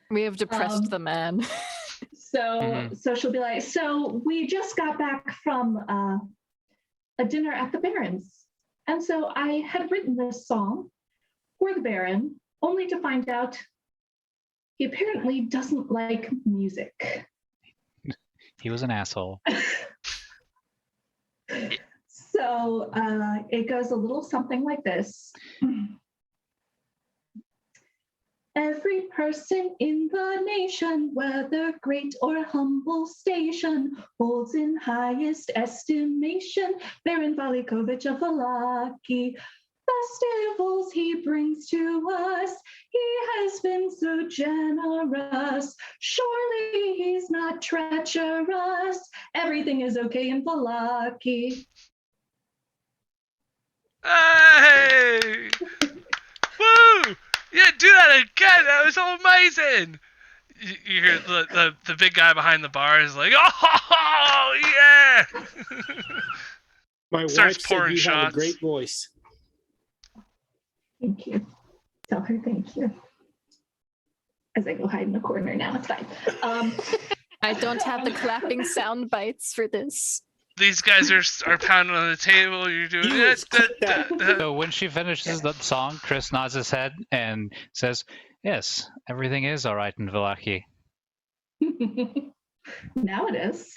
We have depressed the man. So she'll be like, so we just got back from a dinner at the Baron's. And so I had written this song for the Baron, only to find out he apparently doesn't like music. He was an asshole. So it goes a little something like this. Every person in the nation, whether great or humble station, holds in highest estimation Baron Valikovich of Vallaki. Festivals he brings to us, he has been so generous. Surely he's not treacherous. Everything is okay in Vallaki. Hey! Woo! Yeah, do that again. That was amazing. You hear the big guy behind the bar is like, oh yeah! My Starts wife said pouring you have a shots. great voice. Thank you. Tell her thank you. As I go hide in the corner now, it's fine. I don't have the clapping sound bites for this. These guys are pounding on the table. You're doing You it. clip that. So when she finishes the song, Chris nods his head and says, "Yes, everything is all right in Vallaki." Now it is.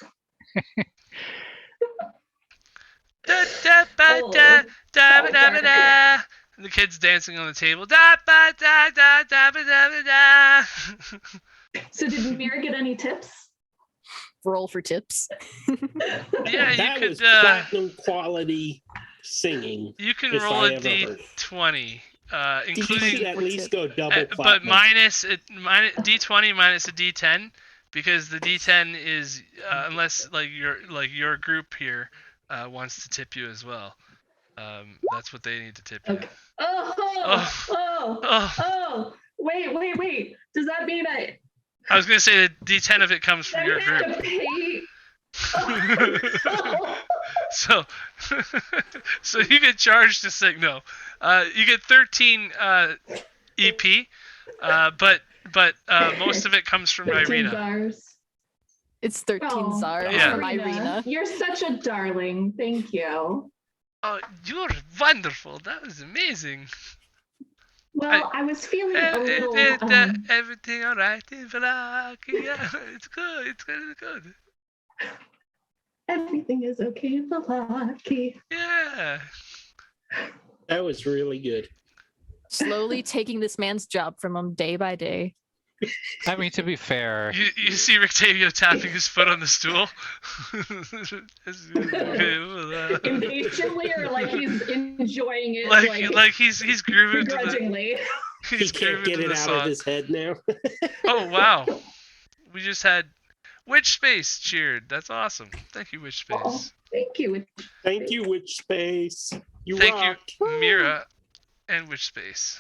And the kid's dancing on the table. Da ba da da da ba da ba da. So did Mira get any tips? Roll for tips. Yeah, That you was could. platinum quality singing. You can if roll I a ever heard. D20, You should including, at least go double but platinum. minus D20 minus a D10, because the D10 is unless like your group here wants to tip you as well. That's what they need to tip you. Okay. Oh. Wait. Does that mean I I was gonna say the D10 of it comes from your have group. to pay? So, so you get charged to sing. No, you get 13 EP, but most of it comes from 13 Ireena. Zars. It's 13 Oh, Zars Yeah. from Ireena. You're such a darling. Thank you. Oh, you're wonderful. That was amazing. Well, I was feeling a little. Everything all right in Vallaki. Yeah, it's good. It's good. Everything is okay in Vallaki. Yeah. That was really good. Slowly taking this man's job from him day by day. I mean, to be fair, You see Rictavio tapping his foot on the stool? Impatiently, or like he's enjoying it, like he's grooving to the begrudgingly. He he's can't grooving get to it the out of song. his head now. Oh wow. We just had Witch Space cheered. That's awesome. Thank you, Witch Space. Oh, thank you. Thank you, Witch Space. You Thank rock. you, Mira and Witch Space.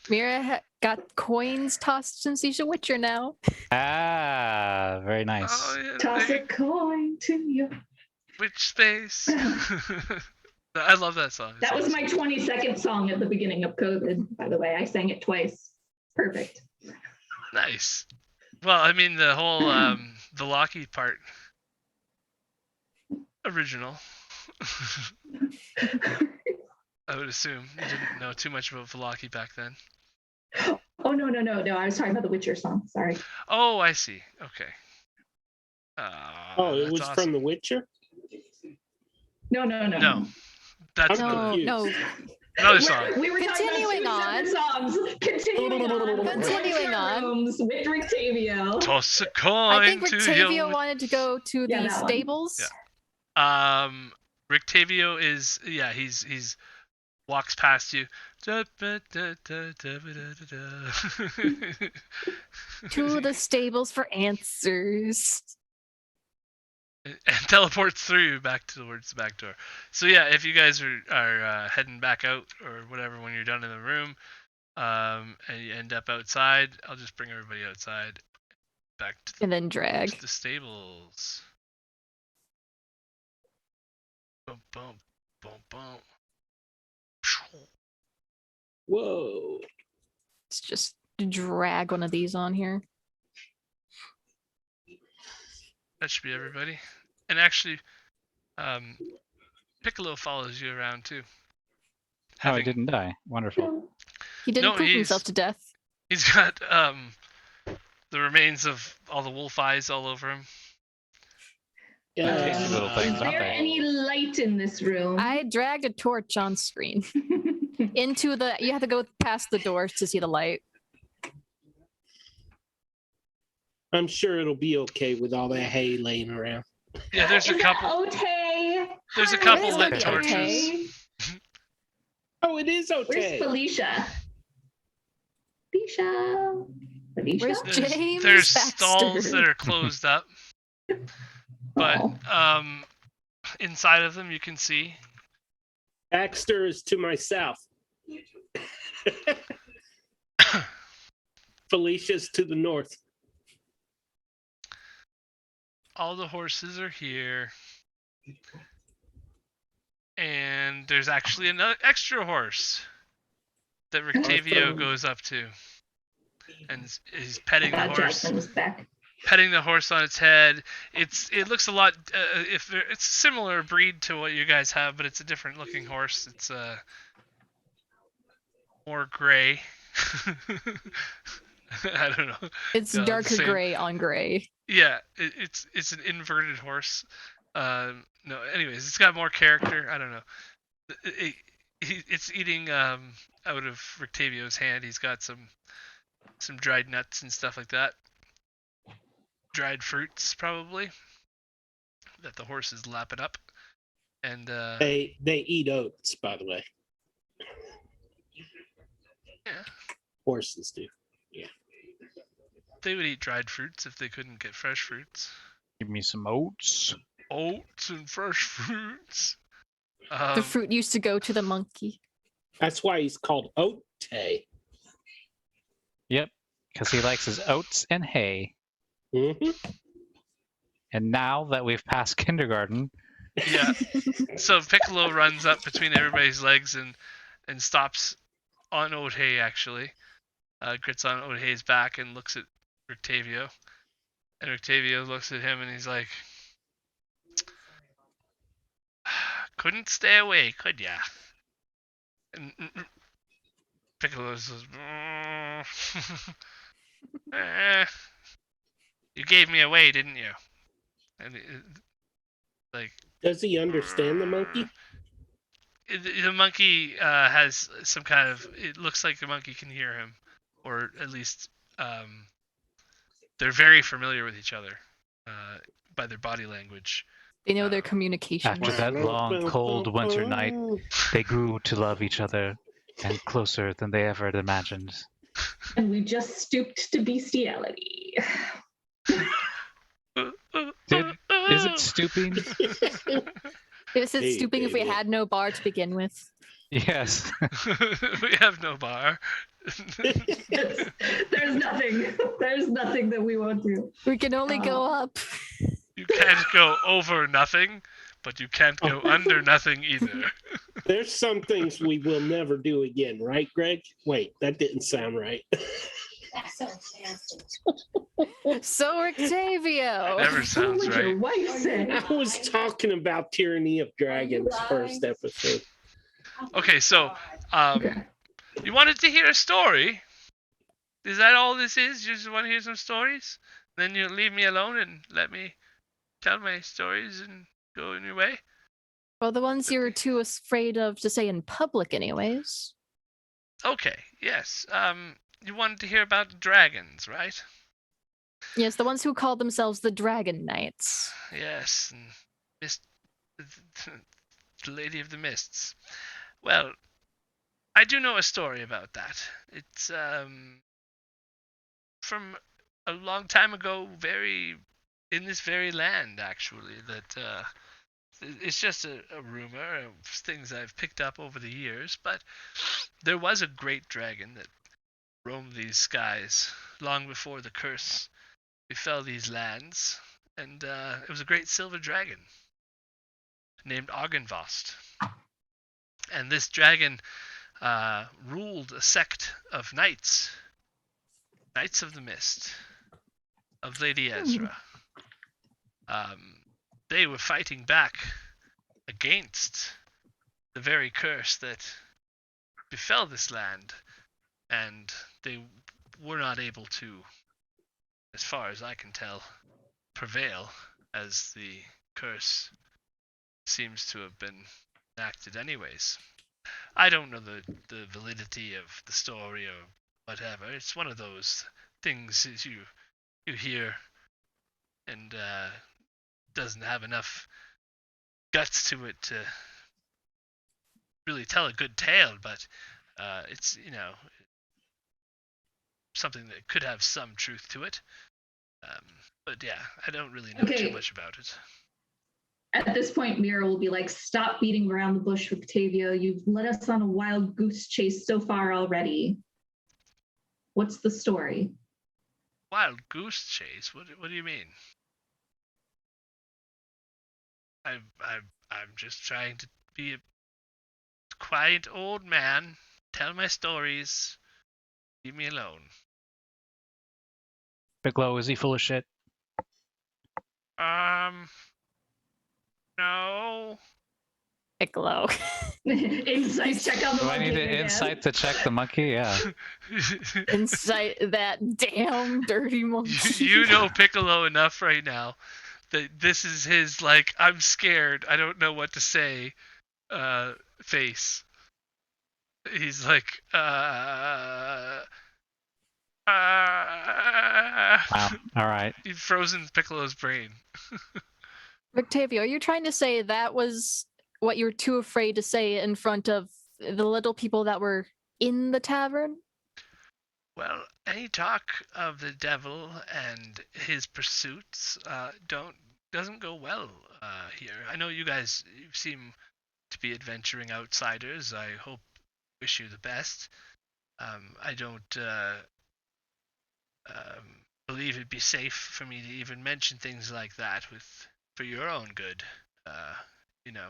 Mira got coins tossed since he's a Witcher now. very nice. Oh yeah, Toss there a coin to you. Witch Space. I love that song. That was my 20-second song at the beginning of COVID, by the way. I sang it twice. Perfect. Nice. Well, I mean the whole Vallaki part. Original. I would assume you didn't know too much about Vallaki back then. Oh, no. I was talking about the Witcher song. Sorry. Oh, I see. Okay. Oh, it that's was awesome. from The Witcher? No. No, that's I'm No, confused. no. another song. We were Continuing talking about two separate songs. Continuing on. Rooms with Rictavio. Toss a coin I think to Rictavio your... wanted to go to Yeah, the that one. stables. Yeah. Rictavio is he's walks past you. To the stables for answers. And teleports through back towards the back door. So yeah, if you guys are heading back out or whatever when you're done in the room, and you end up outside, I'll just bring everybody outside, back to And then drag. the stables. Boom, boom, boom, boom. Whoa. Let's just drag one of these on here. That should be everybody. And actually, Piccolo follows you around too. Oh, I didn't die. Wonderful. He didn't No, poop he's- himself to death. He's got the remains of all the wolf eyes all over him. Tasty little things, Is aren't there they? any light in this room? I dragged a torch on screen into the. You have to go past the doors to see the light. I'm sure it'll be okay with all that hay laying around. Yeah, there's a Is couple. that Otay? There's a Hi, couple where's lit Otay? torches. Oh, it is Where's okay. Felicia? Felicia? Where's James There's Baxter? stalls that are closed up, but Oh. inside of them you can see. Baxter is to my south. Felicia's to the north. All the horses are here. And there's actually another extra horse that Rictavio Awesome. goes up to. And he's petting the God, horse. Jasmine's back. Petting the horse on its head. It looks a lot it's similar breed to what you guys have, but it's a different looking horse. It's more gray. I don't know. It's Yeah, darker same. gray on gray. Yeah, it's an inverted horse. No, anyways, it's got more character. I don't know. It's eating out of Rictavio's hand. He's got some dried nuts and stuff like that. Dried fruits, probably, that the horse is lapping up. And They eat oats, by the way. yeah, Horses do. they would eat dried fruits if they couldn't get fresh fruits. Give me some oats. Oats and fresh fruits. The fruit used to go to the monkey. That's why he's called Ote. Yep, because he likes his oats and hay. Mm-hmm. And now that we've passed kindergarten, Yeah. So Piccolo runs up between everybody's legs and stops on Otey, actually. Grits on Otey's back and looks at Rictavio. And Rictavio looks at him and he's like, couldn't stay away, could ya? And Piccolo says, you gave me away, didn't you? And like, Does he understand the monkey? the monkey has some kind of. It looks like the monkey can hear him, or at least they're very familiar with each other by their body language. They know their communication. after that long, cold winter night, they grew to love each other and closer than they ever had imagined. And we just stooped to bestiality. Is it stooping? Is it Hey, stooping if we baby. had no bar to begin with? Yes. We have no bar. There's nothing that we won't do. We can only go up. You can't go over nothing, but you can't go under nothing either. There's some things we will never do again, right, Greg? Wait, that didn't sound right. That sounds nasty. So Octavio. Never What sounds would your right. wife say? I was talking about Tyranny of Dragons first episode. Okay, so Okay. you wanted to hear a story? Is that all this is? You just want to hear some stories? Then you leave me alone and let me tell my stories and go on your way? Well, the ones you were too afraid of to say in public, anyways. Okay, yes. You wanted to hear about dragons, right? Yes, the ones who called themselves the Dragon Knights. Yes, and the Lady of the Mists. Well, I do know a story about that. It's from a long time ago, in this very land, actually. That it's just a rumor of things I've picked up over the years. But there was a great dragon that roamed these skies long before the curse befell these lands, and it was a great silver dragon named Argynvost. And this dragon ruled a sect of knights of the Mist, of Lady Ezra. They were fighting back against the very curse that befell this land, and they were not able to, as far as I can tell, prevail, as the curse seems to have been enacted anyways. I don't know the validity of the story or whatever. It's one of those things that you hear and doesn't have enough guts to it to really tell a good tale, but it's, something that could have some truth to it. But yeah, I don't really know Okay. too much about it. At this point, Mira will be like, stop beating around the bush, Octavio. You've led us on a wild goose chase so far already. What's the story? Wild goose chase? What do you mean? I'm just trying to be a quiet old man, tell my stories, leave me alone. Piccolo, is he full of shit? No. Piccolo. Insight check on the Do I monkey need an again. insight to check the monkey? Yeah. Incite that damn dirty monkey. You know Piccolo enough right now that this is his, like, I'm scared, I don't know what to say, face. He's like, Wow. All right. You've frozen Piccolo's brain. Octavio, are you trying to say that was what you were too afraid to say in front of the little people that were in the tavern? Well, any talk of the devil and his pursuits doesn't go well here. I know you guys seem to be adventuring outsiders, I wish you the best. I don't believe it'd be safe for me to even mention things like that for your own good. You know,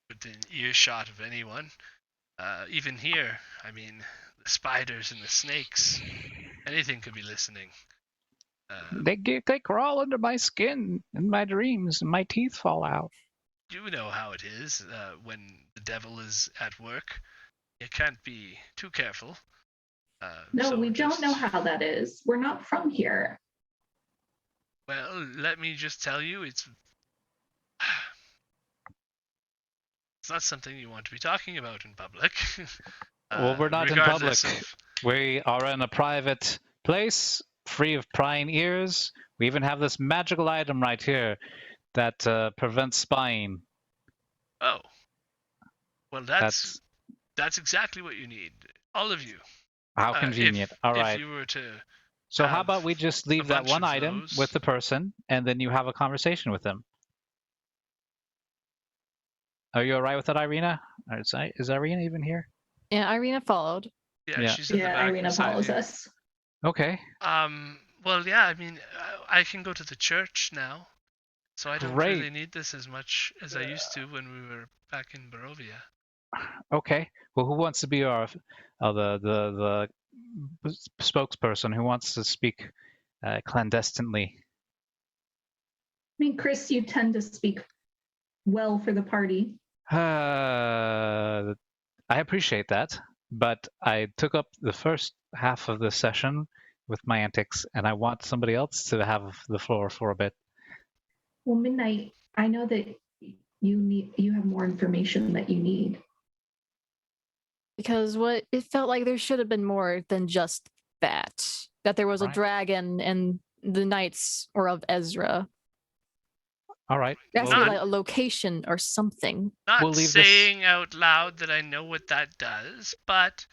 within earshot of anyone. Even here, I mean, the spiders and the snakes, anything could be listening. They crawl under my skin in my dreams, and my teeth fall out. You know how it is when the devil is at work. You can't be too careful. No, so we don't just- know how that is. We're not from here. Well, let me just tell you, it's not something you want to be talking about in public. Well, we're not in regardless public. of- We are in a private place, free of prying ears. We even have this magical item right here that prevents spying. Oh. Well, that's exactly what you need. All of you. How convenient. All right. If you were to... So how have about we just a leave that bunch one of item those. with the person, and then you have a conversation with them. Are you all right with that, Ireena? Is Ireena even here? Yeah, Ireena followed. Yeah. She's in the Yeah, back Ireena beside follows you. us. Okay. Well, yeah, I mean, I can go to the church now, so I don't Great. really need this as much as I used to when we were back in Borovia. Okay. Well, who wants to be our the spokesperson? Who wants to speak clandestinely? I mean, Chris, you tend to speak well for the party. I appreciate that, but I took up the first half of the session with my antics, and I want somebody else to have the floor for a bit. Well, Midnight, I know that you have more information that you need. Because it felt like there should have been more than just that. That there was a Right. dragon and the knights were of Ezra. All right. There has Well, to be like a location or something. Not We'll leave this- saying out loud that I know what that does, but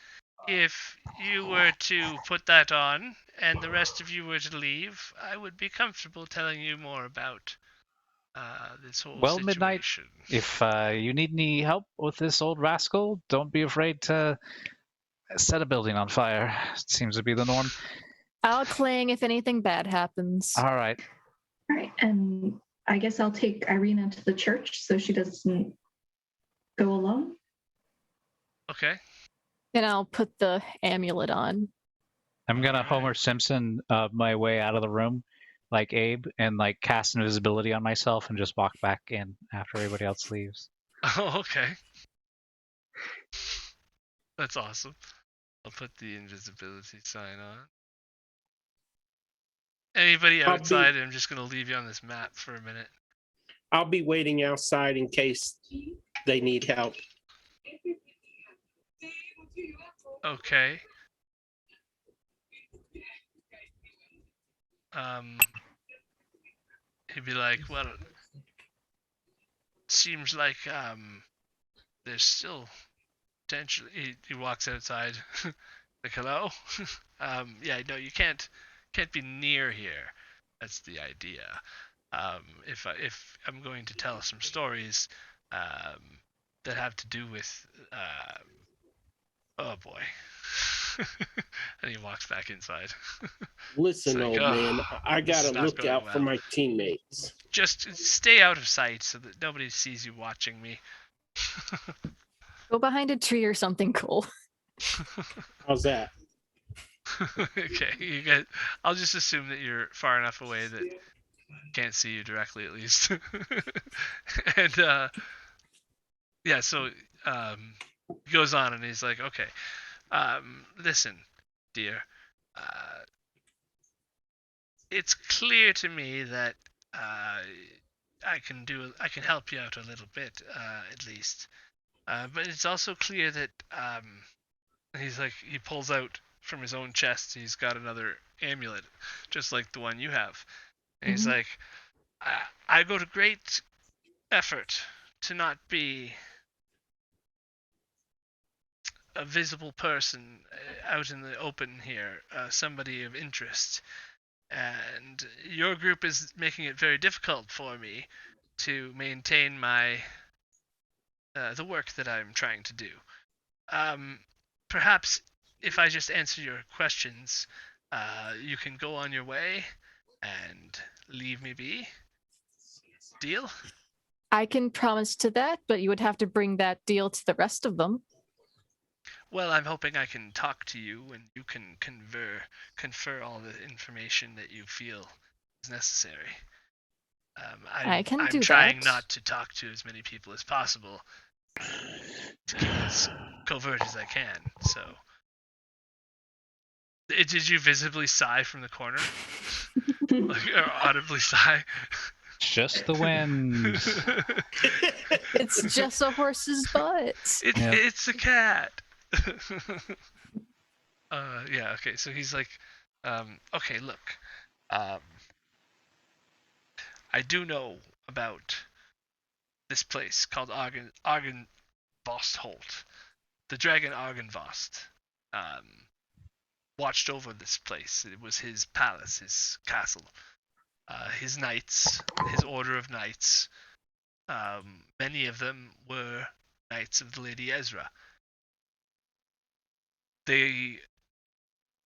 if you were to put that on and the rest of you were to leave, I would be comfortable telling you more about this whole Well, Midnight, situation. if you need any help with this old rascal, don't be afraid to set a building on fire. It seems to be the norm. I'll cling if anything bad happens. All right. All right, and I guess I'll take Ireena to the church so she doesn't go alone. Okay. And I'll put the amulet on. I'm gonna Alright. Homer Simpson my way out of the room, like Abe, and like cast invisibility on myself and just walk back in after everybody else leaves. Oh, okay. That's awesome. I'll put the invisibility sign on. Anybody I'll be- outside, I'm just going to leave you on this map for a minute. I'll be waiting outside in case they need help. Okay. He'd be like, well, seems like there's still potential. He walks outside, like, hello. Yeah, no, you can't be near here. That's the idea. If I'm going to tell some stories that have to do with oh boy. And he walks back inside. Listen, It's like, old man, I this is gotta not look going out for well. my teammates. Just stay out of sight so that nobody sees you watching me. Go behind a tree or something cool. How's that? Okay, you guys. I'll just assume that you're far enough away that can't see you directly, at least. And yeah, so he goes on and he's like, okay, listen, dear, it's clear to me that I can help you out a little bit, at least. But it's also clear that he's like, he pulls out from his own chest, he's got another amulet, just like the one you have. And he's like, I go to great effort to not be a visible person out in the open here, somebody of interest. And your group is making it very difficult for me to maintain my the work that I'm trying to do. Perhaps if I just answer your questions, you can go on your way and leave me be. Deal? I can promise to that, but you would have to bring that deal to the rest of them. Well, I'm hoping I can talk to you and you can confer all the information that you feel is necessary. I can do I'm trying that. not to talk to as many people as possible to keep as covert as I can. So, did you visibly sigh from the corner, like or audibly sigh? Just the wind. It's just a horse's butt. It's a cat. Yeah. Okay. So he's like, okay, look, I do know about this place called Argenvost Holt. The dragon Argenvost watched over this place. It was his palace, his castle. His knights, his order of knights, many of them were knights of the Lady Ezra. They,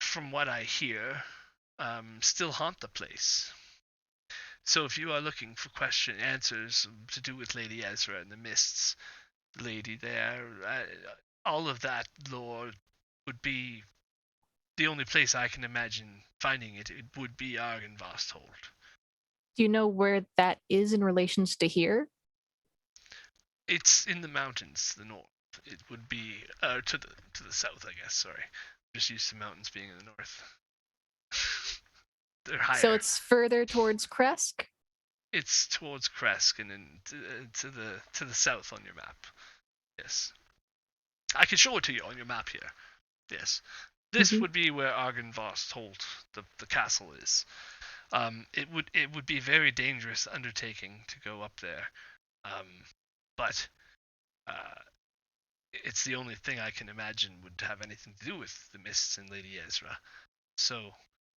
from what I hear, still haunt the place. So if you are looking for answers to do with Lady Ezra and the Mists, Lady there, all of that lore would be the only place I can imagine finding it. It would be Argenvost Holt. Do you know where that is in relations to here? It's in the mountains to the north. It would be to the south, I guess. Sorry, I'm just used to mountains being in the north. They're higher. So it's further towards Kresk? It's towards Kresk and then to the south on your map. Yes, I can show it to you on your map here. Yes, this would be where Argenvost Holt, the castle, is. It would be a very dangerous undertaking to go up there, but it's the only thing I can imagine would have anything to do with the Mists and Lady Ezra. So,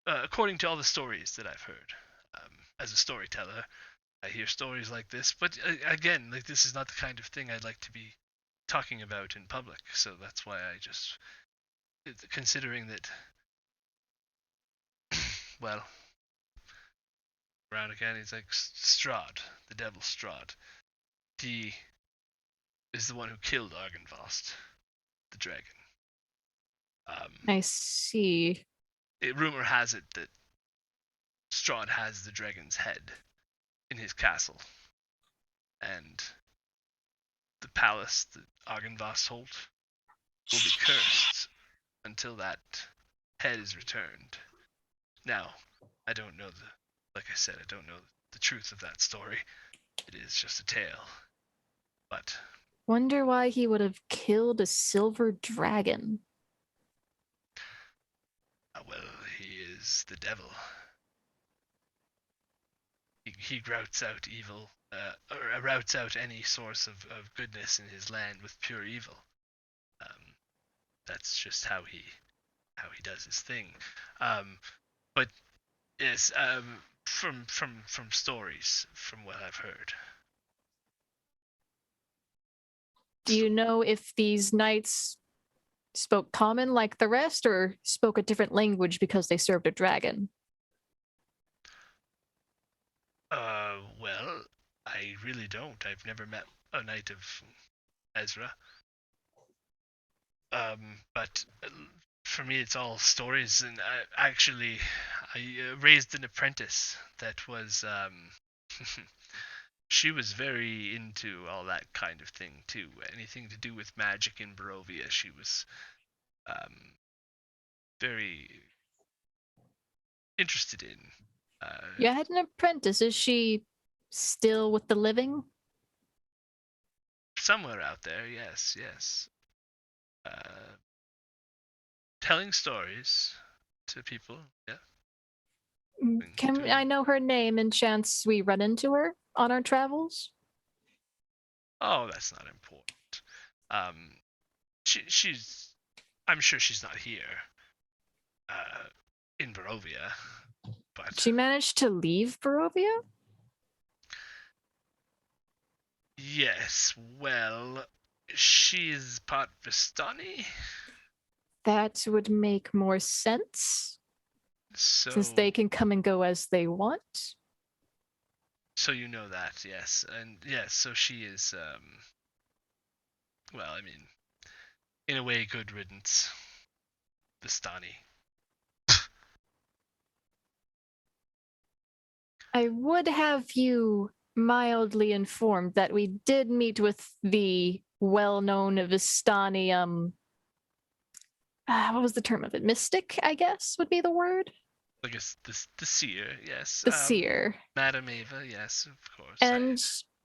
according to all the stories that I've heard, as a storyteller, I hear stories like this. But again, like this is not the kind of thing I'd like to be talking about in public. So that's why I just, considering that, well. Around again, he's like, Strahd, the devil Strahd. He is the one who killed Argenvost, the dragon. I see. Rumor has it that Strahd has the dragon's head in his castle, and the palace that Argenvost Holt will be cursed until that head is returned. Now, I don't know like I said, I don't know the truth of that story. It is just a tale. But Wonder why he would have killed a silver dragon. Well, he is the devil. He routs out evil, or routs out any source of goodness in his land with pure evil. That's just how he does his thing. But yes, from stories, from what I've heard. Do you know if these knights spoke common like the rest, or spoke a different language because they served a dragon? Well, I really don't. I've never met a knight of Ezra. But for me, it's all stories, and I raised an apprentice that was, she was very into all that kind of thing too. Anything to do with magic in Borovia, she was very interested in. You had an apprentice. Is she still with the living? Somewhere out there, yes. Telling stories to people, yeah. Can I know her name and chance we run into her on our travels? Oh, that's not important. She's. I'm sure she's not here. In Borovia, but She managed to leave Borovia? yes. Well, she is part Vistani, That would make more sense so since they can come and go as they want. so you know that, yes, and yes, so she is. Well, I mean, in a way, good riddance, Vistani. I would have you mildly informed that we did meet with the well-known Vistani, what was the term of it? Mystic, I guess, would be the word. I guess the seer, yes. The seer. Madame Ava, yes, of course. And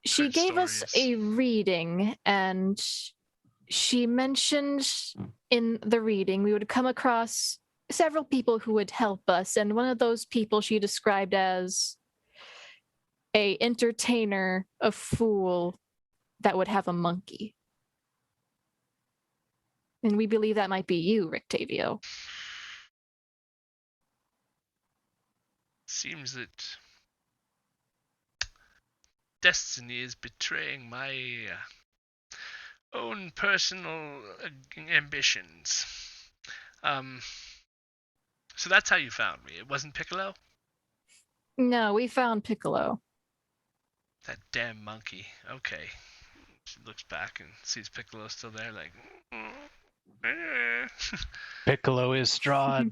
she heard gave us stories. a reading, and she mentioned in the reading we would come across several people who would help us, and one of those people she described as a entertainer, a fool that would have a monkey. And we believe that might be you, Rictavio. Seems that destiny is betraying my own personal ambitions. So that's how you found me. It wasn't Piccolo? No, we found Piccolo. That damn monkey. Okay. She looks back and sees Piccolo still there, like. Piccolo is Strahd.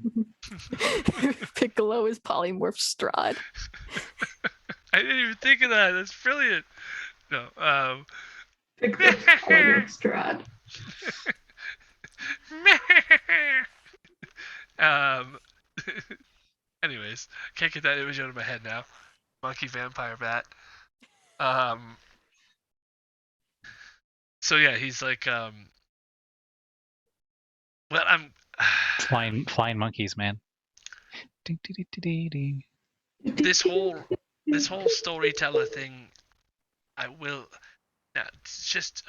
Piccolo is polymorph Strahd. I didn't even think of that. That's brilliant. No. Strahd. Anyways, can't get that image out of my head now. Monkey vampire bat. So yeah, he's like, well, I'm Flying monkeys, man. this whole storyteller thing. I will. Now, it's just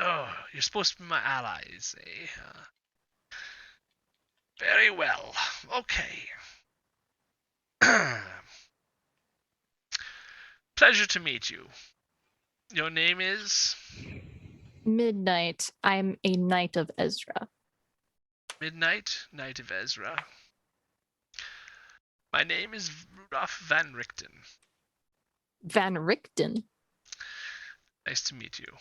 you're supposed to be my allies, eh? Very well. Okay. Pleasure to meet you. Your name is Midnight. I'm a knight of Ezra. Midnight, Knight of Ezra. My name is Rudolph Van Richten. Van Richten. Nice to meet you.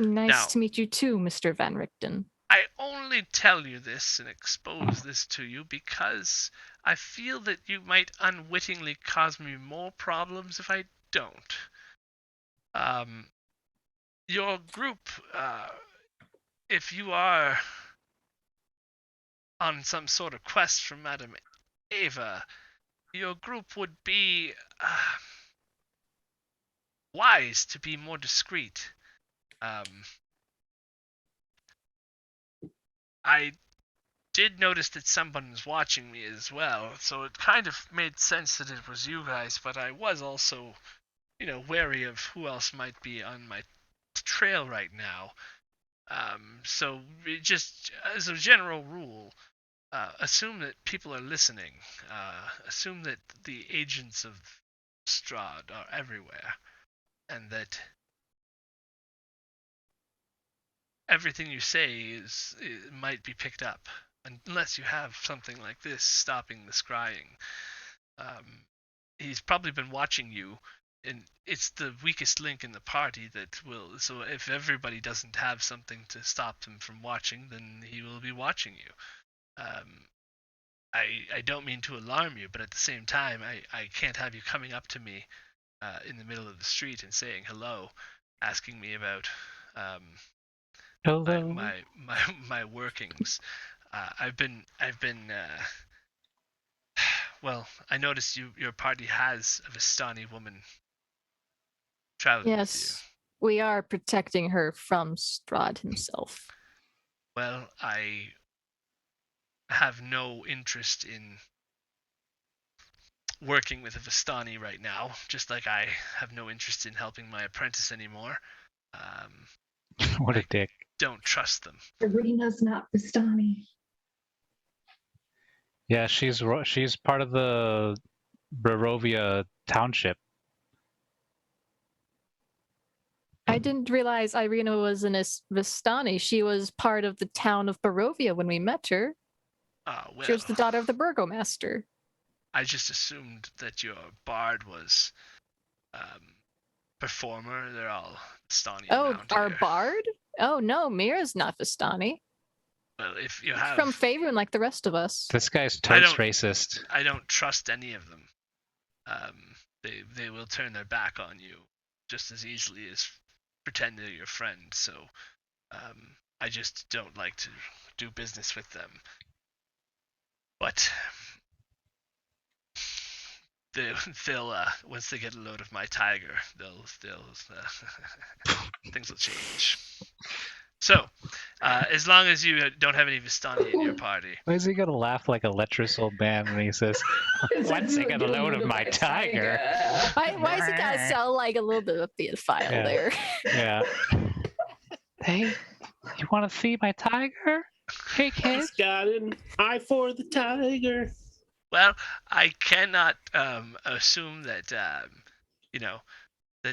Nice Now- to meet you too, Mr. Van Richten. I only tell you this and expose this to you because I feel that you might unwittingly cause me more problems if I don't. Your group, if you are on some sort of quest from Madame Ava, your group would be wise to be more discreet. I did notice that someone was watching me as well, so it kind of made sense that it was you guys, but I was also, wary of who else might be on my trail right now. So just as a general rule, assume that people are listening. Assume that the agents of Strahd are everywhere, and that everything you say it might be picked up, unless you have something like this stopping the scrying. He's probably been watching you, and it's the weakest link in the party that will. So if everybody doesn't have something to stop them from watching, then he will be watching you. I don't mean to alarm you, but at the same time, I can't have you coming up to me in the middle of the street and saying hello, asking me about Hello. my workings. I've been well, I noticed your party has a Vistani woman traveling with you. Yes, we are protecting her from Strahd himself. Well, I have no interest in working with a Vistani right now, just like I have no interest in helping my apprentice anymore. What a dick. Don't trust them. Ireena's not Vistani. Yeah, she's part of the Borovia township. I I didn't realize Ireena was an Vistani. She was part of the town of Borovia when we met her. Well, She was the daughter of the burgomaster. I just assumed that your bard was performer. They're all Vistani around Our here. bard? Oh no, Mira's not Vistani. Well, if you She's have from Faerun like the rest of us. This guy's I totes don't- racist. I don't trust any of them. They will turn their back on you just as easily as pretend they're your friend. So I just don't like to do business with them. But they'll once they get a load of my tiger, they'll things will change. So, as long as you don't have any Vistani in your party, Why is he gonna laugh like a lecherous old man when he says, "Once I get a load of my tiger"? Why is he gotta sound like a little bit of a pedophile Yeah. there? Yeah. Hey, you want to see my tiger? Hey, kid. He's got an eye for the tiger. well, I cannot assume that that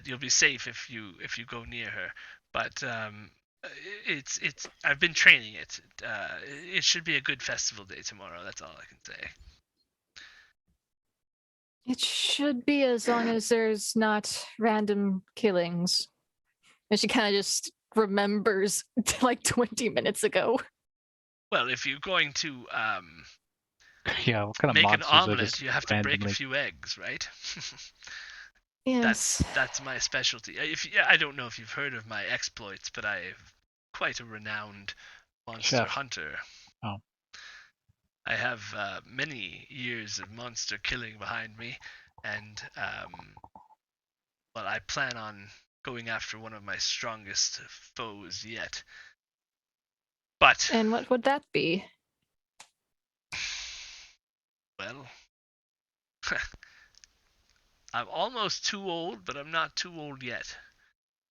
you'll be safe if you go near her. But it's I've been training it. It should be a good festival day tomorrow. That's all I can say. It should be, as long as there's not random killings. And she kind of just remembers like 20 minutes ago. Well, if you're going to Yeah, what kind of make an monsters are omelet, just you have to break a randomly- few eggs, right? Yes. That's my specialty. I don't know if you've heard of my exploits, but I'm quite a renowned monster Chef. hunter. Oh. I have many years of monster killing behind me, and well, I plan on going after one of my strongest foes yet. But And what would that be? well, I'm almost too old, but I'm not too old yet.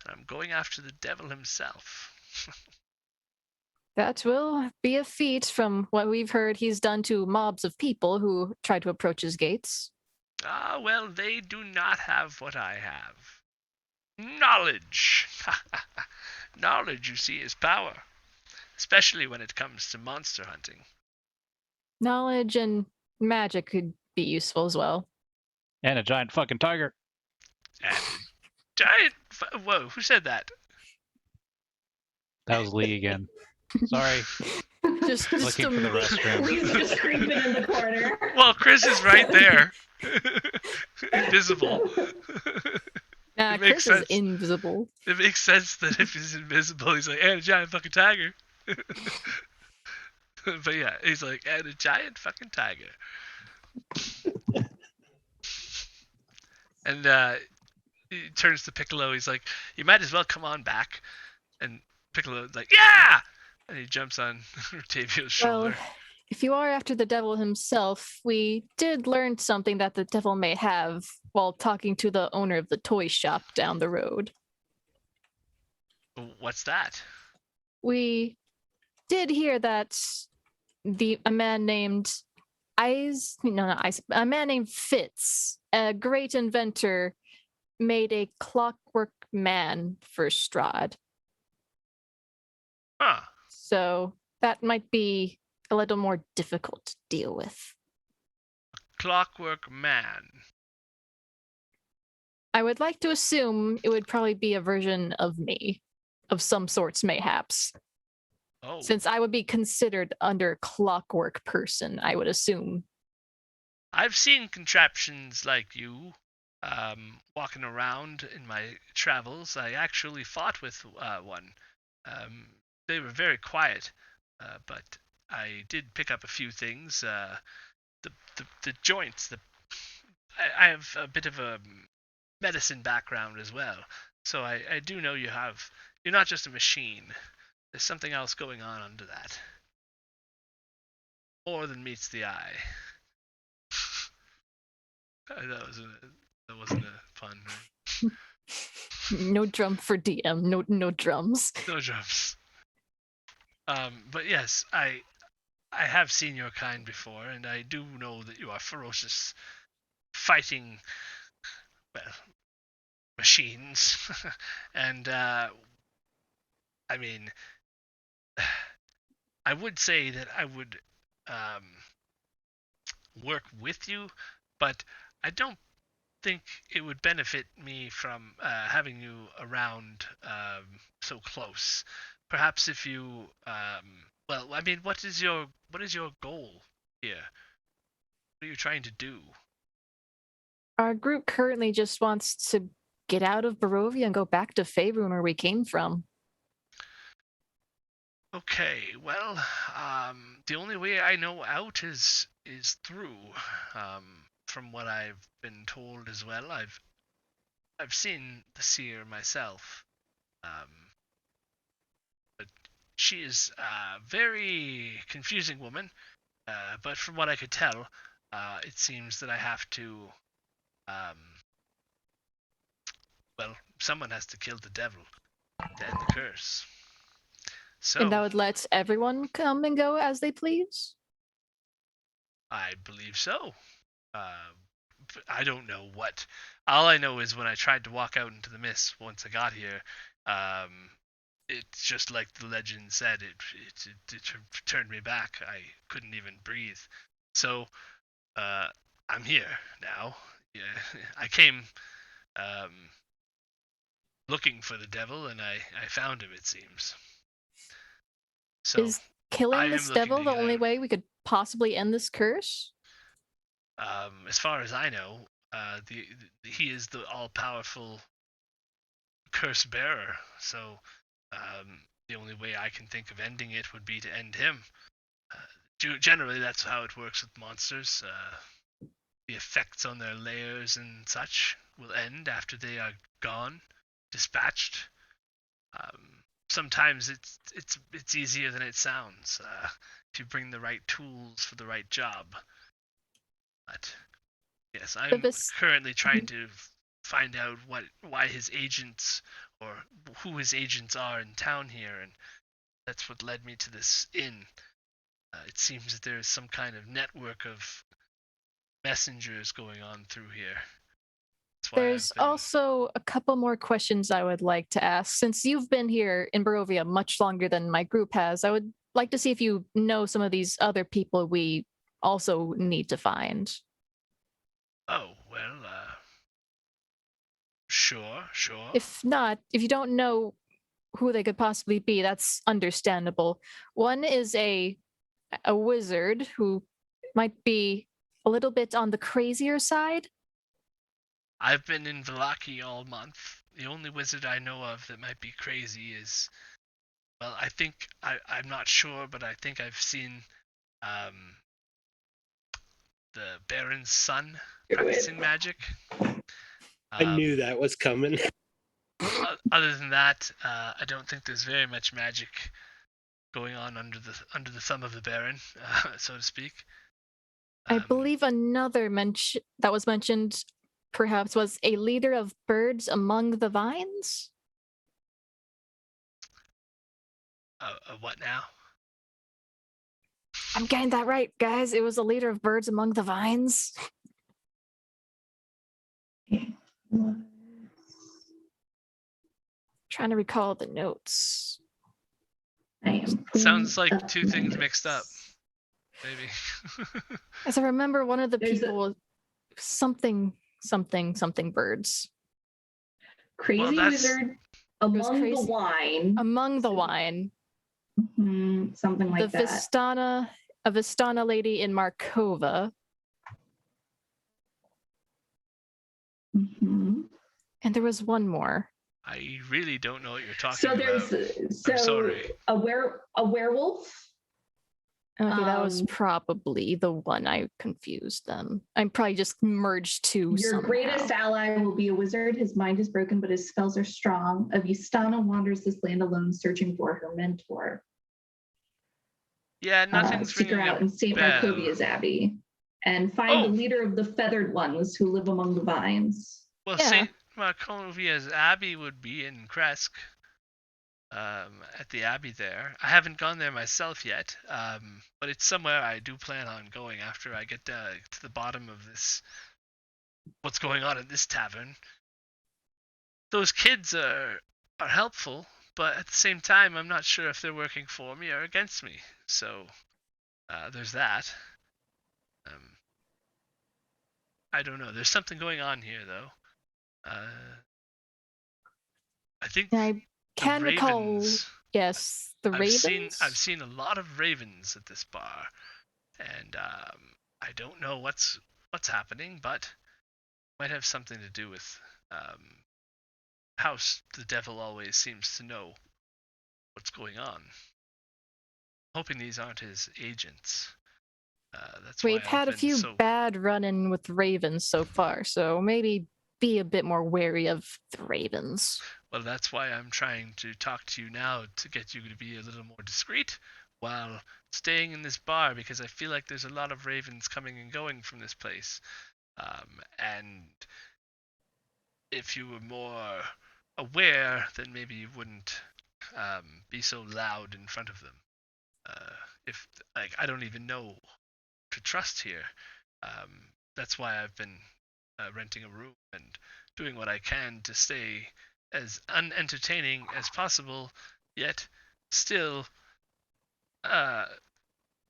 I'm going after the devil himself. That will be a feat from what we've heard he's done to mobs of people who try to approach his gates. Well, they do not have what I have. Knowledge. Knowledge, you see, is power. Especially when it comes to monster hunting. Knowledge and magic could be useful as well. And a giant fucking tiger. And giant... Whoa, who said that? That was Lee again. Sorry, Just looking for the restroom. Lee's just creeping in the corner. Well, Chris is right there. Invisible. Nah, It makes Chris sense. is invisible. It makes sense that if he's invisible, he's like, and a giant fucking tiger. But yeah, he's like, and a giant fucking tiger. And he turns to Piccolo. He's like, you might as well come on back. And Piccolo's like, yeah! And he jumps on Octavio's shoulder. Well, if you are after the devil himself, we did learn something that the devil may have while talking to the owner of the toy shop down the road. What's that? We did hear that a man named a man named Fitz, a great inventor, made a clockwork man for Strahd. Huh. So that might be a little more difficult to deal with. Clockwork man. I would like to assume it would probably be a version of me, of some sorts, mayhaps. Oh. Since I would be considered under clockwork person, I would assume. I've seen contraptions like you walking around in my travels. I actually fought with one. They were very quiet, but I did pick up a few things. The joints. I have a bit of a medicine background as well, so I do know you're not just a machine. There's something else going on under that. More than meets the eye. That wasn't a pun. Right? No drum for DM. No drums. No drums. But yes, I have seen your kind before, and I do know that you are ferocious, fighting, well, machines, and I mean, I would say that I would work with you, but I don't think it would benefit me from having you around so close. Perhaps if you, well, I mean, what is your goal here? What are you trying to do? Our group currently just wants to get out of Borovia and go back to Faerun where we came from. Okay, well, the only way I know out is through. From what I've been told as well, I've seen the seer myself. But she is a very confusing woman. But from what I could tell, it seems that I have to. Well, someone has to kill the devil to end the curse. So And that would let everyone come and go as they please? I believe so. I don't know what. All I know is when I tried to walk out into the mist once I got here, it's just like the legend said. It turned me back. I couldn't even breathe. So I'm here now. Yeah, I came looking for the devil, and I found him. It seems. So Is I killing am this looking devil to the get only out. way we could possibly end this curse? As far as I know, he is the all-powerful curse bearer. So the only way I can think of ending it would be to end him. Generally, that's how it works with monsters. The effects on their layers and such will end after they are gone, dispatched. Sometimes it's easier than it sounds if you bring the right tools for the right job. But yes, I'm currently trying to find out why his agents or who his agents are in town here, and that's what led me to this inn. It seems that there is some kind of network of messengers going on through here. That's why There's also a couple more questions I would like to ask. Since you've been here in Borovia much longer than my group has, I would like to see if you know some of these other people we also need to find. Oh, well, sure. If not, if you don't know who they could possibly be, that's understandable. One is a wizard who might be a little bit on the crazier side. I've been in Vallaki all month. The only wizard I know of that might be crazy is, well, I think I'm not sure, but I think I've seen the Baron's son practicing magic. I knew that was coming. Other than that, I don't think there's very much magic going on under the thumb of the Baron, so to speak. I believe another mention that was mentioned perhaps was a leader of birds among the vines. What now? I'm getting that right, guys. It was a leader of birds among the vines. Trying to recall the notes. Sounds like two things mixed up. Maybe. As I remember, one of the people, something birds. Crazy wizard among the wine. Among the wine. Something like that. A Vistana lady in Markova. Mm-hmm. And there was one more. I really don't know what you're talking about. I'm sorry. A werewolf. Okay, that was probably the one I confused them. I'm probably just merged two. Your greatest ally will be a wizard. His mind is broken, but his spells are strong. A Vistana wanders this land alone, searching for her mentor. Yeah, nothing's seek her out in St. Markovia's Abbey and find the leader of the feathered ones who live among the vines. Well, yeah. St. Markovia's Abbey would be in Kresk. At the Abbey there. I haven't gone there myself yet, but it's somewhere I do plan on going after I get to the bottom of this. What's going on at this tavern? those kids are helpful, but at the same time, I'm not sure if they're working for me or against me. So there's that. I don't know. There's something going on here, though. I think I the can recall. ravens. Yes, the ravens. I've seen a lot of ravens at this bar, and I don't know what's happening, but might have something to do with how the devil always seems to know what's going on. Hoping these aren't his agents. That's We've why had I've a been few so... bad run-in with ravens so far, so maybe be a bit more wary of the ravens. Well, that's why I'm trying to talk to you now to get you to be a little more discreet while staying in this bar, because I feel like there's a lot of ravens coming and going from this place. And if you were more aware, then maybe you wouldn't be so loud in front of them. If I don't even know to trust here. That's why I've been renting a room and doing what I can to stay as unentertaining as possible, yet still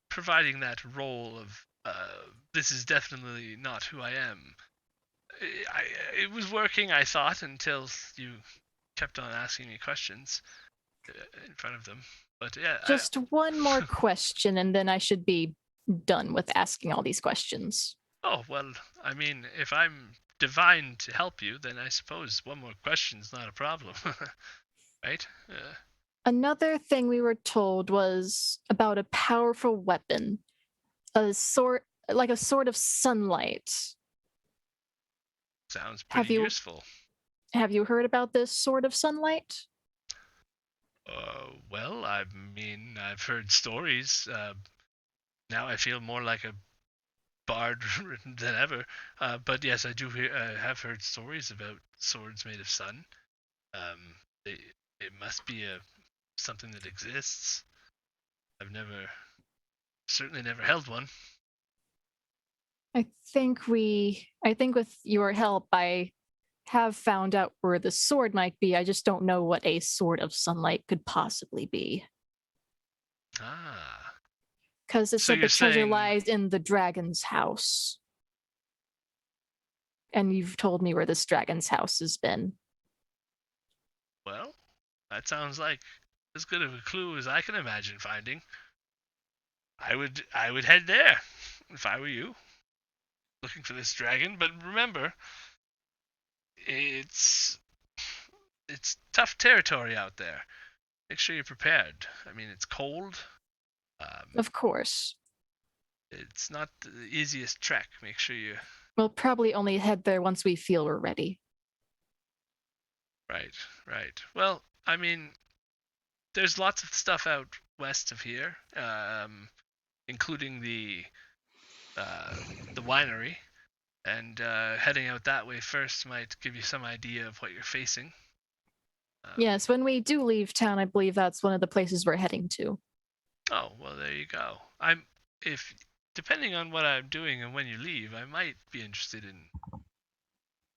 providing that role of this is definitely not who I am. It was working, I thought, until you kept on asking me questions in front of them. But yeah, just one more question, and then I should be done with asking all these questions. Oh, well, I mean, if I'm divine to help you, then I suppose one more question's not a problem. Right? Another thing we were told was about a powerful weapon, a sword, like a sword of sunlight. Sounds pretty useful. Have you heard about this sword of sunlight? Well, I mean, I've heard stories. Now I feel more like a bard than ever. But yes, I do have heard stories about swords made of sun. It must be something that exists. I've certainly never held one. I think with your help, I have found out where the sword might be. I just don't know what a sword of sunlight could possibly be. Ah. Because it So said the treasure lies in the dragon's house. And you've told me where this dragon's house has been. Well, that sounds like as good of a clue as I can imagine finding. I would head there if I were you, looking for this dragon. But remember, it's tough territory out there. Make sure you're prepared. I mean, it's cold. Of course. It's not the easiest trek. Make sure you... We'll probably only head there once we feel we're ready. Right. Well, I mean, there's lots of stuff out west of here, including the winery, and heading out that way first might give you some idea of what you're facing. Yes, when we do leave town, I believe that's one of the places we're heading to. Oh, well, there you go. Depending on what I'm doing and when you leave, I might be interested in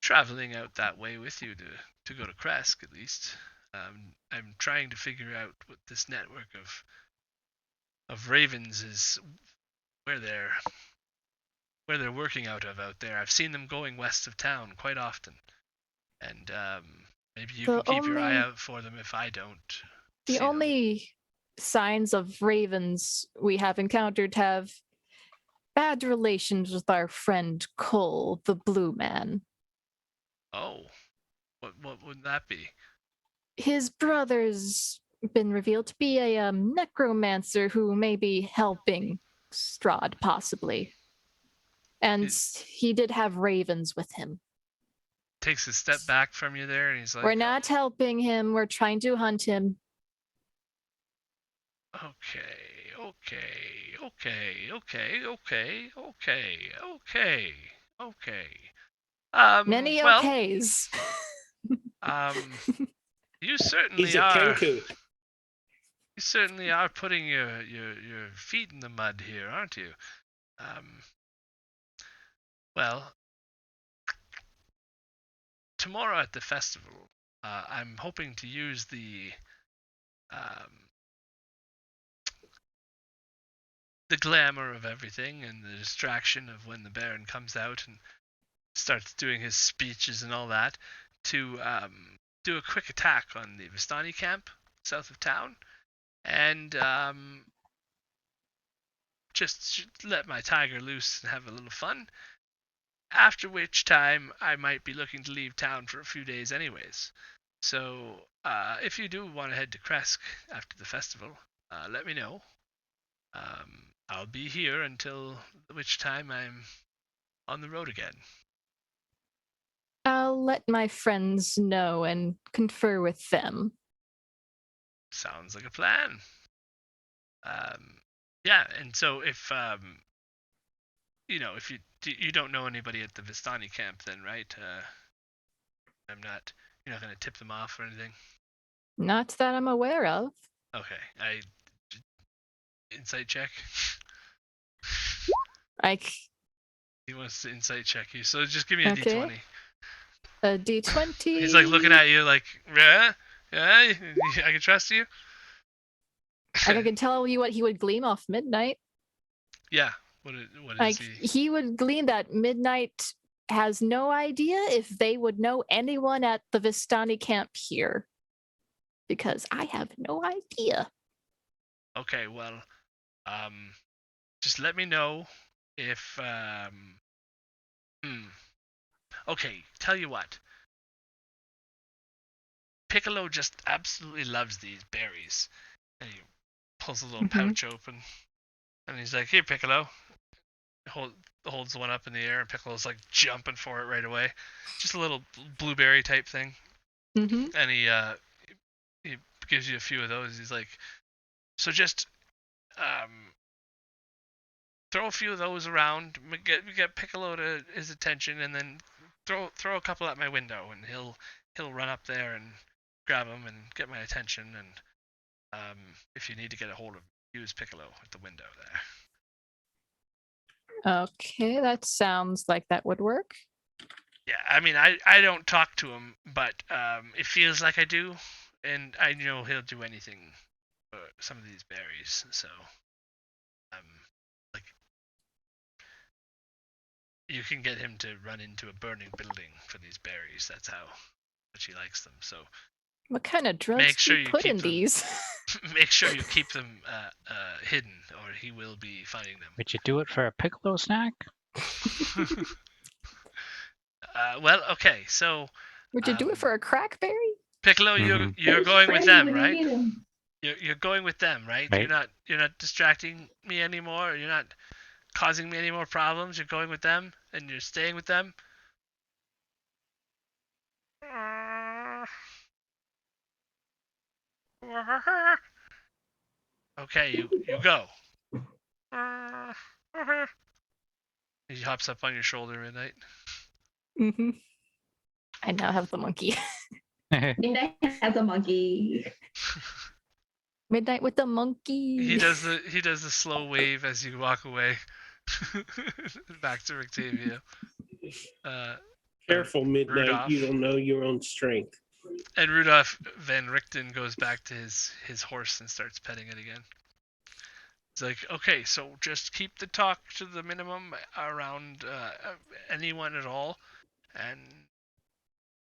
traveling out that way with you to go to Kresk at least. I'm trying to figure out what this network of ravens is, where they're working out there. I've seen them going west of town quite often, and maybe you can keep your eye out for them if I don't. The only signs of ravens we have encountered have bad relations with our friend Cole, the Blue Man. Oh, what would that be? His brother's been revealed to be a necromancer who may be helping Strahd, possibly. And he did have ravens with him. Takes a step back from you there, and he's like, we're not helping him. We're trying to hunt him. Okay. Many well, okays. You certainly He's a are. Kenku. You certainly are putting your feet in the mud here, aren't you? Well, tomorrow at the festival, I'm hoping to use the glamour of everything and the distraction of when the Baron comes out and starts doing his speeches and all that to do a quick attack on the Vistani camp south of town and just let my tiger loose and have a little fun. After which time I might be looking to leave town for a few days anyways. So if you do want to head to Kresk after the festival, let me know. I'll be here until which time I'm on the road again. I'll let my friends know and confer with them. Sounds like a plan. Yeah, and so if if you don't know anybody at the Vistani camp, then right? You're not gonna tip them off or anything. Not that I'm aware of. Okay, insight check. He wants to insight check you, so just give me a Okay. d20. A D20. He's like looking at you like, yeah, I can trust you. I can tell you what he would glean off Midnight. Yeah, what is he? He would glean that Midnight has no idea if they would know anyone at the Vistani camp here. Because I have no idea. Okay, well, just let me know if Okay, tell you what. Piccolo just absolutely loves these berries. And he pulls a little pouch open. And he's like, here, Piccolo. Holds one up in the air, and Piccolo's like jumping for it right away. Just a little blueberry type thing. Mm-hmm. And he gives you a few of those. He's like, so just throw a few of those around, get Piccolo to his attention, and then throw a couple at my window, and he'll run up there and grab them and get my attention. And if you need to get a hold of, use Piccolo at the window there. Okay, that sounds like that would work. Yeah, I mean, I don't talk to him, but it feels like I do, and I know he'll do anything for some of these berries. So, like, you can get him to run into a burning building for these berries. That's how much he likes them. So, What kind of drugs Make sure do you you put keep in them. these? make sure you keep them hidden, or he will be finding them. Would you do it for a piccolo snack? Well, okay, so Would you do it for a crackberry? Piccolo, Mhm. you're There's going with friends them, when you right? need 'em. You're going with them, right? Right. You're not distracting me anymore. You're not causing me any more problems. You're going with them, and you're staying with them. Okay, you go. He hops up on your shoulder midnight. Mm-hmm. I now have the monkey. Midnight has a monkey. Midnight with the monkey. He does the slow wave as you walk away. Back to Rictavia. Careful, Midnight. Rudolph. You don't know your own strength. And Rudolph Van Richten goes back to his horse and starts petting it again. He's like, okay, so just keep the talk to the minimum around anyone at all, and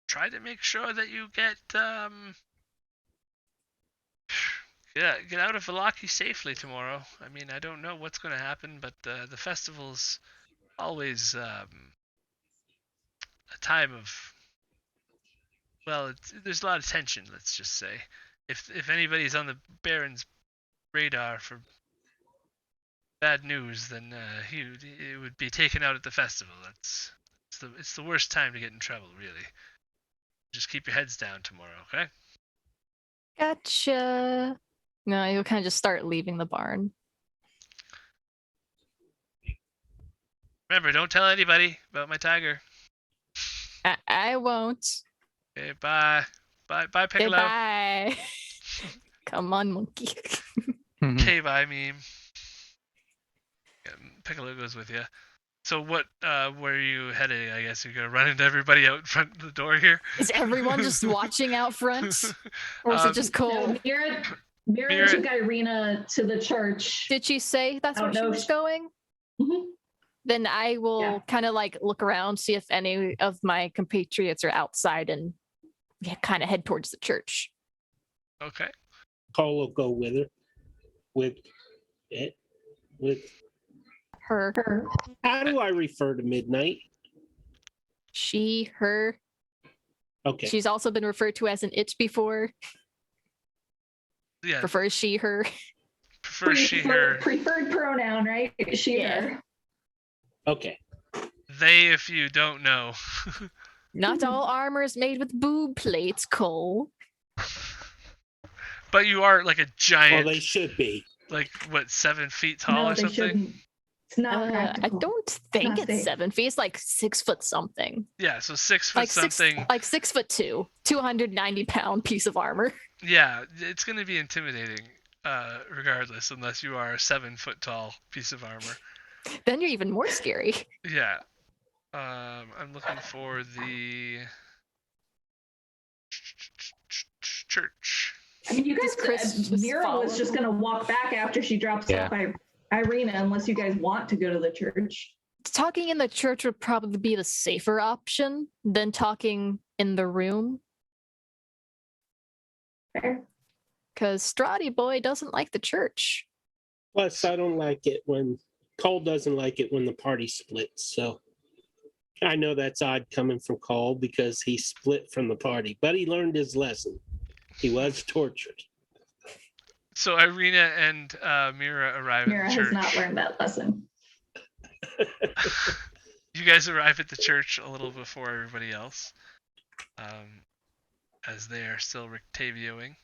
try to make sure that you get out of Vallaki safely tomorrow. I mean, I don't know what's going to happen, but the festival's always a time of, well, there's a lot of tension, let's just say. If anybody's on the Baron's radar for bad news, then it would be taken out at the festival. It's the worst time to get in trouble, really. Just keep your heads down tomorrow, okay? Gotcha. No, you'll kind of just start leaving the barn. Remember, don't tell anybody about my tiger. I won't. Okay, bye. Bye, Piccolo. Goodbye. Come on, monkey. Okay, bye, meme. Yeah, Piccolo goes with you. So what? Where are you heading? I guess you're gonna run into everybody out in front of the door here. Is everyone just watching out front? Or is it just Cole? No, Mira took Ireena to the church. Did she say that's I where don't she know. was going? Mhm. Then I will Yeah. kind of like look around, see if any of my compatriots are outside, and kind of head towards the church. Okay. Cole will go with her. With it. With Her, Her. how do I refer to midnight? she, her. Okay. She's also been referred to as an it before. Yeah. Prefers she, her. Prefer she, her. Preferred pronoun, right? She, Yeah. her. Okay. They, if you don't know. Not all armor is made with boob plates, Cole. But you are like a Well, giant, they should be. like what, 7 feet tall No, or they something? shouldn't. It's not I practical. don't think Not it's safe. 7 feet. It's like 6 foot something. Yeah, so 6 foot Like something. 6'2", 290-pound piece of armor. Yeah, it's gonna be intimidating, regardless, unless you are a 7 foot tall piece of armor. Then you're even more scary. Yeah. I'm looking for the church. I mean, you guys, Does Chris just Mira follow was just going to walk back after she drops Yeah. off Ireena, unless you guys want to go to the church. Talking in the church would probably be the safer option than talking in the room, Fair. because Strahd boy doesn't like the church. Plus, I don't like it when Cole doesn't like it when the party splits. So I know that's odd coming from Cole because he split from the party, but he learned his lesson. He was tortured. So Ireena and Mira arrive Mira at the has church. not learned that lesson. You guys arrive at the church a little before everybody else, as they are still Rictavioing.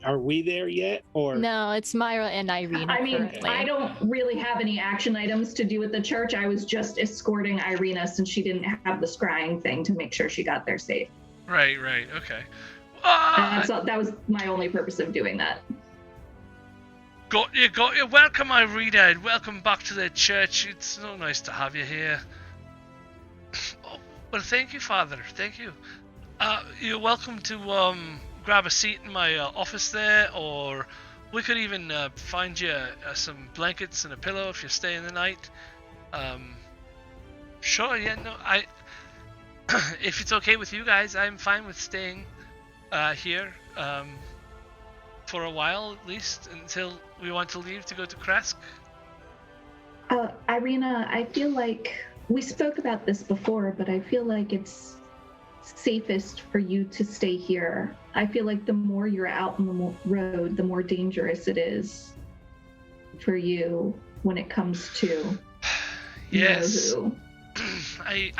Are we there yet? Or No, it's Myra and Ireena. I mean, currently. I don't really have any action items to do at the church. I was just escorting Ireena since she didn't have the scrying thing to make sure she got there safe. Right, okay. And that was my only purpose of doing that. Got you. Welcome, Ireena, and welcome back to the church. It's so nice to have you here. Oh, well, thank you, Father. Thank you. You're welcome to grab a seat in my office there, or we could even find you some blankets and a pillow if you're staying the night. Sure, yeah, no, if it's okay with you guys, I'm fine with staying here for a while at least, until we want to leave to go to Kresk. Ireena, I feel like we spoke about this before, but I feel like it's safest for you to stay here. I feel like the more you're out on the road, the more dangerous it is for you when it comes to Yes. know who.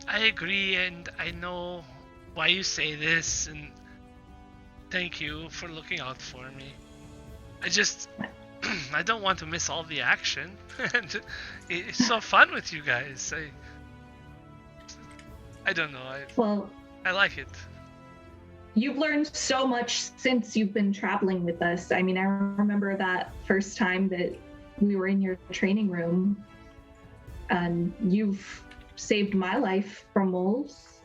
I agree, and I know why you say this, and thank you for looking out for me. I don't want to miss all the action, and it's so fun with you guys. I don't know. Well, I like it. you've learned so much since you've been traveling with us. I mean, I remember that first time that we were in your training room, and you've saved my life from wolves,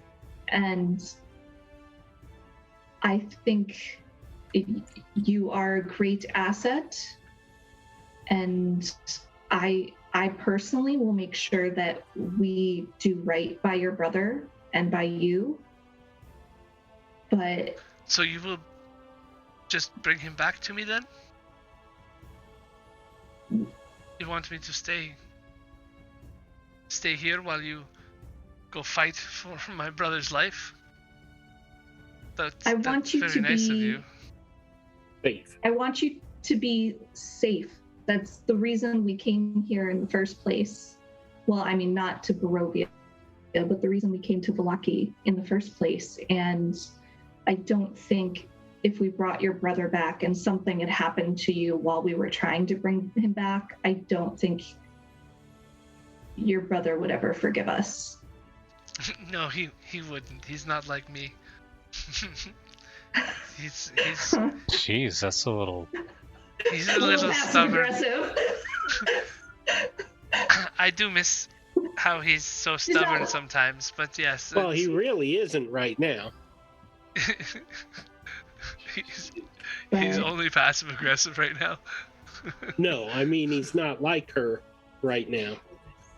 and I think you are a great asset, and I personally will make sure that we do right by your brother and by you. But So you will just bring him back to me then? You want me to stay here while you go fight for my brother's life? That's want you very to nice of be- you. safe. I want you to be safe. That's the reason we came here in the first place. Well, I mean, not to Borovia, but the reason we came to Vallaki in the first place. And I don't think if we brought your brother back and something had happened to you while we were trying to bring him back, I don't think your brother would ever forgive us. No, he wouldn't. He's not like me. he's Jeez, that's a little He's a little passive stubborn. aggressive. I do miss how he's so stubborn sometimes, but yes. Well, he really isn't right now. he's Right. only passive aggressive right now. No, I mean he's not like her right now.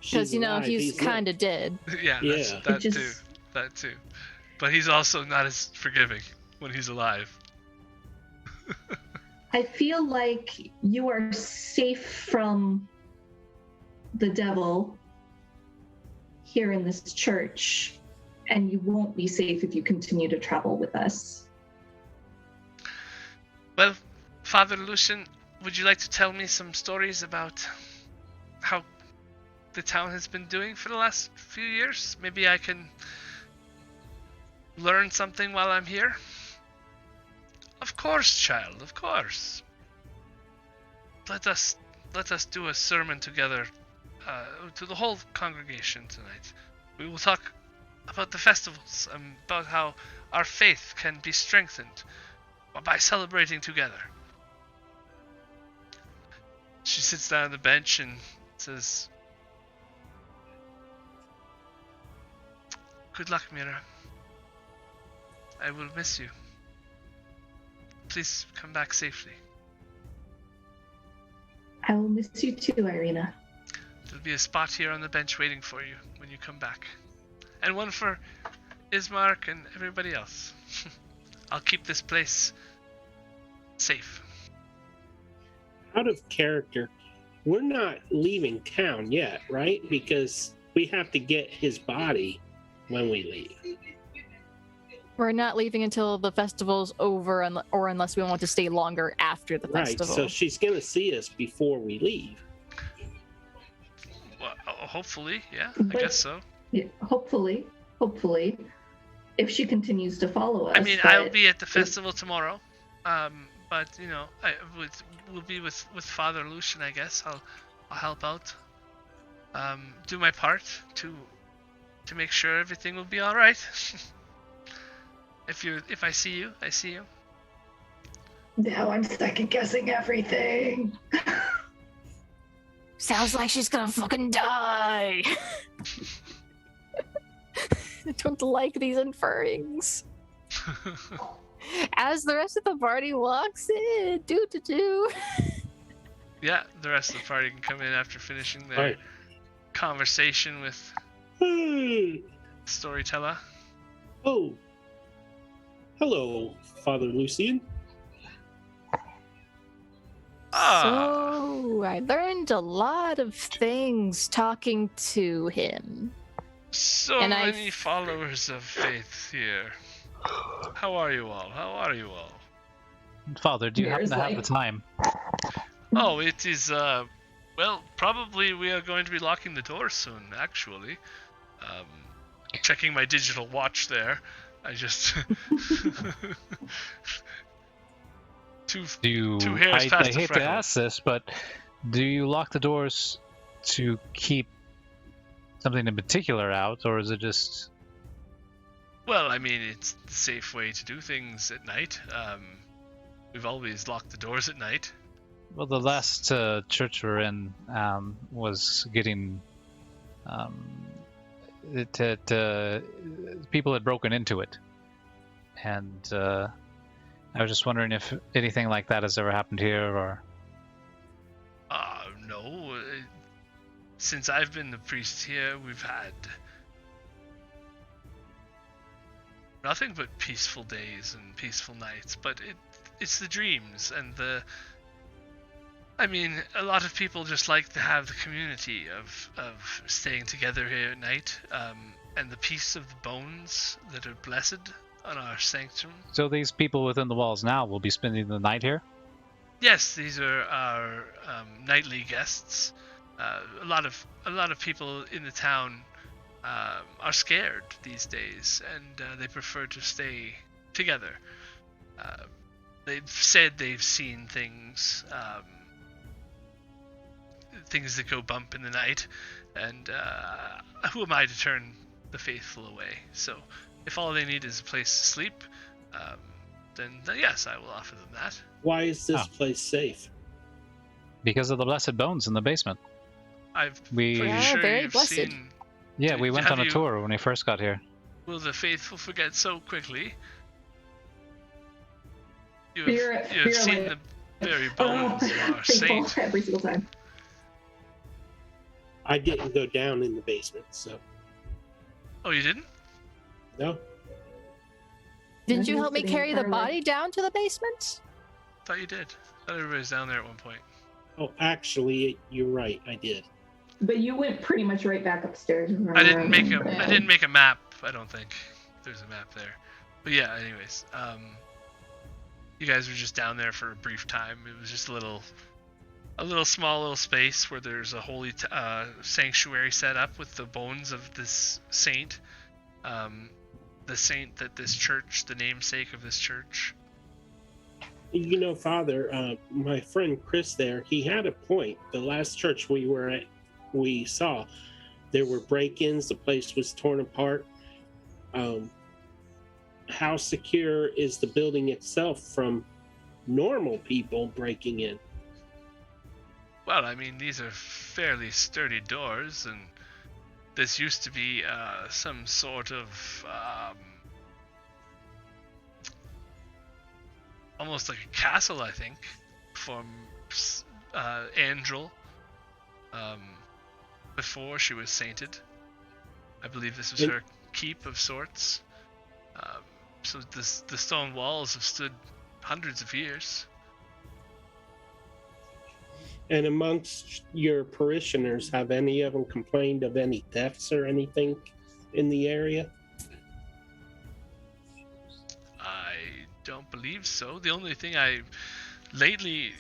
Because, She's you know, alive, he's not. kind of dead. Yeah, Yeah. that It too. just- That too. But he's also not as forgiving when he's alive. I feel like you are safe from the devil here in this church, and you won't be safe if you continue to travel with us. Well, Father Lucian, would you like to tell me some stories about how the town has been doing for the last few years? Maybe I can learn something while I'm here? Of course, child, of course. Let us do a sermon together to the whole congregation tonight. We will talk about the festivals and about how our faith can be strengthened by celebrating together. She sits down on the bench and says, "Good luck, Mira. I will miss you. Please come back safely. I will miss you too, Ireena. There'll be a spot here on the bench waiting for you when you come back. And one for Ismark and everybody else. I'll keep this place safe." Out of character, we're not leaving town yet, right? Because we have to get his body when we leave. We're not leaving until the festival's over, or unless we want to stay longer after the Right, festival. so she's going to see us before we leave. Well, hopefully, yeah, I But- guess so. Yeah, hopefully, if she continues to follow us. I mean, but I'll be at the festival tomorrow. But you know, we'll be with Father Lucian, I guess. I'll help out. Do my part to make sure everything will be all right. If I see you, I see you. Now I'm second guessing everything. Sounds like she's gonna fucking die. I don't like these inferrings. As the rest of the party walks in, do. Yeah, the rest of the party can come in after finishing their Right. conversation with Hey. storyteller. Oh. Hello, Father Lucian. So I learned a lot of things talking to him. So And many followers of faith here. How are you all? Father, do you happen Mira's to have like- the time? Oh, it is, well, probably we are going to be locking the door soon, actually. Checking my digital watch there. I just... Do you? Two hairs I past the hate to freckle. ask this, but do you lock the doors to keep something in particular out, or is it just? Well, I mean, it's the safe way to do things at night. We've always locked the doors at night. Well, the last church we're in was getting. People had broken into it, and I was just wondering if anything like that has ever happened here, or. No. Since I've been the priest here, we've had nothing but peaceful days and peaceful nights. But it's the dreams and the... I mean, a lot of people just like to have the community of staying together here at night, and the peace of the bones that are blessed on our sanctum. So these people within the walls now will be spending the night here? Yes, these are our nightly guests. A lot of people in the town are scared these days, and they prefer to stay together. They've said they've seen things, things that go bump in the night, and who am I to turn the faithful away? So, if all they need is a place to sleep, then yes, I will offer them that. Why is this Oh. place safe? Because of the blessed bones in the basement. I'm We pretty Yeah, sure very you've blessed. seen. yeah, we went Have on a you- tour when we first got here. Will the faithful forget so quickly? You Fear- have fear seen like- the very bones of our Faithful saint. every single time. I didn't go down in the basement, so Oh, you didn't? no. Didn't you Maybe help me sitting carry the far away. body down to the basement? Thought you did. Thought everybody was down there at one point. Oh, actually, you're right. I did. But you went pretty much right back upstairs. I didn't make a Yeah. I didn't make a map. I don't think there's a map there. But yeah, anyways, you guys were just down there for a brief time. It was just a little small little space where there's a holy sanctuary set up with the bones of this saint, the saint that this church, the namesake of this church. You know, Father, my friend Chris there, he had a point. The last church we were at, we saw, there were break-ins. The place was torn apart. How secure is the building itself from normal people breaking in? Well, I mean, these are fairly sturdy doors, and this used to be some sort of almost like a castle, I think, from Angel before she was sainted. I believe this was her keep of sorts. So the stone walls have stood hundreds of years. And amongst your parishioners, have any of them complained of any thefts or anything in the area? I don't believe so. The only thing lately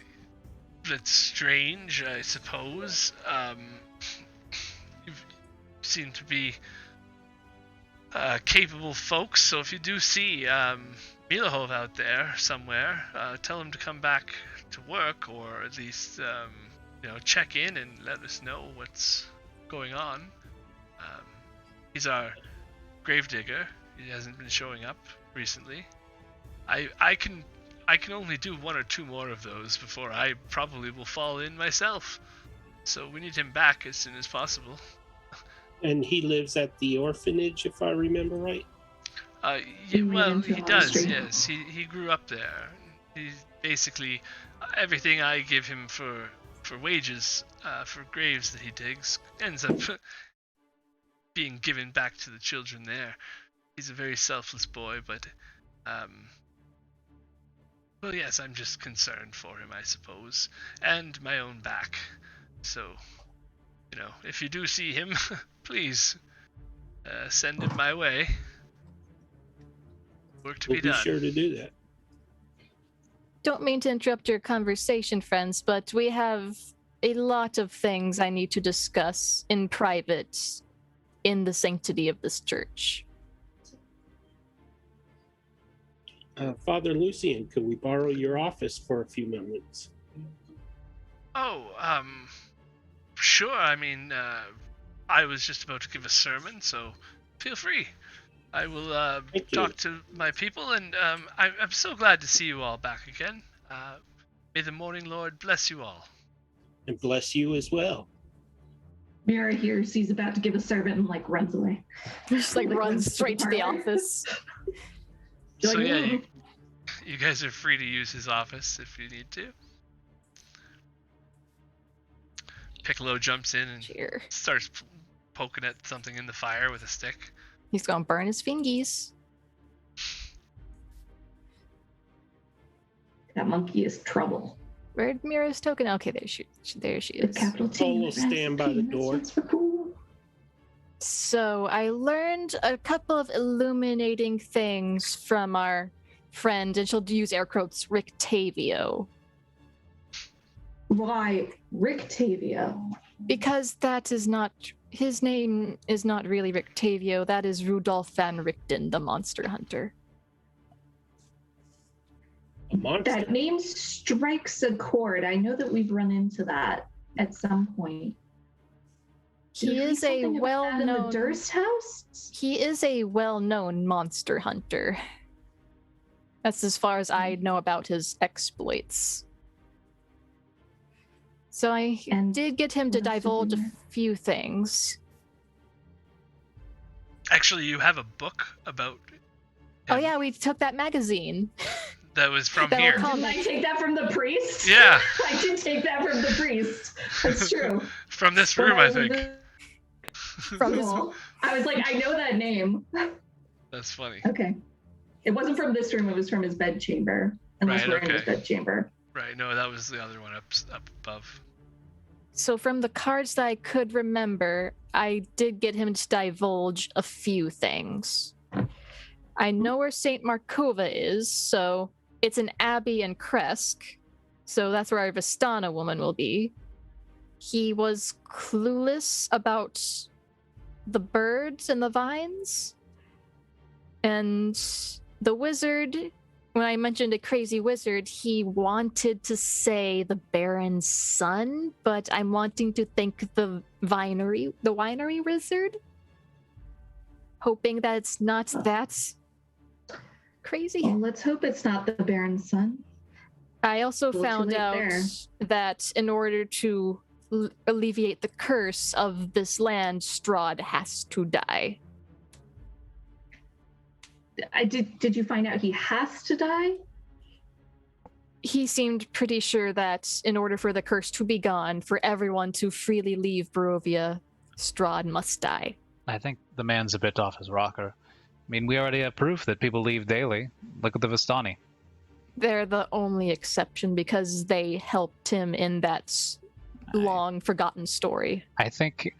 that's strange, I suppose, you seem to be capable folks, so if you do see Milahov out there somewhere, tell him to come back to work, or at least check in and let us know what's going on. He's our gravedigger. He hasn't been showing up recently. I can only do one or two more of those before I probably will fall in myself. So we need him back as soon as possible. And he lives at the orphanage, if I remember right. Right He into does. Street. Yes, he grew up there. He's basically everything I give him for wages for graves that he digs ends up being given back to the children there. He's a very selfless boy, but well, yes, I'm just concerned for him, I suppose, and my own back. So, if you do see him, please send him my way. Work to We'll be be done. sure to do that. Don't mean to interrupt your conversation, friends, but we have a lot of things I need to discuss in private in the sanctity of this church. Father Lucian, could we borrow your office for a few moments? Oh, sure. I mean, I was just about to give a sermon, so feel free. I will Thank you. talk to my people, and I'm so glad to see you all back again. May the morning Lord bless you all. And bless you as well. Mira here sees about to give a sermon and runs away. Just Like, runs runs to straight the to the parlor. office. You're So like, yeah, "Mm." you guys are free to use his office if you need to. Piccolo jumps in and Cheer. starts poking at something in the fire with a stick. He's gonna burn his fingies. That monkey is trouble. Where'd Mira's token? Okay, there she With is. capital T. Cole will that stands stand for by the P, that door. stands for cool. So I learned a couple of illuminating things from our friend, and she'll use air quotes, Rictavio. Why, Rictavio? Because that is not his name is not really Rictavio, that is Rudolph van Richten, the monster hunter. A monster. That name strikes a chord. I know that we've run into that at some point. Did He we read is a something about that in the well-known Durst house? He is a well-known monster hunter. That's as far as I know about his exploits. So I And did get him to what else did divulge you a learn? few things. Actually, you have a book about. Oh him yeah, we took that magazine. that was from That here. will come. Didn't I take that from the priest? Yeah, I did take that from the priest. That's true. from this When room, I I was in think. From this- school, I was like, I know that name. That's funny. Okay. It wasn't from this room, it was from his bedchamber. Unless Right, we're in his okay. bedchamber. Right. No, that was the other one up above. So from the cards that I could remember, I did get him to divulge a few things. I know where St. Markova is, so it's an abbey in Kresk. So that's where our Vistana woman will be. He was clueless about the birds and the vines. And the wizard, when I mentioned a crazy wizard, he wanted to say the Baron's son, but I'm wanting to think the winery wizard. Hoping that it's not that crazy. Well, let's hope it's not the Baron's son. I also Little too found late out there. that in order to alleviate the curse of this land, Strahd has to die. Did you find out he has to die? He seemed pretty sure that in order for the curse to be gone, for everyone to freely leave Borovia, Strahd must die. I think the man's a bit off his rocker. I mean, we already have proof that people leave daily. Look at the Vistani. They're the only exception because they helped him in that long forgotten story. I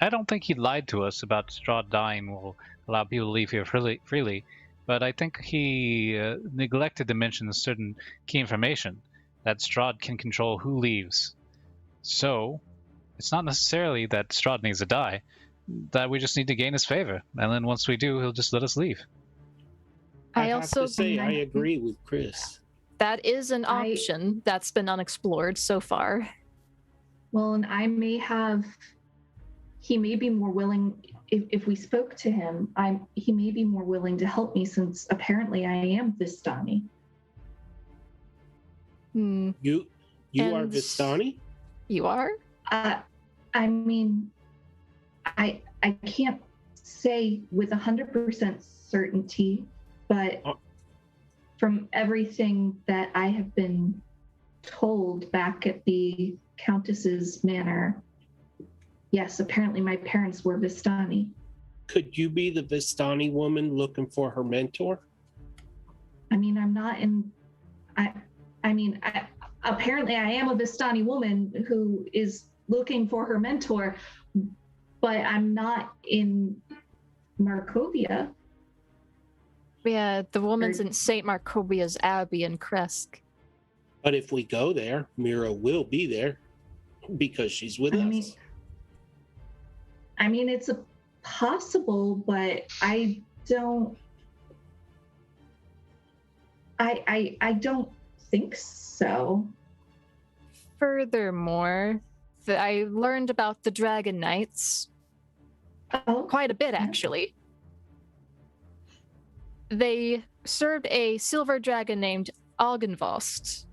don't think he lied to us about Strahd dying will allow people to leave here freely, but I think he neglected to mention a certain key information, that Strahd can control who leaves. So, it's not necessarily that Strahd needs to die, that we just need to gain his favor, and then once we do, he'll just let us leave. I have also to say I agree with Chris. that is an option that's been unexplored so far. Well, and he may be more willing, if we spoke to him, he may be more willing to help me since apparently I am Vistani. Hmm. You are And- Vistani? You are? I mean, I can't say with 100% certainty, but from everything that I have been told back at the Countess's manor, yes, apparently my parents were Vistani. Could you be the Vistani woman looking for her mentor? I mean, I'm not in. Apparently, I am a Vistani woman who is looking for her mentor, but I'm not in Markovia. Yeah, the woman's Or- in St. Markovia's Abbey in Kresk. But if we go there, Mira will be there because she's with us. I mean, it's a possible, but I don't. I don't think so. Furthermore, I learned about the Dragon Knights Oh, quite a bit, actually. They served a silver dragon named Algenvost,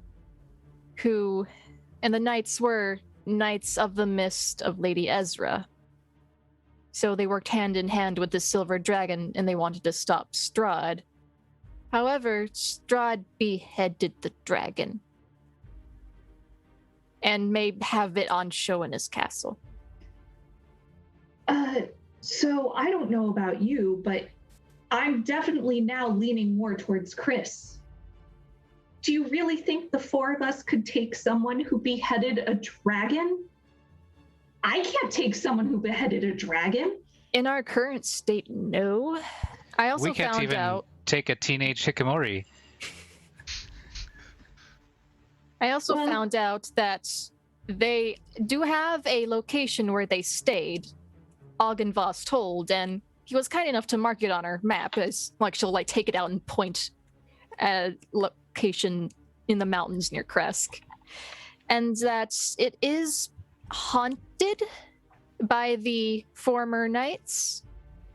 and the knights were Knights of the Mist of Lady Ezra. So they worked hand in hand with the silver dragon, and they wanted to stop Strahd. However, Strahd beheaded the dragon and may have it on show in his castle. So I don't know about you, but I'm definitely now leaning more towards Chris. Do you really think the four of us could take someone who beheaded a dragon? I can't take someone who beheaded a dragon. In our current state, no. I also We can't found even out. take a teenage Hikikomori. I also Well- found out that they do have a location where they stayed. Algenvoss told, and he was kind enough to mark it on our map as like she'll like take it out and point at a location in the mountains near Kresk, and that it is haunted by the former knights,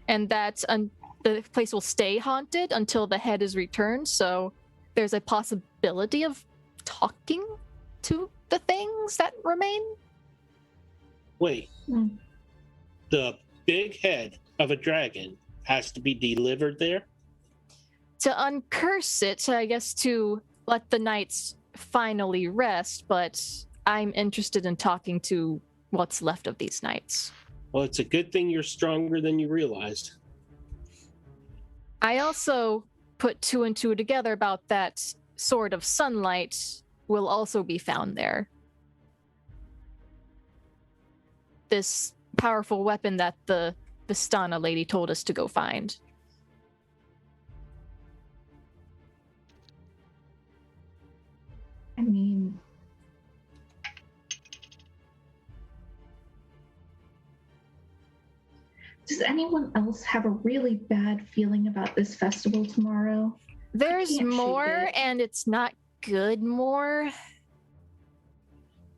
and that the place will stay haunted until the head is returned. So there's a possibility of talking to the things that remain. Wait. Mm. The big head of a dragon has to be delivered there? To uncurse it, I guess to let the knights finally rest, but I'm interested in talking to what's left of these knights. Well, it's a good thing you're stronger than you realized. I also put two and two together about that sword of sunlight will also be found there. This powerful weapon that the Vistana lady told us to go find. I mean, does anyone else have a really bad feeling about this festival tomorrow? There's can't shake more, it. and it's not good more.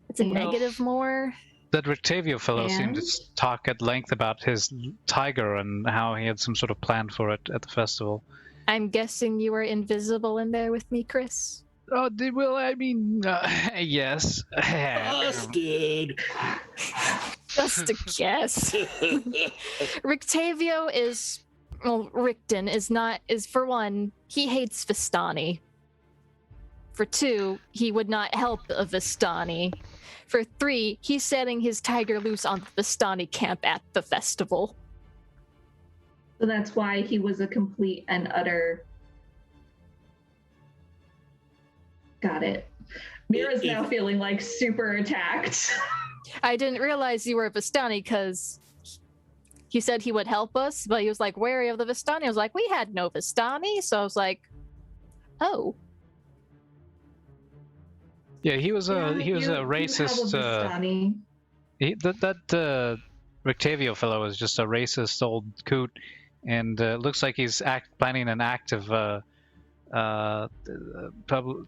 It's a Yeah. negative more. That Rictavio fellow seemed to And? talk at length about his tiger and how he had some sort of plan for it at the festival. I'm guessing you were invisible in there with me, Chris. Oh, well, I mean, yes. Busted! Just a guess. Rictavio is, well, Richten is for one, he hates Vistani. For two, he would not help a Vistani. For three, he's setting his tiger loose on the Vistani camp at the festival. So that's why he was a complete and utter. Got it. Mira's now feeling like super attacked. I didn't realize you were a Vistani because he said he would help us, but he was like wary of the Vistani. I was like, we had no Vistani, so I was like, oh. Yeah, he was a Yeah, racist. You have a Vistani. That Rictavio fellow was just a racist old coot, and looks like he's planning an act of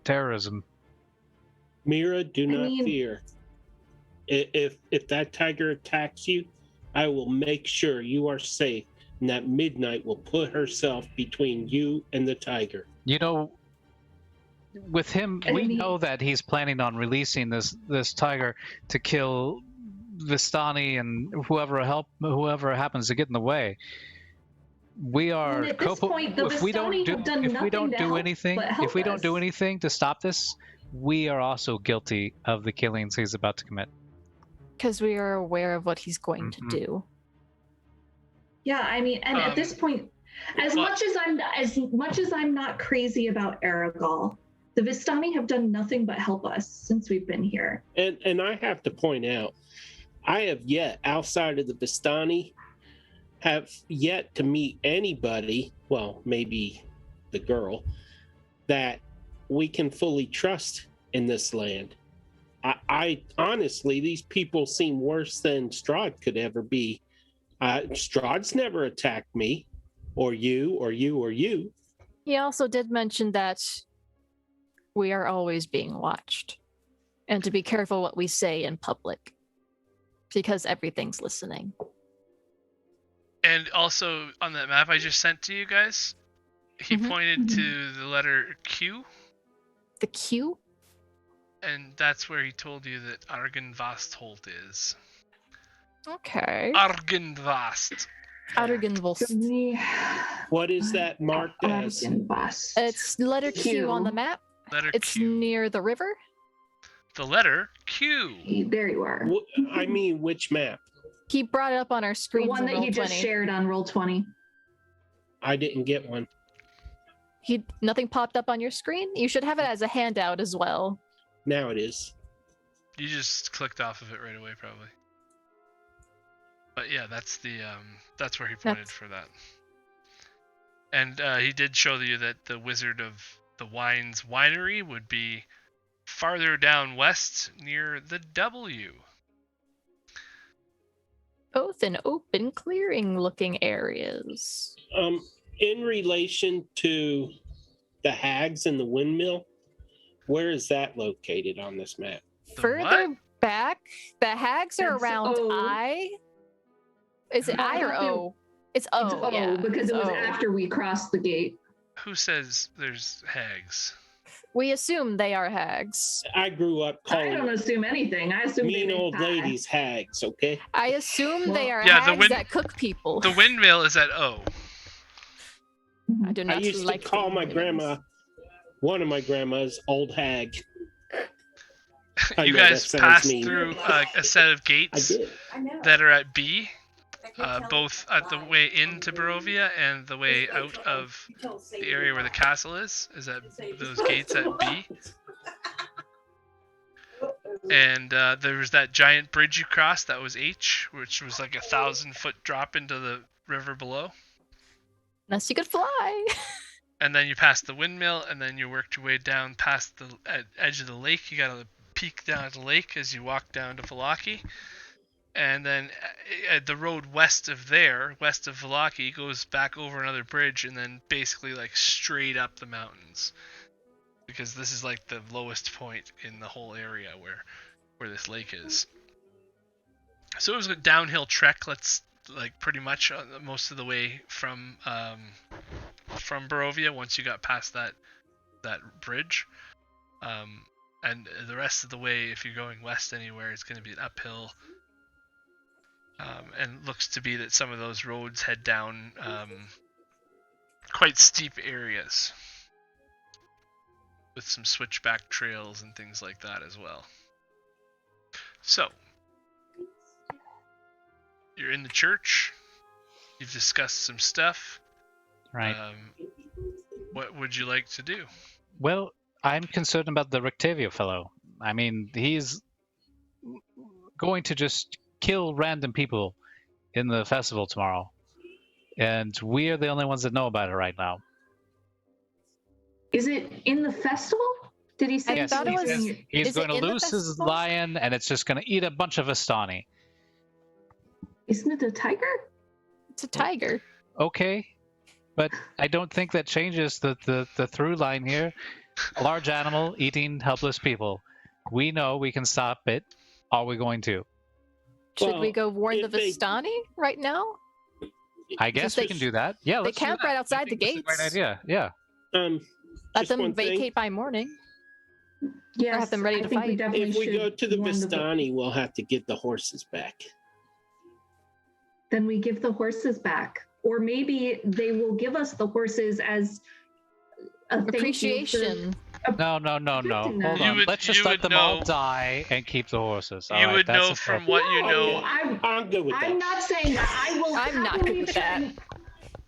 terrorism. Mira, do not mean- fear. If that tiger attacks you, I will make sure you are safe, and that Midnight will put herself between you and the tiger. You know, with him, I we mean- know that he's planning on releasing this tiger to kill Vistani and whoever happens to get in the way. We are And at this point, the if we don't Vistani do have done if we nothing don't to do help anything but help if we don't do us. anything to stop this, we are also guilty of the killings he's about to commit. Because we are aware of what he's going Mhm. to do. Yeah, I mean, and at this point, as what- much as I'm not crazy about Aragol, the Vistani have done nothing but help us since we've been here. And I have to point out, I have yet, outside of the Vistani, have yet to meet anybody, well, maybe the girl, that we can fully trust in this land. I honestly, these people seem worse than Strahd could ever be. Strahd's never attacked me, or you, or you, or you. He also did mention that we are always being watched and to be careful what we say in public because everything's listening. And also on that map I just sent to you guys, he Mhm. pointed to the letter Q, The Q? and that's where he told you that Argenvastholt is. Okay. Argenvast. Argenvost. What is that marked as? It's letter Q on the map. Letter It's Q. near the river. The letter Q. There you are. I mean, which map? He brought it up on our The screen. one that he just shared on Roll20. I didn't get one. Nothing popped up on your screen? You should have it as a handout as well. Now it is. You just clicked off of it right away, probably. But yeah, that's where he pointed for that. And he did show you that the Wizard of the Wines winery would be farther down west near the W. Both in open clearing looking areas. In relation to the hags and the windmill, where is that located on this map? The Further what? back, the hags are That's around O. I. Is it No, I or I thought O? It's O. It's O yeah, because it's it was O. after we crossed the gate. Who says there's hags? We assume they are hags. I grew up I don't calling assume anything. I assume they mean make old pie. ladies hags, okay? I assume they are Yeah, the hags wind- that cook people. The windmill is at O. I do I not used like to call the my names. grandma, one of my grandmas, old hag. I You know that guys sounds passed mean. through a set of I gates did. I know. that are at B, I can't tell both if at the it's way live. into Barovia and the way out of the area where the castle is at those gates at B. And there was that giant bridge you crossed that was H, which was like 1,000-foot drop into the river below. Unless you could fly. And then you passed the windmill, and then you worked your way down past the edge of the lake. You got a peek down at the lake as you walk down to Vallaki. And then the road west of Vallaki, goes back over another bridge and then basically like straight up the mountains. Because this is like the lowest point in the whole area where this lake is. So it was a downhill trek, pretty much most of the way from Borovia once you got past that bridge. And the rest of the way, if you're going west anywhere, it's going to be an uphill. And looks to be that some of those roads head down quite steep areas with some switchback trails and things like that as well. So, you're in the church. You've discussed some stuff. Right. What would you like to do? Well, I'm concerned about the Rictavia fellow. I mean, he's going to just kill random people in the festival tomorrow. And we are the only ones that know about it right now. Is it in the festival? Did he say? I thought it was- He's Is it going to in the loose his festival? lion, and it's just going to eat a bunch of Vistani. Isn't it a tiger? It's a tiger. Okay, but I don't think that changes the through line here. A large animal eating helpless people. We know we can stop it. Are we going to? Should Well, we go warn the if they- Vistani right now? I guess they can do that. Yeah, let's do camp that. right I outside the think that's a gates. Great idea. Yeah. Let Just them one thing. vacate by morning. Yes. have them ready I to think we fight. definitely If we should go to the warn Vistani, we'll have to give the horses back. Then we give the horses back, or maybe they will give us the horses as a thank you for- Appreciation. No. Protecting Hold them. You on. would- Let's just you let would them all know- die and keep the horses. All You right, would that's know a from fair- what you No, know. I'm good with that. I'm not saying that. I will. I'm not happily good with that. turn-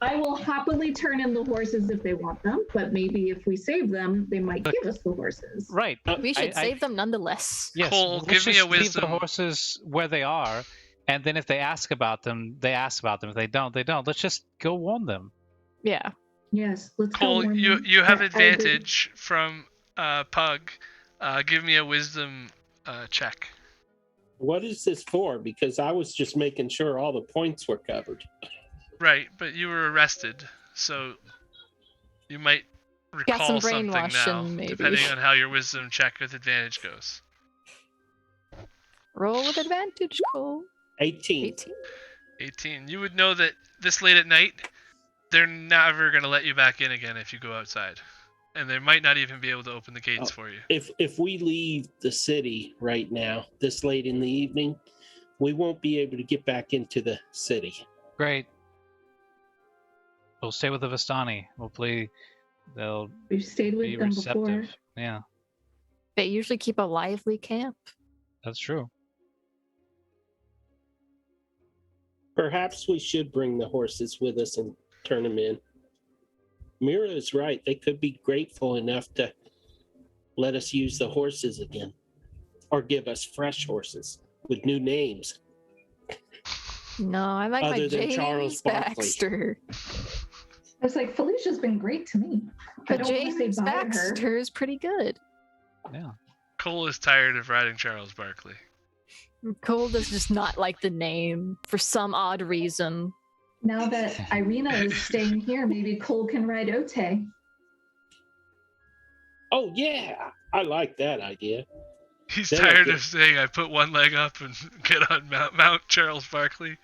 I will happily turn in the horses if they want them, but maybe if we save them, they might Look. give us the horses. Right. We should I- save them nonetheless. Yes. Cole, let's give me a just leave wisdom. the horses where they are, and then if they ask about them, they ask about them. If they don't, they don't. Let's just go warn them. Yeah. Yes, let's go. Cole, warn you them. you have I agree. advantage from Pug. Give me a wisdom check. What is this for? Because I was just making sure all the points were covered. Right, but you were arrested, so you might Got some recall something now, brainwashing, maybe. depending on how your wisdom check with advantage goes. Roll with advantage, Cole. 18. 18. 18. You would know that this late at night, they're never going to let you back in again if you go outside. And they might not even be able to open the gates for you. If we leave the city right now, this late in the evening, we won't be able to get back into the city. Great. We'll stay with the Vistani. Hopefully, they'll We've stayed with be them receptive. before. Yeah, They usually keep a lively camp. that's true. Perhaps we should bring the horses with us and turn them in. Mira is right. They could be grateful enough to let us use the horses again, or give us fresh horses with new names. No, I like my Other than James Charles Barkley. Baxter. I was like, Felicia's been great to me. I But don't want to say James bye to her. Baxter is pretty good. Yeah. Cole is tired of riding Charles Barkley. Cole does just not like the name for some odd reason. Now that Ireena is staying here, maybe Cole can ride Ote. Oh, yeah. I like that idea. He's Then I tired get- of saying I put one leg up and get on Mount Charles Barkley.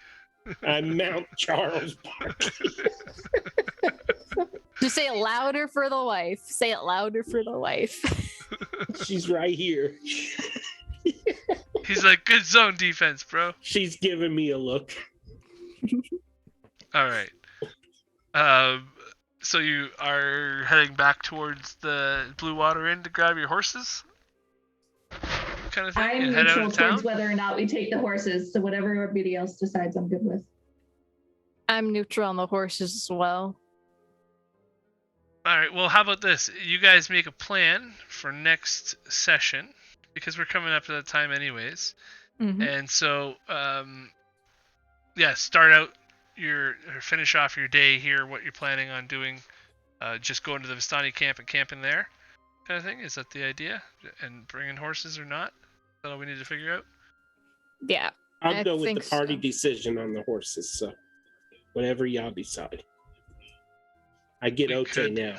I mount Charles Barkley. Just say it louder for the wife. Say it louder for the wife. She's right here. He's like, good zone defense, bro. She's giving me a look. All right. So you are heading back towards the Blue Water Inn to grab your horses, kind of thing, I'm and head out neutral of town. towards whether or not we take the horses, so whatever everybody else decides, I'm good with. I'm neutral on the horses as well. All right. Well, how about this? You guys make a plan for next session because we're coming up to that time, anyways. Mhm. And so, start out or finish off your day here. What you're planning on doing? Just going to the Vistani camp and camping there, kind of thing. Is that the idea? And bringing horses or not? Is that all we need to figure out? Yeah. I'll I go with think the party so. decision on the horses. So whatever y'all decide. I get We okay could- now.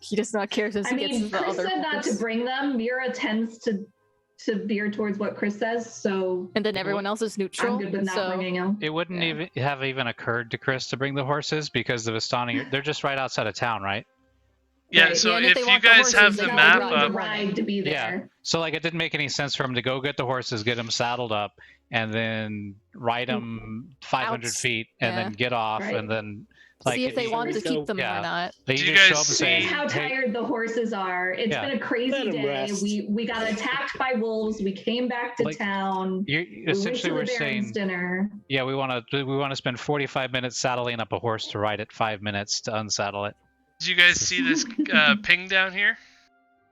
He does not care since I he gets mean, the Chris other said not to horse. bring them. Mira tends to veer towards what Chris says, so And then everyone else is neutral. I'm good with not so bringing them. It wouldn't Yeah. even occurred to Chris to bring the horses because the Vistani, they're just right outside of town, right? Yeah. Right. So Yeah, and if if they you want the guys horses, have they the can map ride the up, ride to be Yeah. there. So like it didn't make any sense for him to go get the horses, get them saddled up, and then ride them 500 Outs- feet, and yeah. then get off, Right. and then like see if they want to so- keep them yeah. or not. they Do you either show guys up and see- say, Seeing how "Hey, tired the horses are. It's Yeah. been a crazy Let 'em day. rest. We got attacked by wolves. We came back to Like, town. you're, We went essentially to we're the Baron's saying, dinner. yeah, we want to spend 45 minutes saddling up a horse to ride it 5 minutes to unsaddle it. do you guys see this ping down here?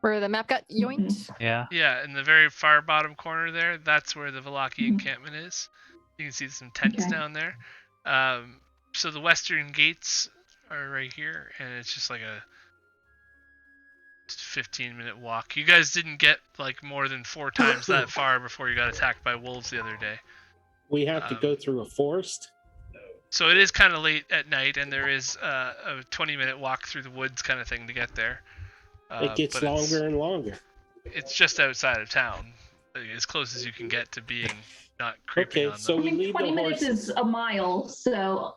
Where the map got yoinked. Yeah. Yeah, in the very far bottom corner there, that's where the Vallaki Mhm. encampment is. You can see some tents Okay. down there. So the western gates are right here, and it's just like a 15-minute walk. You guys didn't get like more than 4 times that far before you got attacked by wolves the other day. We have to go through a forest. So it is kind of late at night, and there is a 20-minute walk through the woods kind of thing to get there. It gets but it's- longer and longer. It's just outside of town, like, as close as you can get to being not creeping Okay, on so them. I mean, we leave 20 the minutes horses. is a mile, so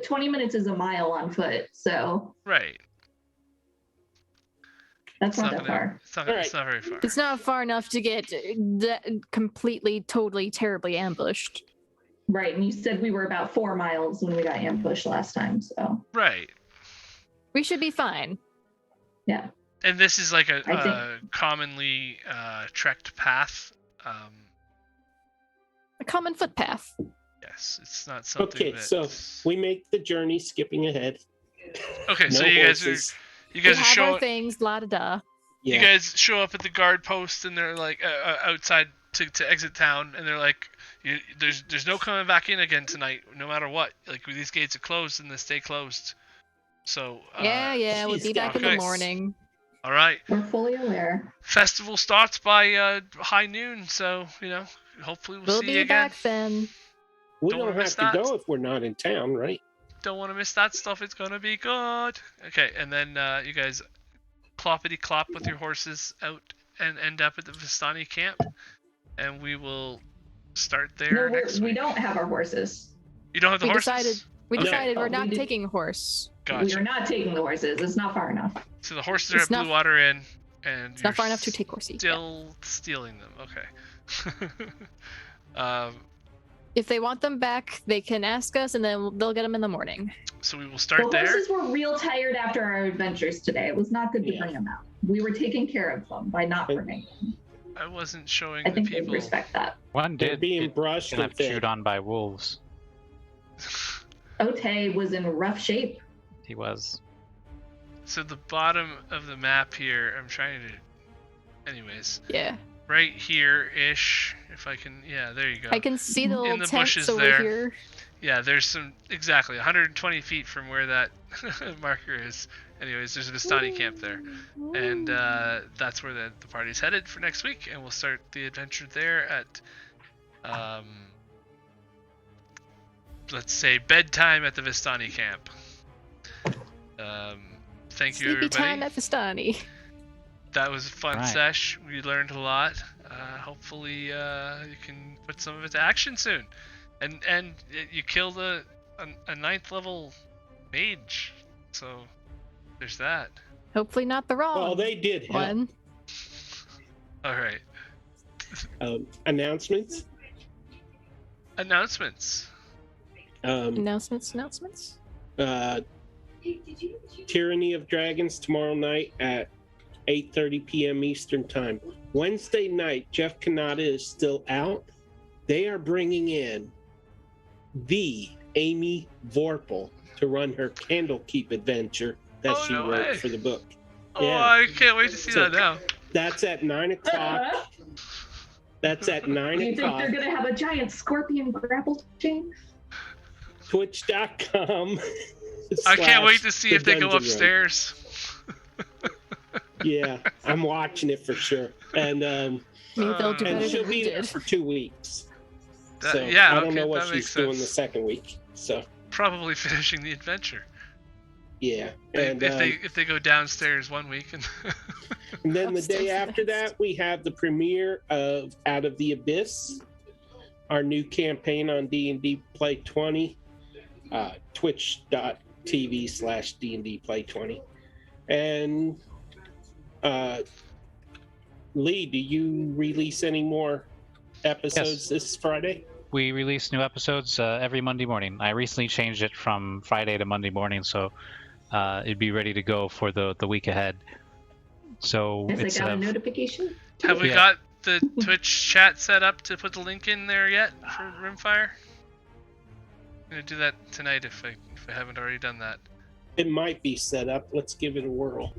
20 minutes is a mile on foot, so Right. that's not that gonna- far. It's not, Alright. it's not very far. It's not far enough to get completely, totally, terribly ambushed. Right, and you said we were about 4 miles when we got ambushed last time, so Right. We should be fine. yeah. And this is like I a commonly trekked path. A common footpath. Yes, it's not something Okay, so we make the journey, skipping ahead. Okay, so No you horses. guys We are have our showing. things, la da da. You Yeah. guys show up at the guard post, and they're like outside to exit town, and they're like, "There's no coming back in again tonight, no matter what. Like these gates are closed, and they stay closed." So Yeah, we'll she's be back in the got- morning. all right. We're fully aware. Festival starts by high noon, so hopefully we'll We'll see be you again. back then. We Don't don't wanna have miss to that. go if we're not in town, right? Don't want to miss that stuff. It's gonna be good. Okay, and then you guys cloppity clop with your horses out and end up at the Vistani camp, and we will start there No, next we week. don't have our horses. You don't have the We horses. We Okay. decided we're Oh, not we did- taking a horse. We Gotcha. are not taking the horses. It's not far enough. So the horses are It's at not- Blue Water Inn, and It's not far enough to take horsey. Yeah. Still stealing them. Okay. If they want them back, they can ask us, and then they'll get them in the morning. So we will The start there. horses were real tired after our adventures today. It was not good to Yeah. bring them out. We were taking care of them by not bringing them. I wasn't showing I the think they people. respect that. One They're did being get brushed kind and of fed. chewed on by wolves. Ote was in rough shape. He was. So the bottom of the map here, I'm trying to. Anyways, Yeah. right here-ish, if I can. Yeah, there you go. I can see the little the tents bushes over there. here. Yeah, there's some exactly 120 feet from where that marker is. Anyways, there's a Vistani camp there, and that's where the party's headed for next week, and we'll start the adventure there at, let's say bedtime at the Vistani camp. Thank you, Sleepy everybody. time at Vistani. That was a fun Right. sesh. We learned a lot. Hopefully, you can put some of it to action soon. And you killed a 9th level mage. So there's that. Hopefully not the wrong Well, they did help. one. All right. Announcements. Announcements. Announcements. Tyranny of Dragons tomorrow night at 8:30 p.m. Eastern Time. Wednesday night, Jeff Kanata is still out. They are bringing in the Amy Vorpal to run her Candlekeep adventure that she no wrote way. for the book. Oh, Yeah. I can't wait to see So- that now. That's at 9 o'clock. That's at 9 Do you think o'clock. they're gonna have a giant scorpion grapple chain? Twitch.com. I can't wait to see The if they go Dungeon Room. upstairs. Yeah, I'm watching it for sure. And Maybe they'll do and better she'll than we be there did. for 2 weeks. That- So yeah, I don't okay, know what that makes she's doing the sense. second week. So Probably finishing the adventure. yeah. If And, if they go downstairs one week and and then the day Upstairs after next. that, we have the premiere of Out of the Abyss, our new campaign on D&D Play 20, twitch.tv/D&D Play 20. And Lee, do you release any more episodes this Friday? We release new episodes every Monday morning. I recently changed it from Friday to Monday morning, so it'd be ready to go for the week ahead. So Has I it's got a notification? have we Yeah. got the Twitch chat set up to put the link in there yet for Rimfire? I'm gonna do that tonight if I haven't already done that. It might be set up. Let's give it a whirl.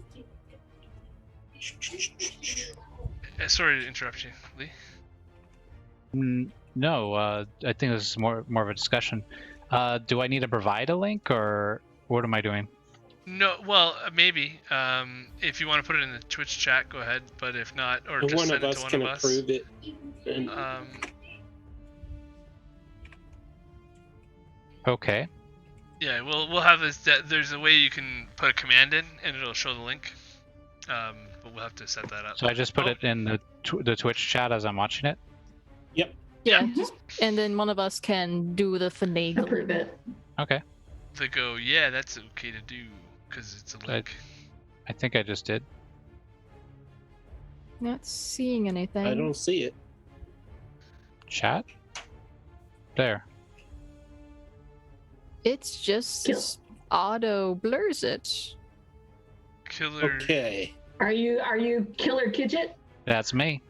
Sorry to interrupt you, Lee. No, I think this is more of a discussion. Do I need to provide a link, or what am I doing? No, well, maybe. If you want to put it in the Twitch chat, go ahead. But if not, or And just one send of it to us one can of us. approve it. And Okay. Yeah, we'll have this. There's a way you can put a command in, and it'll show the link. But we'll have to set that up. So I just put Oh. it in the Twitch chat as I'm watching it. Yeah, Mhm. and then one of us can do the finagling. Approve it. Okay. They go, yeah, that's okay to do because it's a link. I think I just did. Not seeing anything. I don't see it. Chat? There. It's just Kill. auto blurs it. Killer. Okay. Are you Killer Kidget? That's me.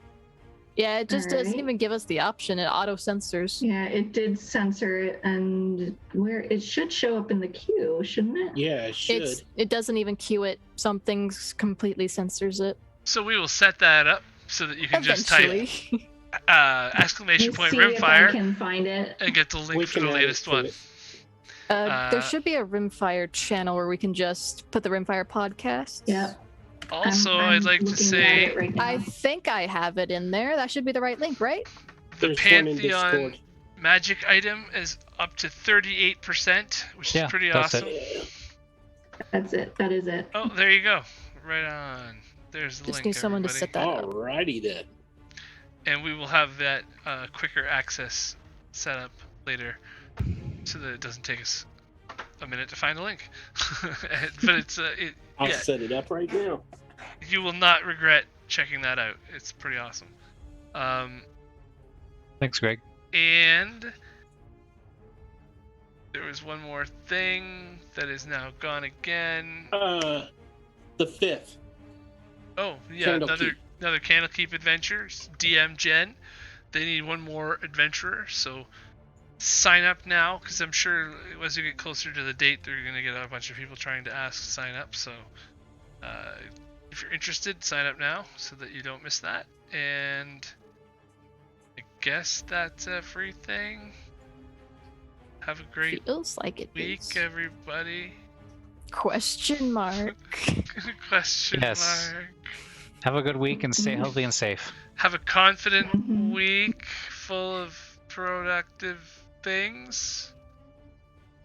Yeah, it just doesn't Alright. even give us the option. It auto censors. Yeah, it did censor it, and where it should show up in the queue, shouldn't it? Yeah, it should. It doesn't even queue it. Some things completely censors it. So we will set that up so that you can just type Eventually. exclamation Let's point see if I Rimfire can find it. and get the link We for can the add latest it to one. it. There should be a Rimfire channel where we can just put the Rimfire podcast. Yep. Also, I'm I'd like to looking at say it right now. I think I have it in there. That should be the right link, right? the There's one in Pantheon Discord. magic item is up to 38%, which Yeah, is pretty that's awesome. That's it. That is it. Oh, there you go. Right on. There's the Just link, need someone to everybody. set that up. Alrighty then. And we will have that quicker access set up later so that it doesn't take us a minute to find the link. But it's I'll yeah, set it up right now. you will not regret checking that out. It's pretty awesome. Thanks, Greg. And there was one more thing that is now gone again. The 5th. Oh, yeah, Candlekeep. another Candlekeep Adventures, DM Gen. They need one more adventurer, so sign up now, because I'm sure as you get closer to the date, they're going to get a bunch of people trying to ask to sign up. So if you're interested, sign up now so that you don't miss that. And I guess that's everything. Have a great Feels like it week, is. everybody. Question mark. Question Yes. mark. Have a good week and stay healthy and safe. Have a confident Mhm. week full of productive things.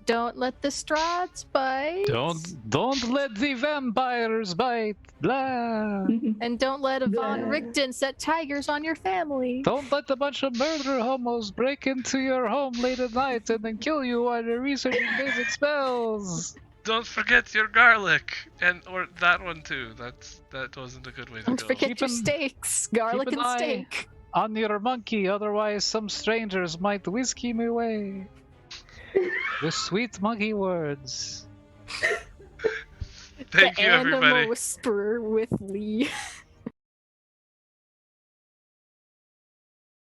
Don't let the Strahds bite. Don't let the vampires bite. Blah. And don't let Von Yeah. Richten set tigers on your family. Don't let a bunch of murder homos break into your home late at night and then kill you while you're researching basic spells. don't forget your garlic, or that one too. That wasn't a good way to Don't go. forget Keep your an- steaks, garlic keep an and eye. steak. On your monkey, otherwise some strangers might whisk him away. The sweet monkey words. Thank the you, Animal everybody. Whisperer with Lee.